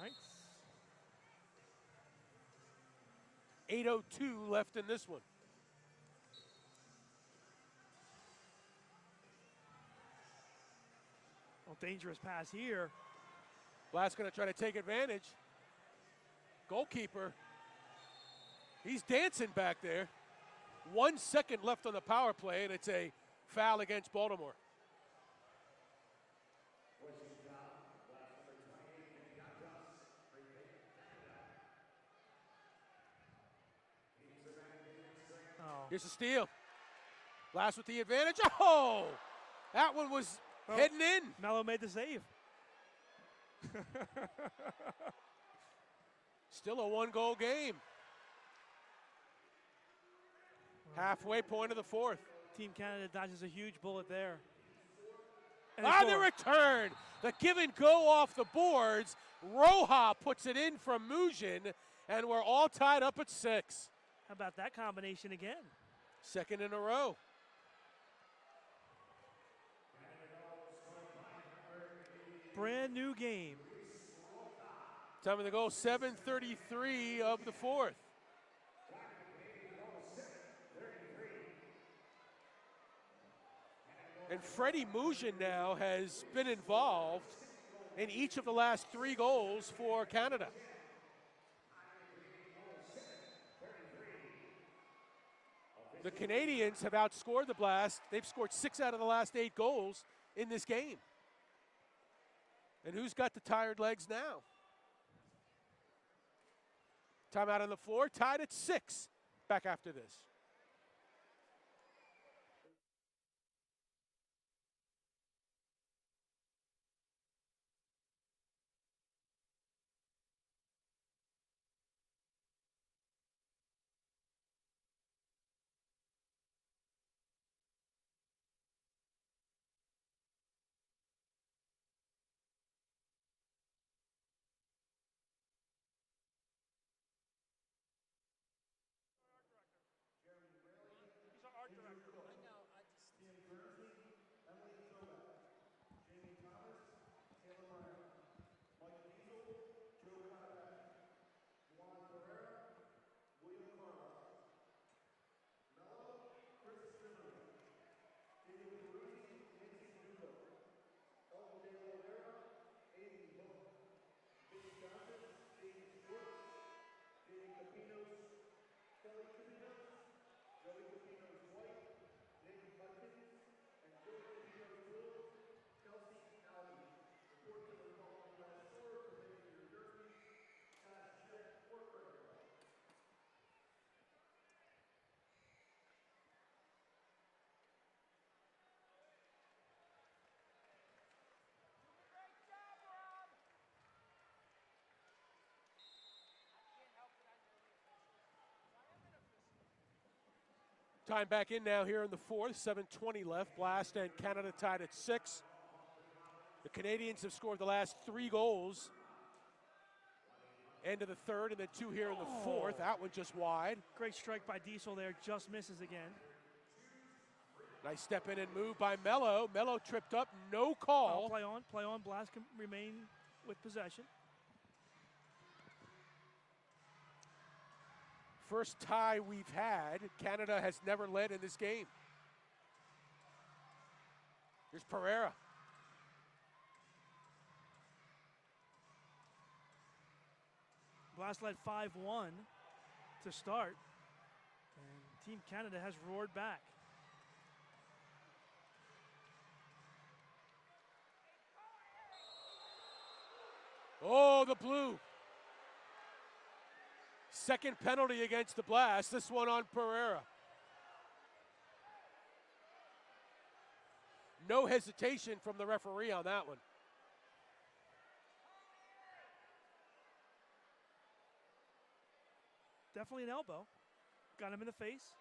Nice. 8:02 left in this one. Well, dangerous pass here. Blast going to try to take advantage. Goalkeeper, he's dancing back there. 1 second left on the power play, and it's a foul against Baltimore. Here's a steal. Blast with the advantage. Oh! That one was heading in. Mello made the save. Still a 1-goal game. Halfway point of the fourth. Team Canada dodges a huge bullet there. The return. The give and go off the boards. Roja puts it in from Mujin, and we're all tied up at 6. How about that combination again? Second in a row. Brand new game. Time of the goal, 7:33 of the fourth. And Freddie Mujin now has been involved in each of the last 3 goals for Canada. The Canadians have outscored the Blast. They've scored 6 out of the last 8 goals in this game. And who's got the tired legs now? Timeout on the floor, tied at 6. Back after this. Time back in now here in the fourth, 7:20 left. Blast and Canada tied at 6. The Canadians have scored the last 3 goals. End of the third, and then 2 here in the fourth. That one just wide. Great strike by Diesel there, just misses again. Nice step in and move by Mello. Mello tripped up, no call. Play on. Blast can remain with possession. First tie we've had. Canada has never led in this game. Here's Pereira. Blast led 5-1 to start, and Team Canada has roared back. Oh, the blue. Second penalty against the Blast, this one on Pereira. No hesitation from the referee on that one. Definitely an elbow. Got him in the face.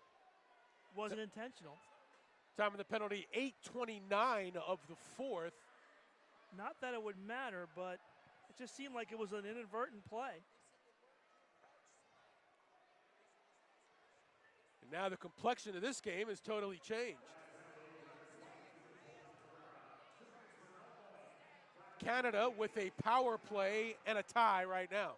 Wasn't intentional. Time of the penalty, 8:29 of the fourth. Not that it would matter, but it just seemed like it was an inadvertent play. And now the complexion of this game has totally changed. Canada with a power play and a tie right now.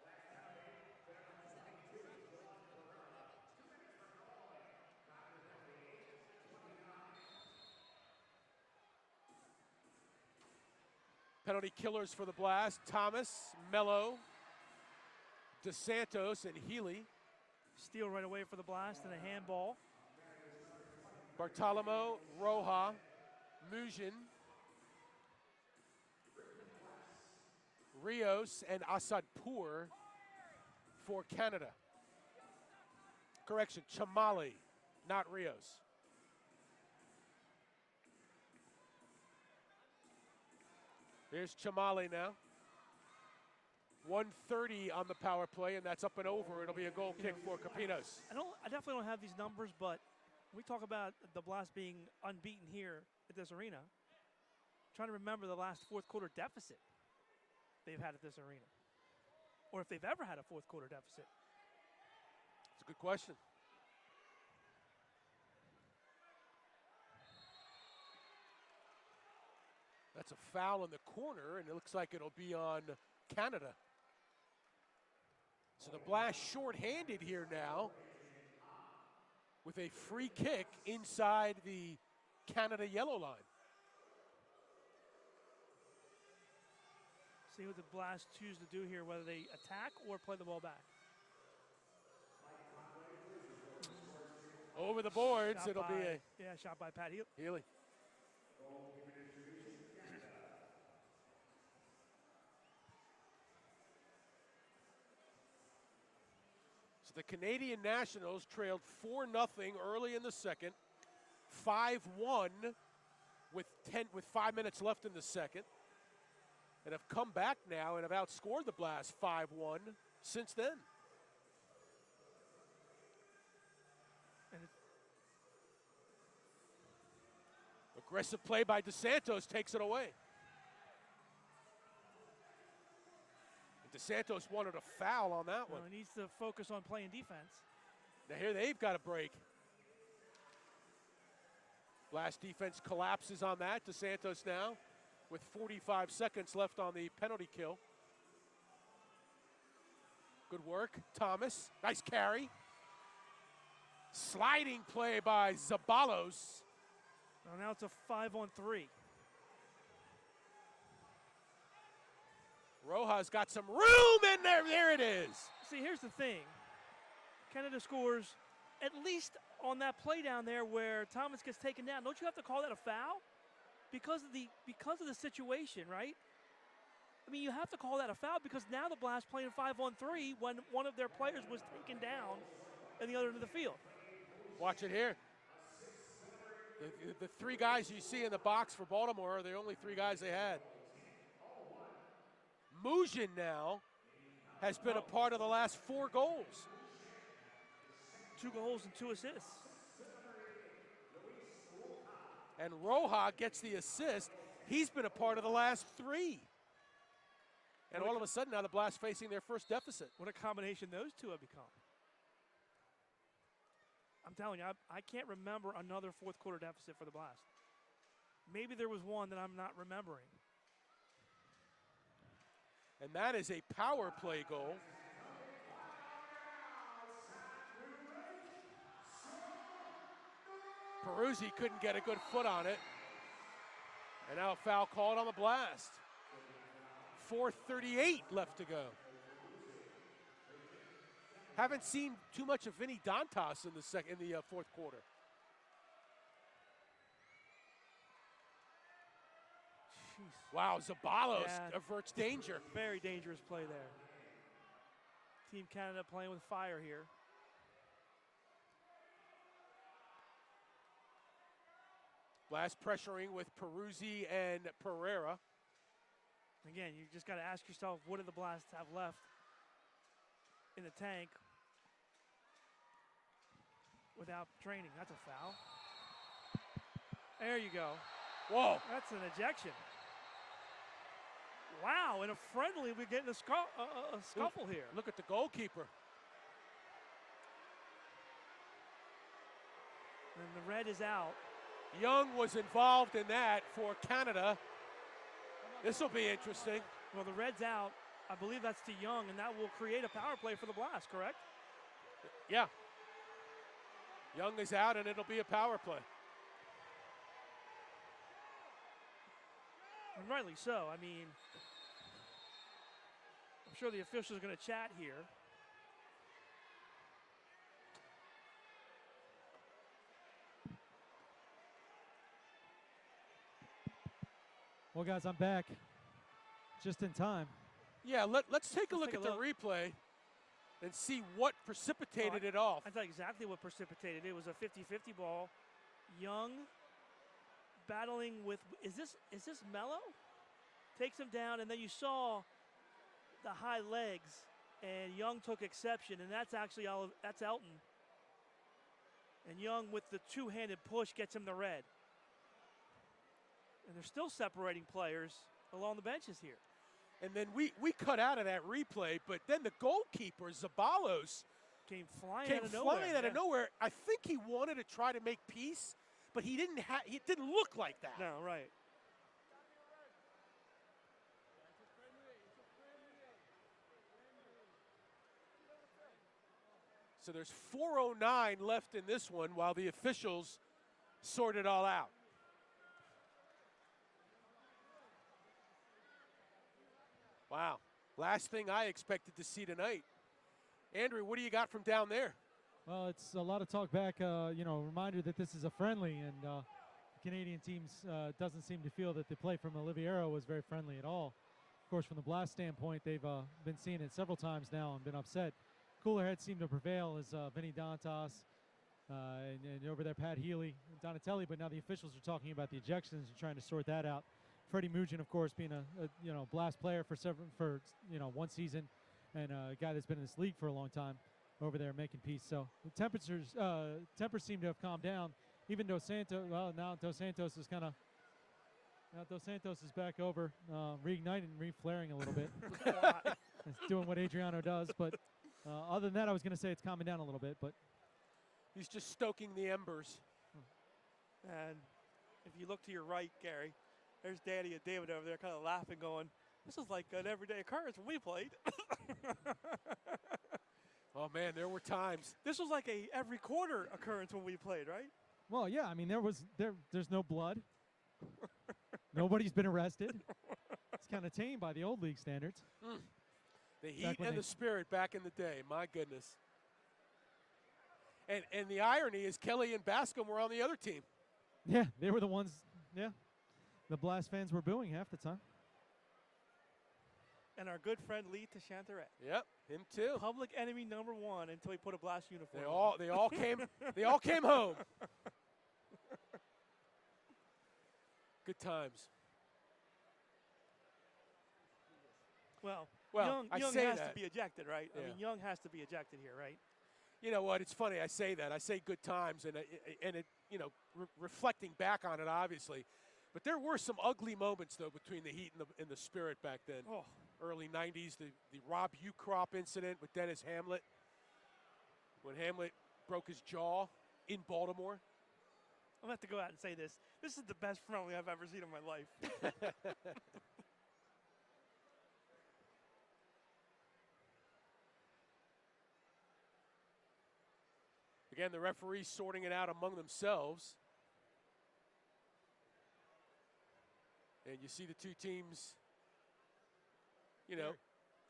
Penalty killers for the Blast: Thomas, Mello, DeSantos, and Healy. Steal right away for the Blast and a handball. Bartolomeo, Roja, Mujin, Rios, and Asadpour for Canada. Correction, Chamali, not Rios. Here's Chamali now. 1:30 on the power play, and that's up and over. It'll be a goal kick for Capinos. I definitely don't have these numbers, but we talk about the Blast being unbeaten here at this arena. I'm trying to remember the last fourth quarter deficit they've had at this arena, or if they've ever had a fourth quarter deficit. It's a good question. That's a foul in the corner, and it looks like it'll be on Canada. So the Blast shorthanded here now with a free kick inside the Canada yellow line. See what the Blast choose to do here, whether they attack or play the ball back. Over the boards, it'll be a... Yeah, shot by Pat Healy. So the Canadian Nationals trailed 4-0 early in the second, 5-1 with 5 minutes left in the second, and have come back now and have outscored the Blast 5-1 since then. Aggressive play by DeSantos takes it away. DeSantos wanted a foul on that one. He needs to focus on playing defense. Now here they've got a break. Blast defense collapses on that. DeSantos now with 45 seconds left on the penalty kill. Good work, Thomas. Nice carry. Sliding play by Zabalos. Now it's a 5-on-3. Roja's got some room in there. There it is. See, here's the thing. Canada scores at least on that play down there where Thomas gets taken down. Don't you have to call that a foul? Because of the situation, right? I mean, you have to call that a foul because now the Blast playing 5-on-3 when one of their players was taken down in the other end of the field. Watch it here. The 3 guys you see in the box for Baltimore are the only 3 guys they had. Mujin now has been a part of the last 4 goals. 2 goals and 2 assists. And Roja gets the assist. He's been a part of the last 3. And all of a sudden now the Blast facing their first deficit. What a combination those two have become. I'm telling you, I can't remember another fourth quarter deficit for the Blast. Maybe there was one that I'm not remembering. And that is a power play goal. Peruzzi couldn't get a good foot on it. And now a foul called on the Blast. 4:38 left to go. Haven't seen too much of Vinny Dantas in the fourth quarter. Jeez. Wow, Zabalos averts danger. Very dangerous play there. Team Canada playing with fire here. Blast pressuring with Peruzzi and Pereira. Again, you just got to ask yourself, what do the Blast have left in the tank without training? That's a foul. There you go. Whoa. That's an ejection. Wow, in a friendly, we're getting a scuffle here. Look at the goalkeeper. And the red is out. Young was involved in that for Canada. This will be interesting. Well, the red's out. I believe that's to Young, and that will create a power play for the Blast, correct? Yeah. Young is out, and it'll be a power play. And rightly so. I mean, I'm sure the officials are going to chat here. Well, guys, I'm back just in time. Yeah, let's take a look at the replay and see what precipitated it off. I thought exactly what precipitated it. It was a 50-50 ball. Young battling with, is this Mello? Takes him down, and then you saw the high legs, and Young took exception, and that's actually that's Elton. And Young with the two-handed push gets him the red. And they're still separating players along the benches here. And then we cut out of that replay, but then the goalkeeper, Zabalos, came flying out of nowhere. I think he wanted to try to make peace, but he didn't look like that. No, right. So there's 4:09 left in this one while the officials sort it all out. Wow, last thing I expected to see tonight. Andrew, what do you got from down there? Well, it's a lot of talk back, reminder that this is a friendly, and the Canadian teams doesn't seem to feel that the play from Oliviero was very friendly at all. Of course, from the Blast standpoint, they've been seeing it several times now and been upset. Cooler heads seem to prevail as Vinny Dantas and over there Pat Healy and Donatelli, but now the officials are talking about the ejections and trying to sort that out. Freddie Mugin, of course, being a Blast player for one season and a guy that's been in this league for a long time over there making peace. So the tempers seem to have calmed down. Even Dos Santos, well, now Dos Santos is back over, reigniting, reflaring a little bit. It's doing what Adriano does, but other than that, I was going to say it's calming down a little bit, but he's just stoking the embers. And if you look to your right, Gary, there's Danny and David over there kind of laughing, going, this is like an everyday occurrence when we played. Oh, man, there were times. This was like a every quarter occurrence when we played, right? Well, yeah, I mean, there's no blood. Nobody's been arrested. It's kind of tame by the old league standards. The heat and the spirit back in the day, my goodness. And the irony is Kelly and Bascom were on the other team. Yeah, they were the ones, the Blast fans were booing half the time. And our good friend Lee Tashantaret. Yep, him too. Public enemy number one until he put a Blast uniform on. They all came home. Good times. Well, Young has to be ejected, right? Yeah. I mean, Young has to be ejected here, right? You know what? It's funny I say that. I say good times, and you know, reflecting back on it, obviously. But there were some ugly moments, though, between the Heat and the Spirit back then. Oh. Early 90s, the Rob Ukrop incident with Dennis Hamlet, when Hamlet broke his jaw in Baltimore. I'm going to have to go out and say this. This is the best friendly I've ever seen in my life. Again, the referees sorting it out among themselves. And you see the two teams, you know,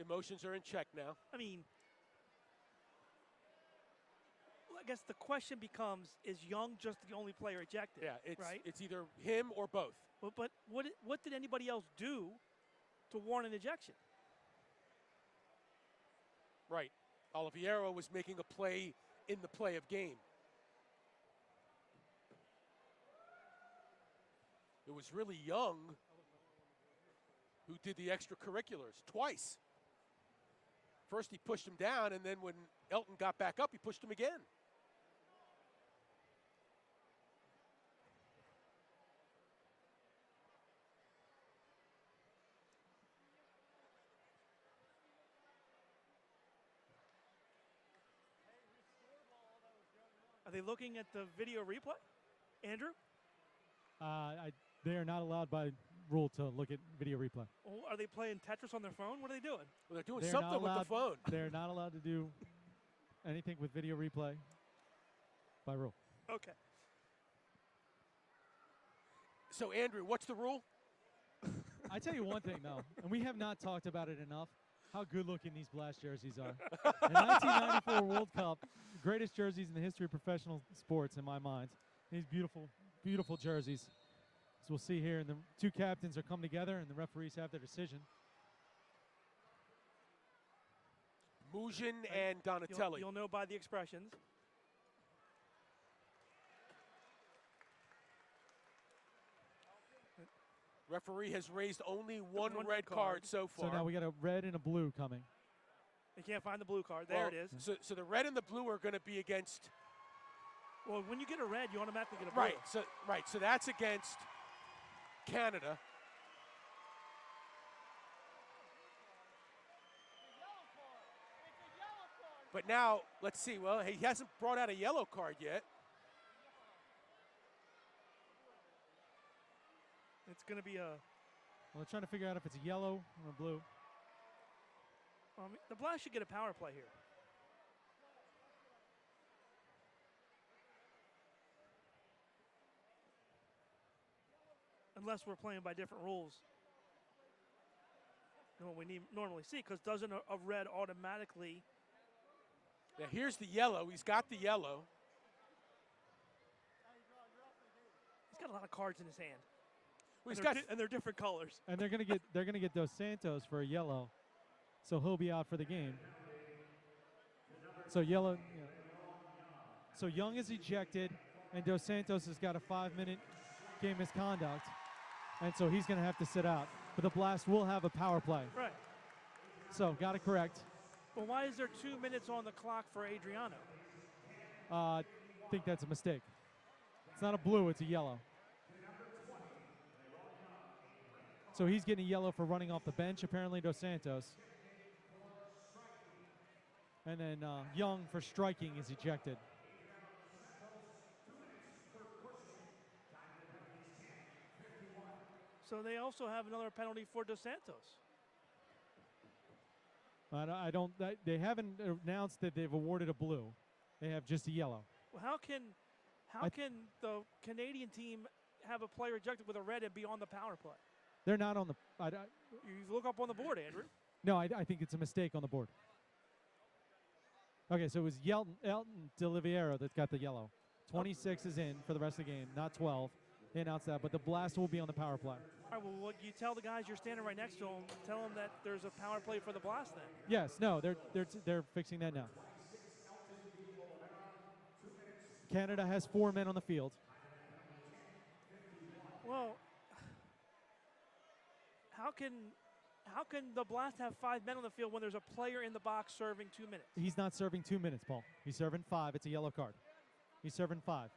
emotions are in check now. I mean, I guess the question becomes, is Young just the only player ejected? Yeah, right? It's either him or both. But what did anybody else do to warrant an ejection? Right. Oliveira was making a play in the play of game. It was really Young who did the extracurriculars twice. First he pushed him down, and then when Elton got back up, he pushed him again. Are they looking at the video replay? Andrew? They are not allowed by rule to look at video replay. Oh, are they playing Tetris on their phone? What are they doing? Well, they're doing something with the phone. They're not allowed to do anything with video replay by rule. Okay. So, Andrew, what's the rule? I tell you one thing, though, and we have not talked about it enough, how good-looking these Blast jerseys are. The 1994 World Cup, greatest jerseys in the history of professional sports, in my mind. These beautiful, beautiful jerseys. As we'll see here, and the two captains are come together, and the referees have their decision. Mujin and Donatelli. You'll know by the expressions. Referee has raised only one red card so far. So now we got a red and a blue coming. They can't find the blue card. There it is. So the red and the blue are going to be against. Well, when you get a red, you automatically get a blue. Right. So that's against Canada. But now, let's see. Well, he hasn't brought out a yellow card yet. It's going to be a. Well, they're trying to figure out if it's a yellow or a blue. The Blast should get a power play here. Unless we're playing by different rules than what we normally see, because doesn't a red automatically. Now here's the yellow. He's got the yellow. He's got a lot of cards in his hand. Well, and they're different colors. And they're gonna get Dos Santos for a yellow, so he'll be out for the game. So yellow. Yeah. So Young is ejected, and Dos Santos has got a 5-minute game misconduct, and so he's gonna have to sit out. But the Blast will have a power play. Right. So got it correct. Well, why is there 2 minutes on the clock for Adriano? I think that's a mistake. It's not a blue, it's a yellow. So he's getting a yellow for running off the bench, apparently, Dos Santos. And then Young for striking is ejected. So they also have another penalty for Dos Santos. They haven't announced that they've awarded a blue. They have just a yellow. Well, how can the Canadian team have a player ejected with a red and be on the power play? They're not on the. You look up on the board, Andrew. No, I think it's a mistake on the board. Okay, so it was Elton De Oliveira that got the yellow. 26 is in for the rest of the game, not 12. They announced that, but the Blast will be on the power play. All right, well, you tell the guys you're standing right next to them, tell them that there's a power play for the Blast then. Yes, no, they're fixing that now. Canada has 4 men on the field. Well, how can the Blast have 5 men on the field when there's a player in the box serving 2 minutes? He's not serving 2 minutes, Paul. He's serving 5. It's a yellow card. He's serving 5.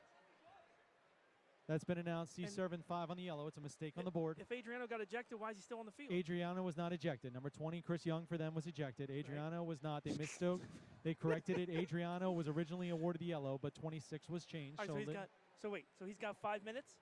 That's been announced. He's And- serving 5 on the yellow. It's a mistake on the board. If Adriano got ejected, why is he still on the field? Adriano was not ejected. Number 20, Chris Young, for them was ejected. Adriano was not. They misspoke. They corrected it. Adriano was originally awarded the yellow, but 26 was changed. All right, so he's got 5 minutes?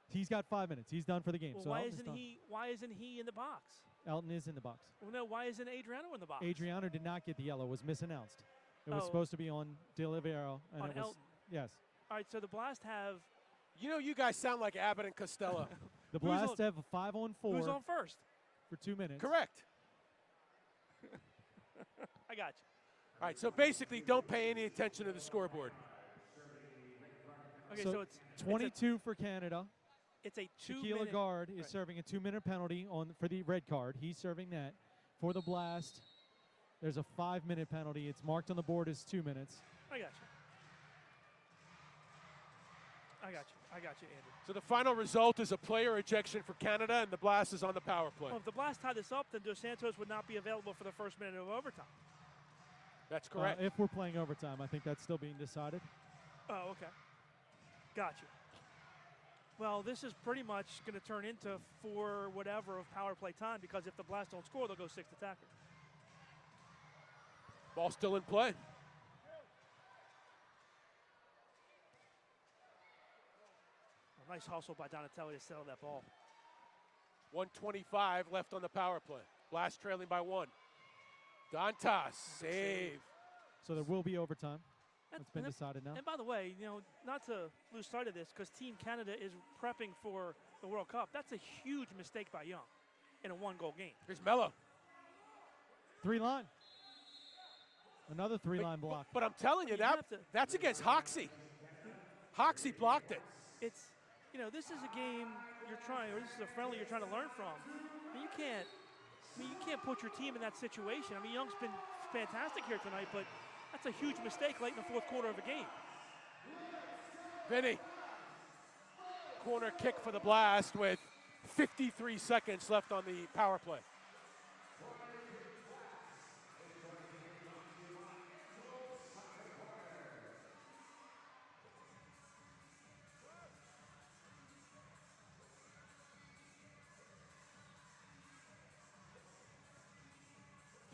He's got 5 minutes. He's done for the game. Well, so why Elton's isn't done. why isn't he in the box? Elton is in the box. Well, no, why isn't Adriano in the box? Adriano did not get the yellow. Was misannounced. It was Oh. supposed to be on De Oliveira, and On it was Elton. yes. All right, so the Blast have You know, you guys sound like Abbott and Costello. The Blast have a 5-on-4 who's on first? for 2 minutes. Correct. I got you. All right, so basically don't pay any attention to the scoreboard. Okay, so it's 22 for Canada. It's a Shaquille 2-minute Lagarde is serving a 2-minute penalty for the red card. He's serving that. For the Blast, there's a 5-minute penalty. It's marked on the board as 2 minutes. I got you. I got you, Andrew. So the final result is a player ejection for Canada, and the Blast is on the power play. Well, if the Blast tie this up, then Dos Santos would not be available for the first minute of overtime. That's correct. If we're playing overtime, I think that's still being decided. Oh, okay. Got you. Well, this is pretty much going to turn into 4 whatever of power play time, because if the Blast don't score, they'll go 6 attacker. Ball still in play. A nice hustle by Donatelli to settle that ball. 1:25 left on the power play. Blast trailing by 1. Dantas, save. So there will be overtime. It's been And decided now. And by the way, not to lose sight of this, because Team Canada is prepping for the World Cup. That's a huge mistake by Young in a 1-goal game. Here's Mello. 3-line. Another 3-line block. But I'm telling you, that's against Hoxie. Hoxie blocked it. It's, this is a game or this is a friendly you're trying to learn from. You can't put your team in that situation. Young's been fantastic here tonight, but that's a huge mistake late in the fourth quarter of a game. Vinny. Corner kick for the Blast with 53 seconds left on the power play.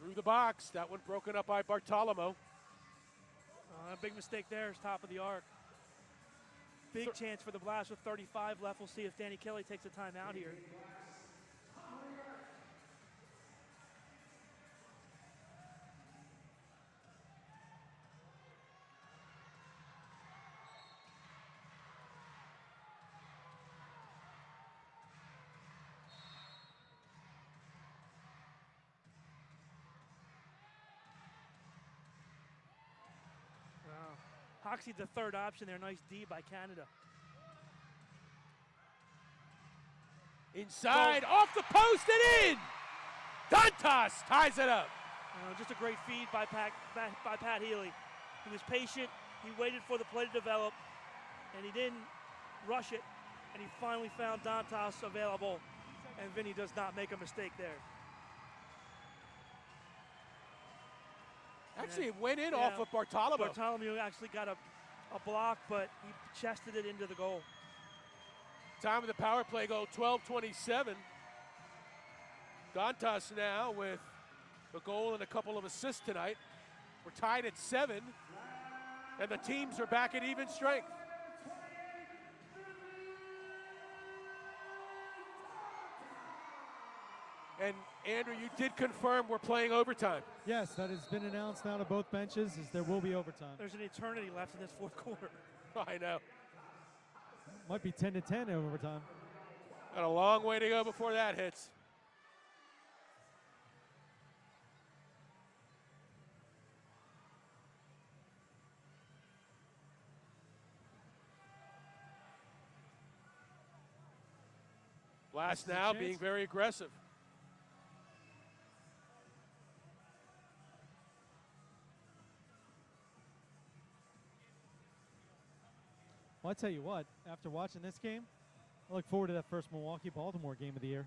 Through the box. That one broken up by Bartolomeo. A big mistake there is top of the arc. Big chance for the Blast with 35 left. We'll see if Danny Kelly takes a timeout here. Hoxie, the third option there. Nice D by Canada. Inside, off the post and in! Dantas ties it up. Just a great feed by Pat Healy. He was patient. He waited for the play to develop, and he didn't rush it. And he finally found Dantas available, and Vinny does not make a mistake there. Actually, it went in off of Bartolomeo. Bartolomeo actually got a block, but he chested it into the goal. Time of the power play goal, 12:27. Dantas now with a goal and a couple of assists tonight. We're tied at 7, and the teams are back at even strength. And Andrew, you did confirm we're playing overtime. Yes, that has been announced now to both benches, as there will be overtime. There's an eternity left in this fourth quarter. I know. Might be 10-10 in overtime. Got a long way to go before that hits. Blast now being very aggressive. Well, I tell you what, after watching this game, I look forward to that first Milwaukee-Baltimore game of the year.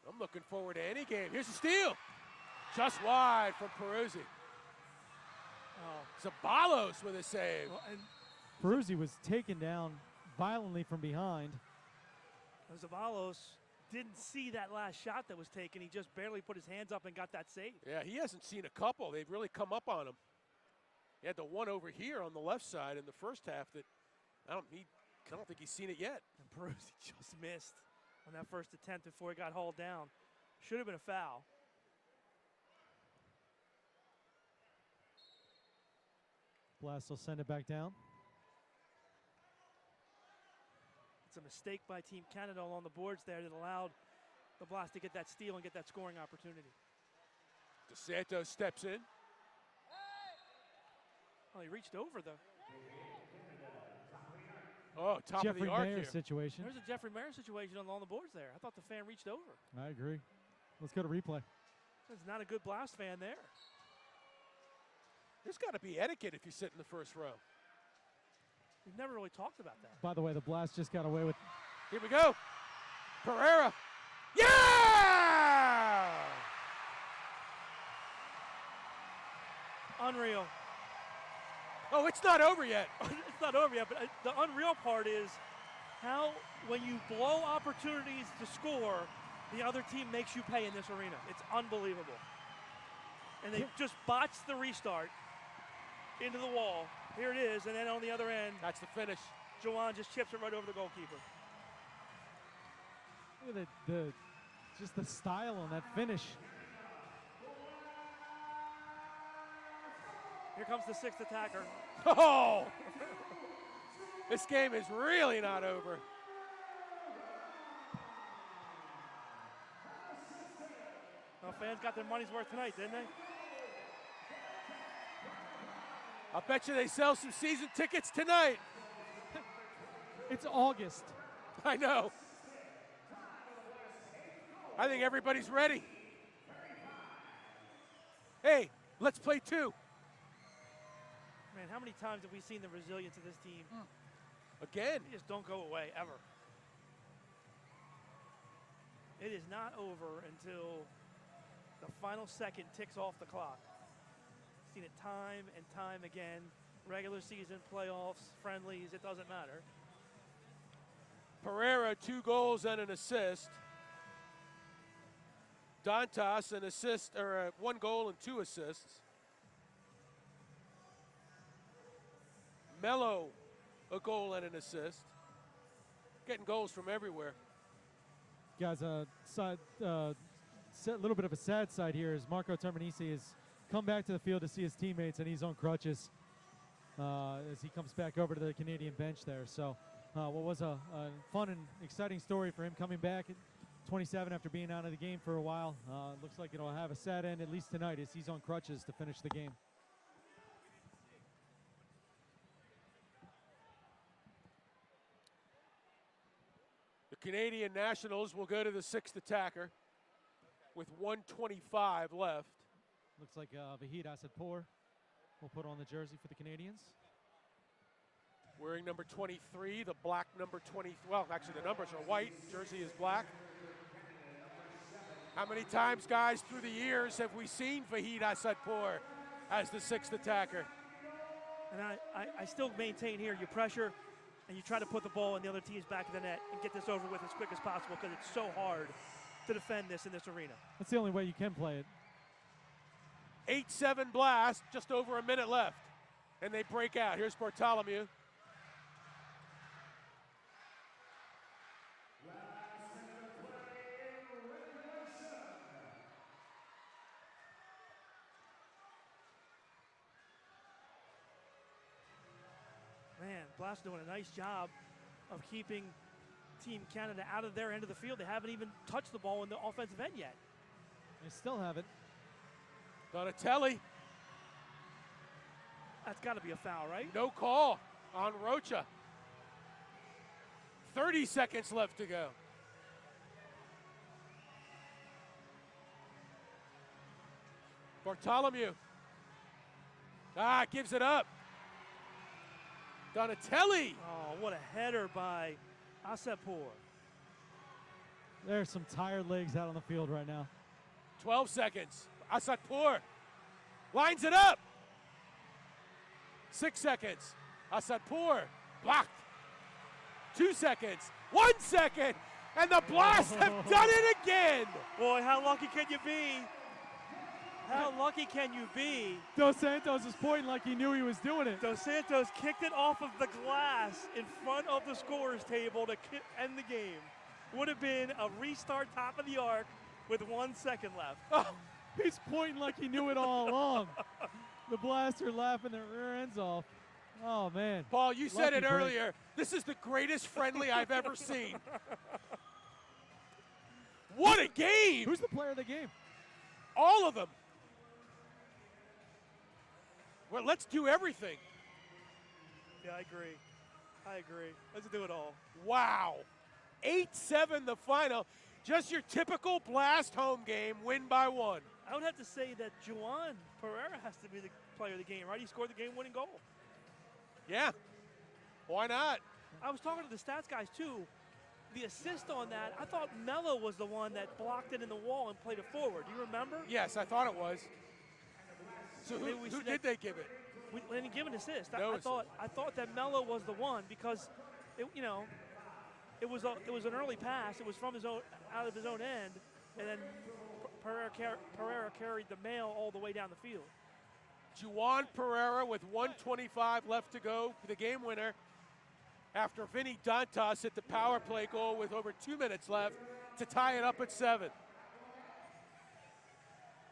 I'm looking forward to any game. Here's a steal. Just wide from Peruzzi. Zabalos with a save. Peruzzi was taken down violently from behind. Zavalos didn't see that last shot that was taken. He just barely put his hands up and got that save. Yeah, he hasn't seen a couple. They've really come up on him. He had the one over here on the left side in the first half that I don't think he's seen it yet. And Bruce just missed on that first attempt before he got hauled down. Should have been a foul. Blast will send it back down. It's a mistake by Team Canada along the boards there that allowed the Blast to get that steal and get that scoring opportunity. DeSantos steps in. Oh, he reached over though. Oh, top Jeffrey of the arc Mayer here. situation. There's a Jeffrey Mayer situation along the boards there. I thought the fan reached over. I agree. Let's go to replay. There's not a good Blast fan there. There's got to be etiquette if you sit in the first row. We've never really talked about that. By the way, the Blast just got away with. Here we go. Pereira. Yeah! Unreal. Oh, it's not over yet. It's not over yet, but the unreal part is how, when you blow opportunities to score, the other team makes you pay in this arena. It's unbelievable. And they just botched the restart into the wall. Here it is, and then on the other end, that's the finish. Jawan just chips it right over the goalkeeper. Look at just the style on that finish. Here comes the sixth attacker. Oh! This game is really not over. Well, fans got their money's worth tonight, didn't they? I'll bet you they sell some season tickets tonight. It's August. I know. I think everybody's ready. Hey, let's play two. Man, how many times have we seen the resilience of this team? Again. They just don't go away, ever. It is not over until the final second ticks off the clock. Seen it time and time again. Regular season, playoffs, friendlies, it doesn't matter. Pereira, 2 goals and an assist. Dantas, an assist, or 1 goal and 2 assists. Mello, a goal and an assist. Getting goals from everywhere. Guys, a little bit of a sad side here is Marco Terminisi has come back to the field to see his teammates, and he's on crutches as he comes back over to the Canadian bench there. So what was a fun and exciting story for him coming back at 27 after being out of the game for a while. Looks like it'll have a sad end, at least tonight, as he's on crutches to finish the game. The Canadian Nationals will go to the 6th attacker with 1:25 left. Looks like Vahid Asadpour will put on the jersey for the Canadians. Wearing number 23, the black number 20. Well, actually, the numbers are white. Jersey is black. How many times, guys, through the years have we seen Vahid Asadpour as the 6th attacker? And I still maintain here, you pressure and you try to put the ball in the other team's back of the net and get this over with as quick as possible because it's so hard to defend this in this arena. That's the only way you can play it. 8-7 Blast, just over a minute left. And they break out. Here's Bartholomew. Man, Blast doing a nice job of keeping Team Canada out of their end of the field. They haven't even touched the ball in the offensive end yet. They still have it. Donatelli. That's got to be a foul, right? No call on Rocha. 30 seconds left to go. Bartholomew. Gives it up. Donatelli. Oh, what a header by Asadpour. There's some tired legs out on the field right now. 12 seconds. Asadpour lines it up. 6 seconds. Asadpour blocked. 2 seconds, 1 second, and the Blast have done it again. Boy, how lucky can you be? How lucky can you be? Dos Santos is pointing like he knew he was doing it. Dos Santos kicked it off of the glass in front of the scorer's table to end the game. Would have been a restart top of the arc with 1 second left. Oh, he's pointing like he knew it all along. The Blast are laughing their rear ends off. Oh, man. Paul, you said it break. earlier. This is the greatest friendly I've ever seen. What a game! Who's the player of the game? All of them. Well, let's do everything. Yeah, I agree. I agree. Let's do it all. Wow. 8-7 the final. Just your typical Blast home game, win by 1. I would have to say that Juwan Pereira has to be the player of the game, right? He scored the game-winning goal. Yeah. Why not? I was talking to the stats guys, too. The assist on that, I thought Mello was the one that blocked it in the wall and played it forward. Do you remember? Yes, I thought it was. So who did they give it? We didn't give an assist. No I thought that Mello was the one because, it was an early pass. It was from out of his own end, and then Pereira carried the mail all the way down the field. Juwan Pereira with 1:25 left to go for the game winner after Vinny Dantas hit the power play goal with over 2 minutes left to tie it up at 7.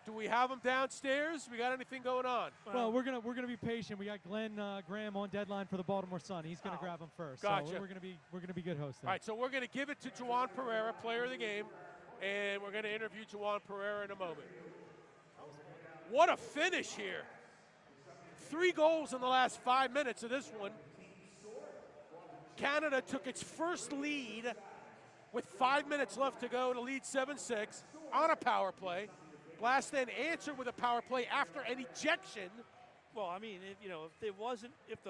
Do we have them downstairs? We got anything going on? Well, we're gonna be patient. We got Glenn Graham on deadline for the Baltimore Sun. He's gonna grab them first. Gotcha. So we're gonna be good hosts there. All right, so we're gonna give it to Juwan Pereira, player of the game, and we're gonna interview Juwan Pereira in a moment. What a finish here! 3 goals in the last 5 minutes of this one. Canada took its first lead with 5 minutes left to go to lead 7-6 on a power play. Blast then answered with a power play after an ejection. Well, I mean, if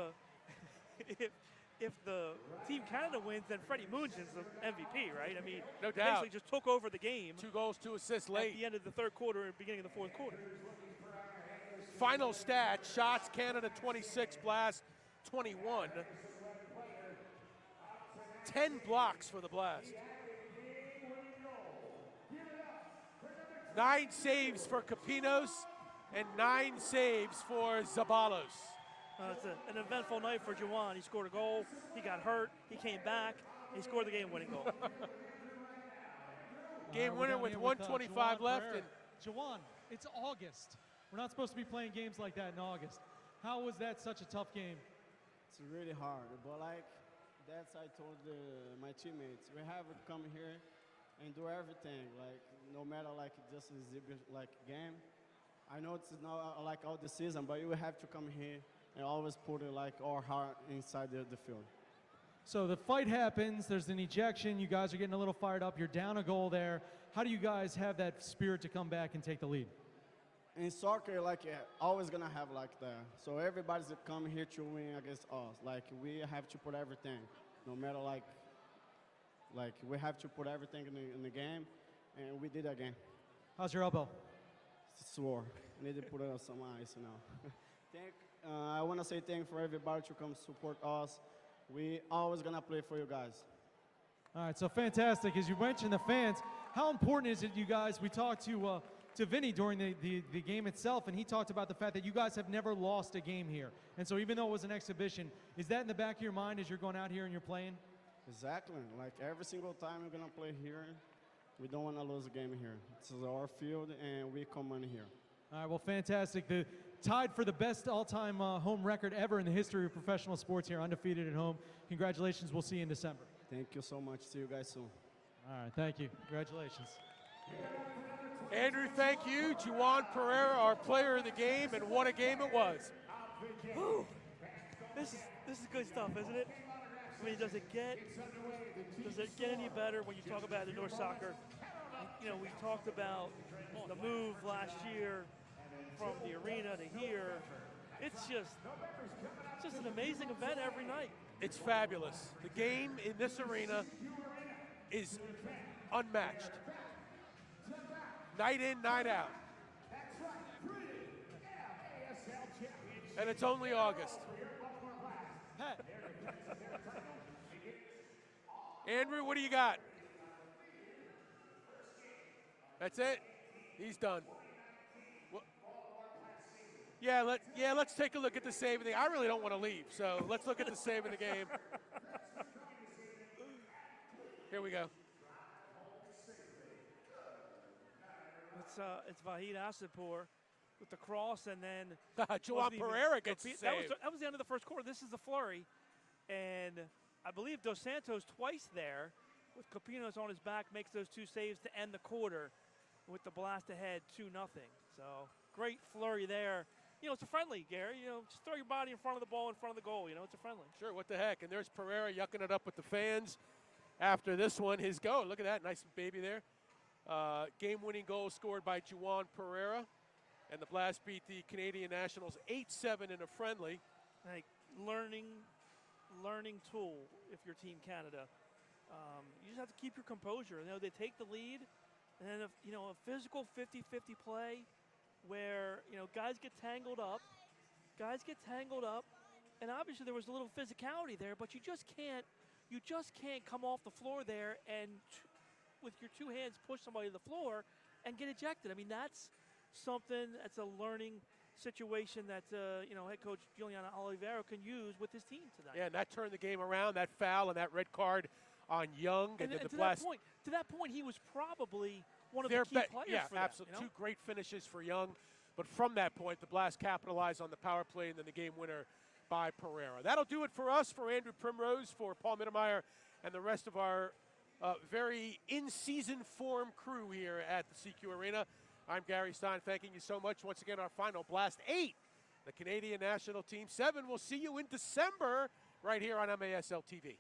the Team Canada wins, then Freddie Mungin's the MVP, right? I mean, no doubt. Basically just took over the game. 2 goals, 2 assists late. At the end of the third quarter and beginning of the fourth quarter. Final stat, shots Canada 26, Blast 21. 10 blocks for the Blast. 9 saves for Capinos and 9 saves for Zabalos. It's an eventful night for Juwan. He scored a goal, he got hurt, he came back, he scored the game-winning goal. Game winner with 1:25 left. And Juwan, it's August. We're not supposed to be playing games like that in August. How was that such a tough game? It's really hard, but that's I told my teammates. We have to come here and do everything, no matter just a zebra game. I know it's not all the season, but you have to come here and always put it our heart inside the field. So the fight happens, there's an ejection, you guys are getting a little fired up, you're down a goal there. How do you guys have that spirit to come back and take the lead? In soccer, always gonna have that. So everybody's coming here to win against us. We have to put everything, no matter we have to put everything in the game, and we did again. How's your elbow? Sore. Need to put some ice now. I want to say thank you for everybody to come support us. We always gonna play for you guys. All right, so fantastic. As you mentioned the fans, how important is it, you guys? We talked to Vinny during the game itself, and he talked about the fact that you guys have never lost a game here. And so even though it was an exhibition, is that in the back of your mind as you're going out here and you're playing? Exactly. Every single time we're going to play here, we don't want to lose a game here. This is our field, and we come in here. All right, well, fantastic. The tied for the best all-time home record ever in the history of professional sports here, undefeated at home. Congratulations. We'll see you in December. Thank you so much. See you guys soon. All right, thank you. Congratulations. Andrew, thank you. Juwan Pereira, our player of the game, and what a game it was. Whew. This is good stuff, isn't it? I mean, does it get any better when you talk about indoor soccer? We talked about the move last year from the arena to here. It's just an amazing event every night. It's fabulous. The game in this arena is unmatched. Night in, night out. And it's only August. Andrew, what do you got? That's it? He's done. Let's take a look at the save of the game. I really don't want to leave, so let's look at the save of the game. Here we go. It's Vahid Asipur with the cross, and then Juwan Pereira gets the save. That was the end of the first quarter. This is the flurry, and I believe Dos Santos twice there with Capinos on his back makes those 2 saves to end the quarter with the Blast ahead 2-0. So great flurry there. You know, it's a friendly, Gary. You know, just throw your body in front of the ball, in front of the goal. You know, it's a friendly. Sure, what the heck. And there's Pereira yucking it up with the fans after this one. His goal, look at that, nice baby there. Game-winning goal scored by Juwan Pereira. And the Blast beat the Canadian Nationals 8-7 in a friendly. Like learning tool if you're Team Canada. You just have to keep your composure. You know, they take the lead, and then a physical 50-50 play where, you know, guys get tangled up, and obviously there was a little physicality there, but you just can't come off the floor there and with your 2 hands push somebody to the floor and get ejected. I mean, that's something that's a learning situation that head coach Juliano Oliveira can use with his team tonight. Yeah, and that turned the game around. That foul and that red card on Young, and then the Blast. To that point, he was probably one of the key players for them. Absolutely. You know? 2 great finishes for Young, but from that point, the Blast capitalized on the power play and then the game winner by Pereira. That'll do it for us. For Andrew Primrose, for Paul Mittermeier, and the rest of our very in-season form crew here at the CQ Arena. I'm Gary Stein, thanking you so much. Once again, our final Blast 8, the Canadian National Team 7. We'll see you in December right here on MASL TV.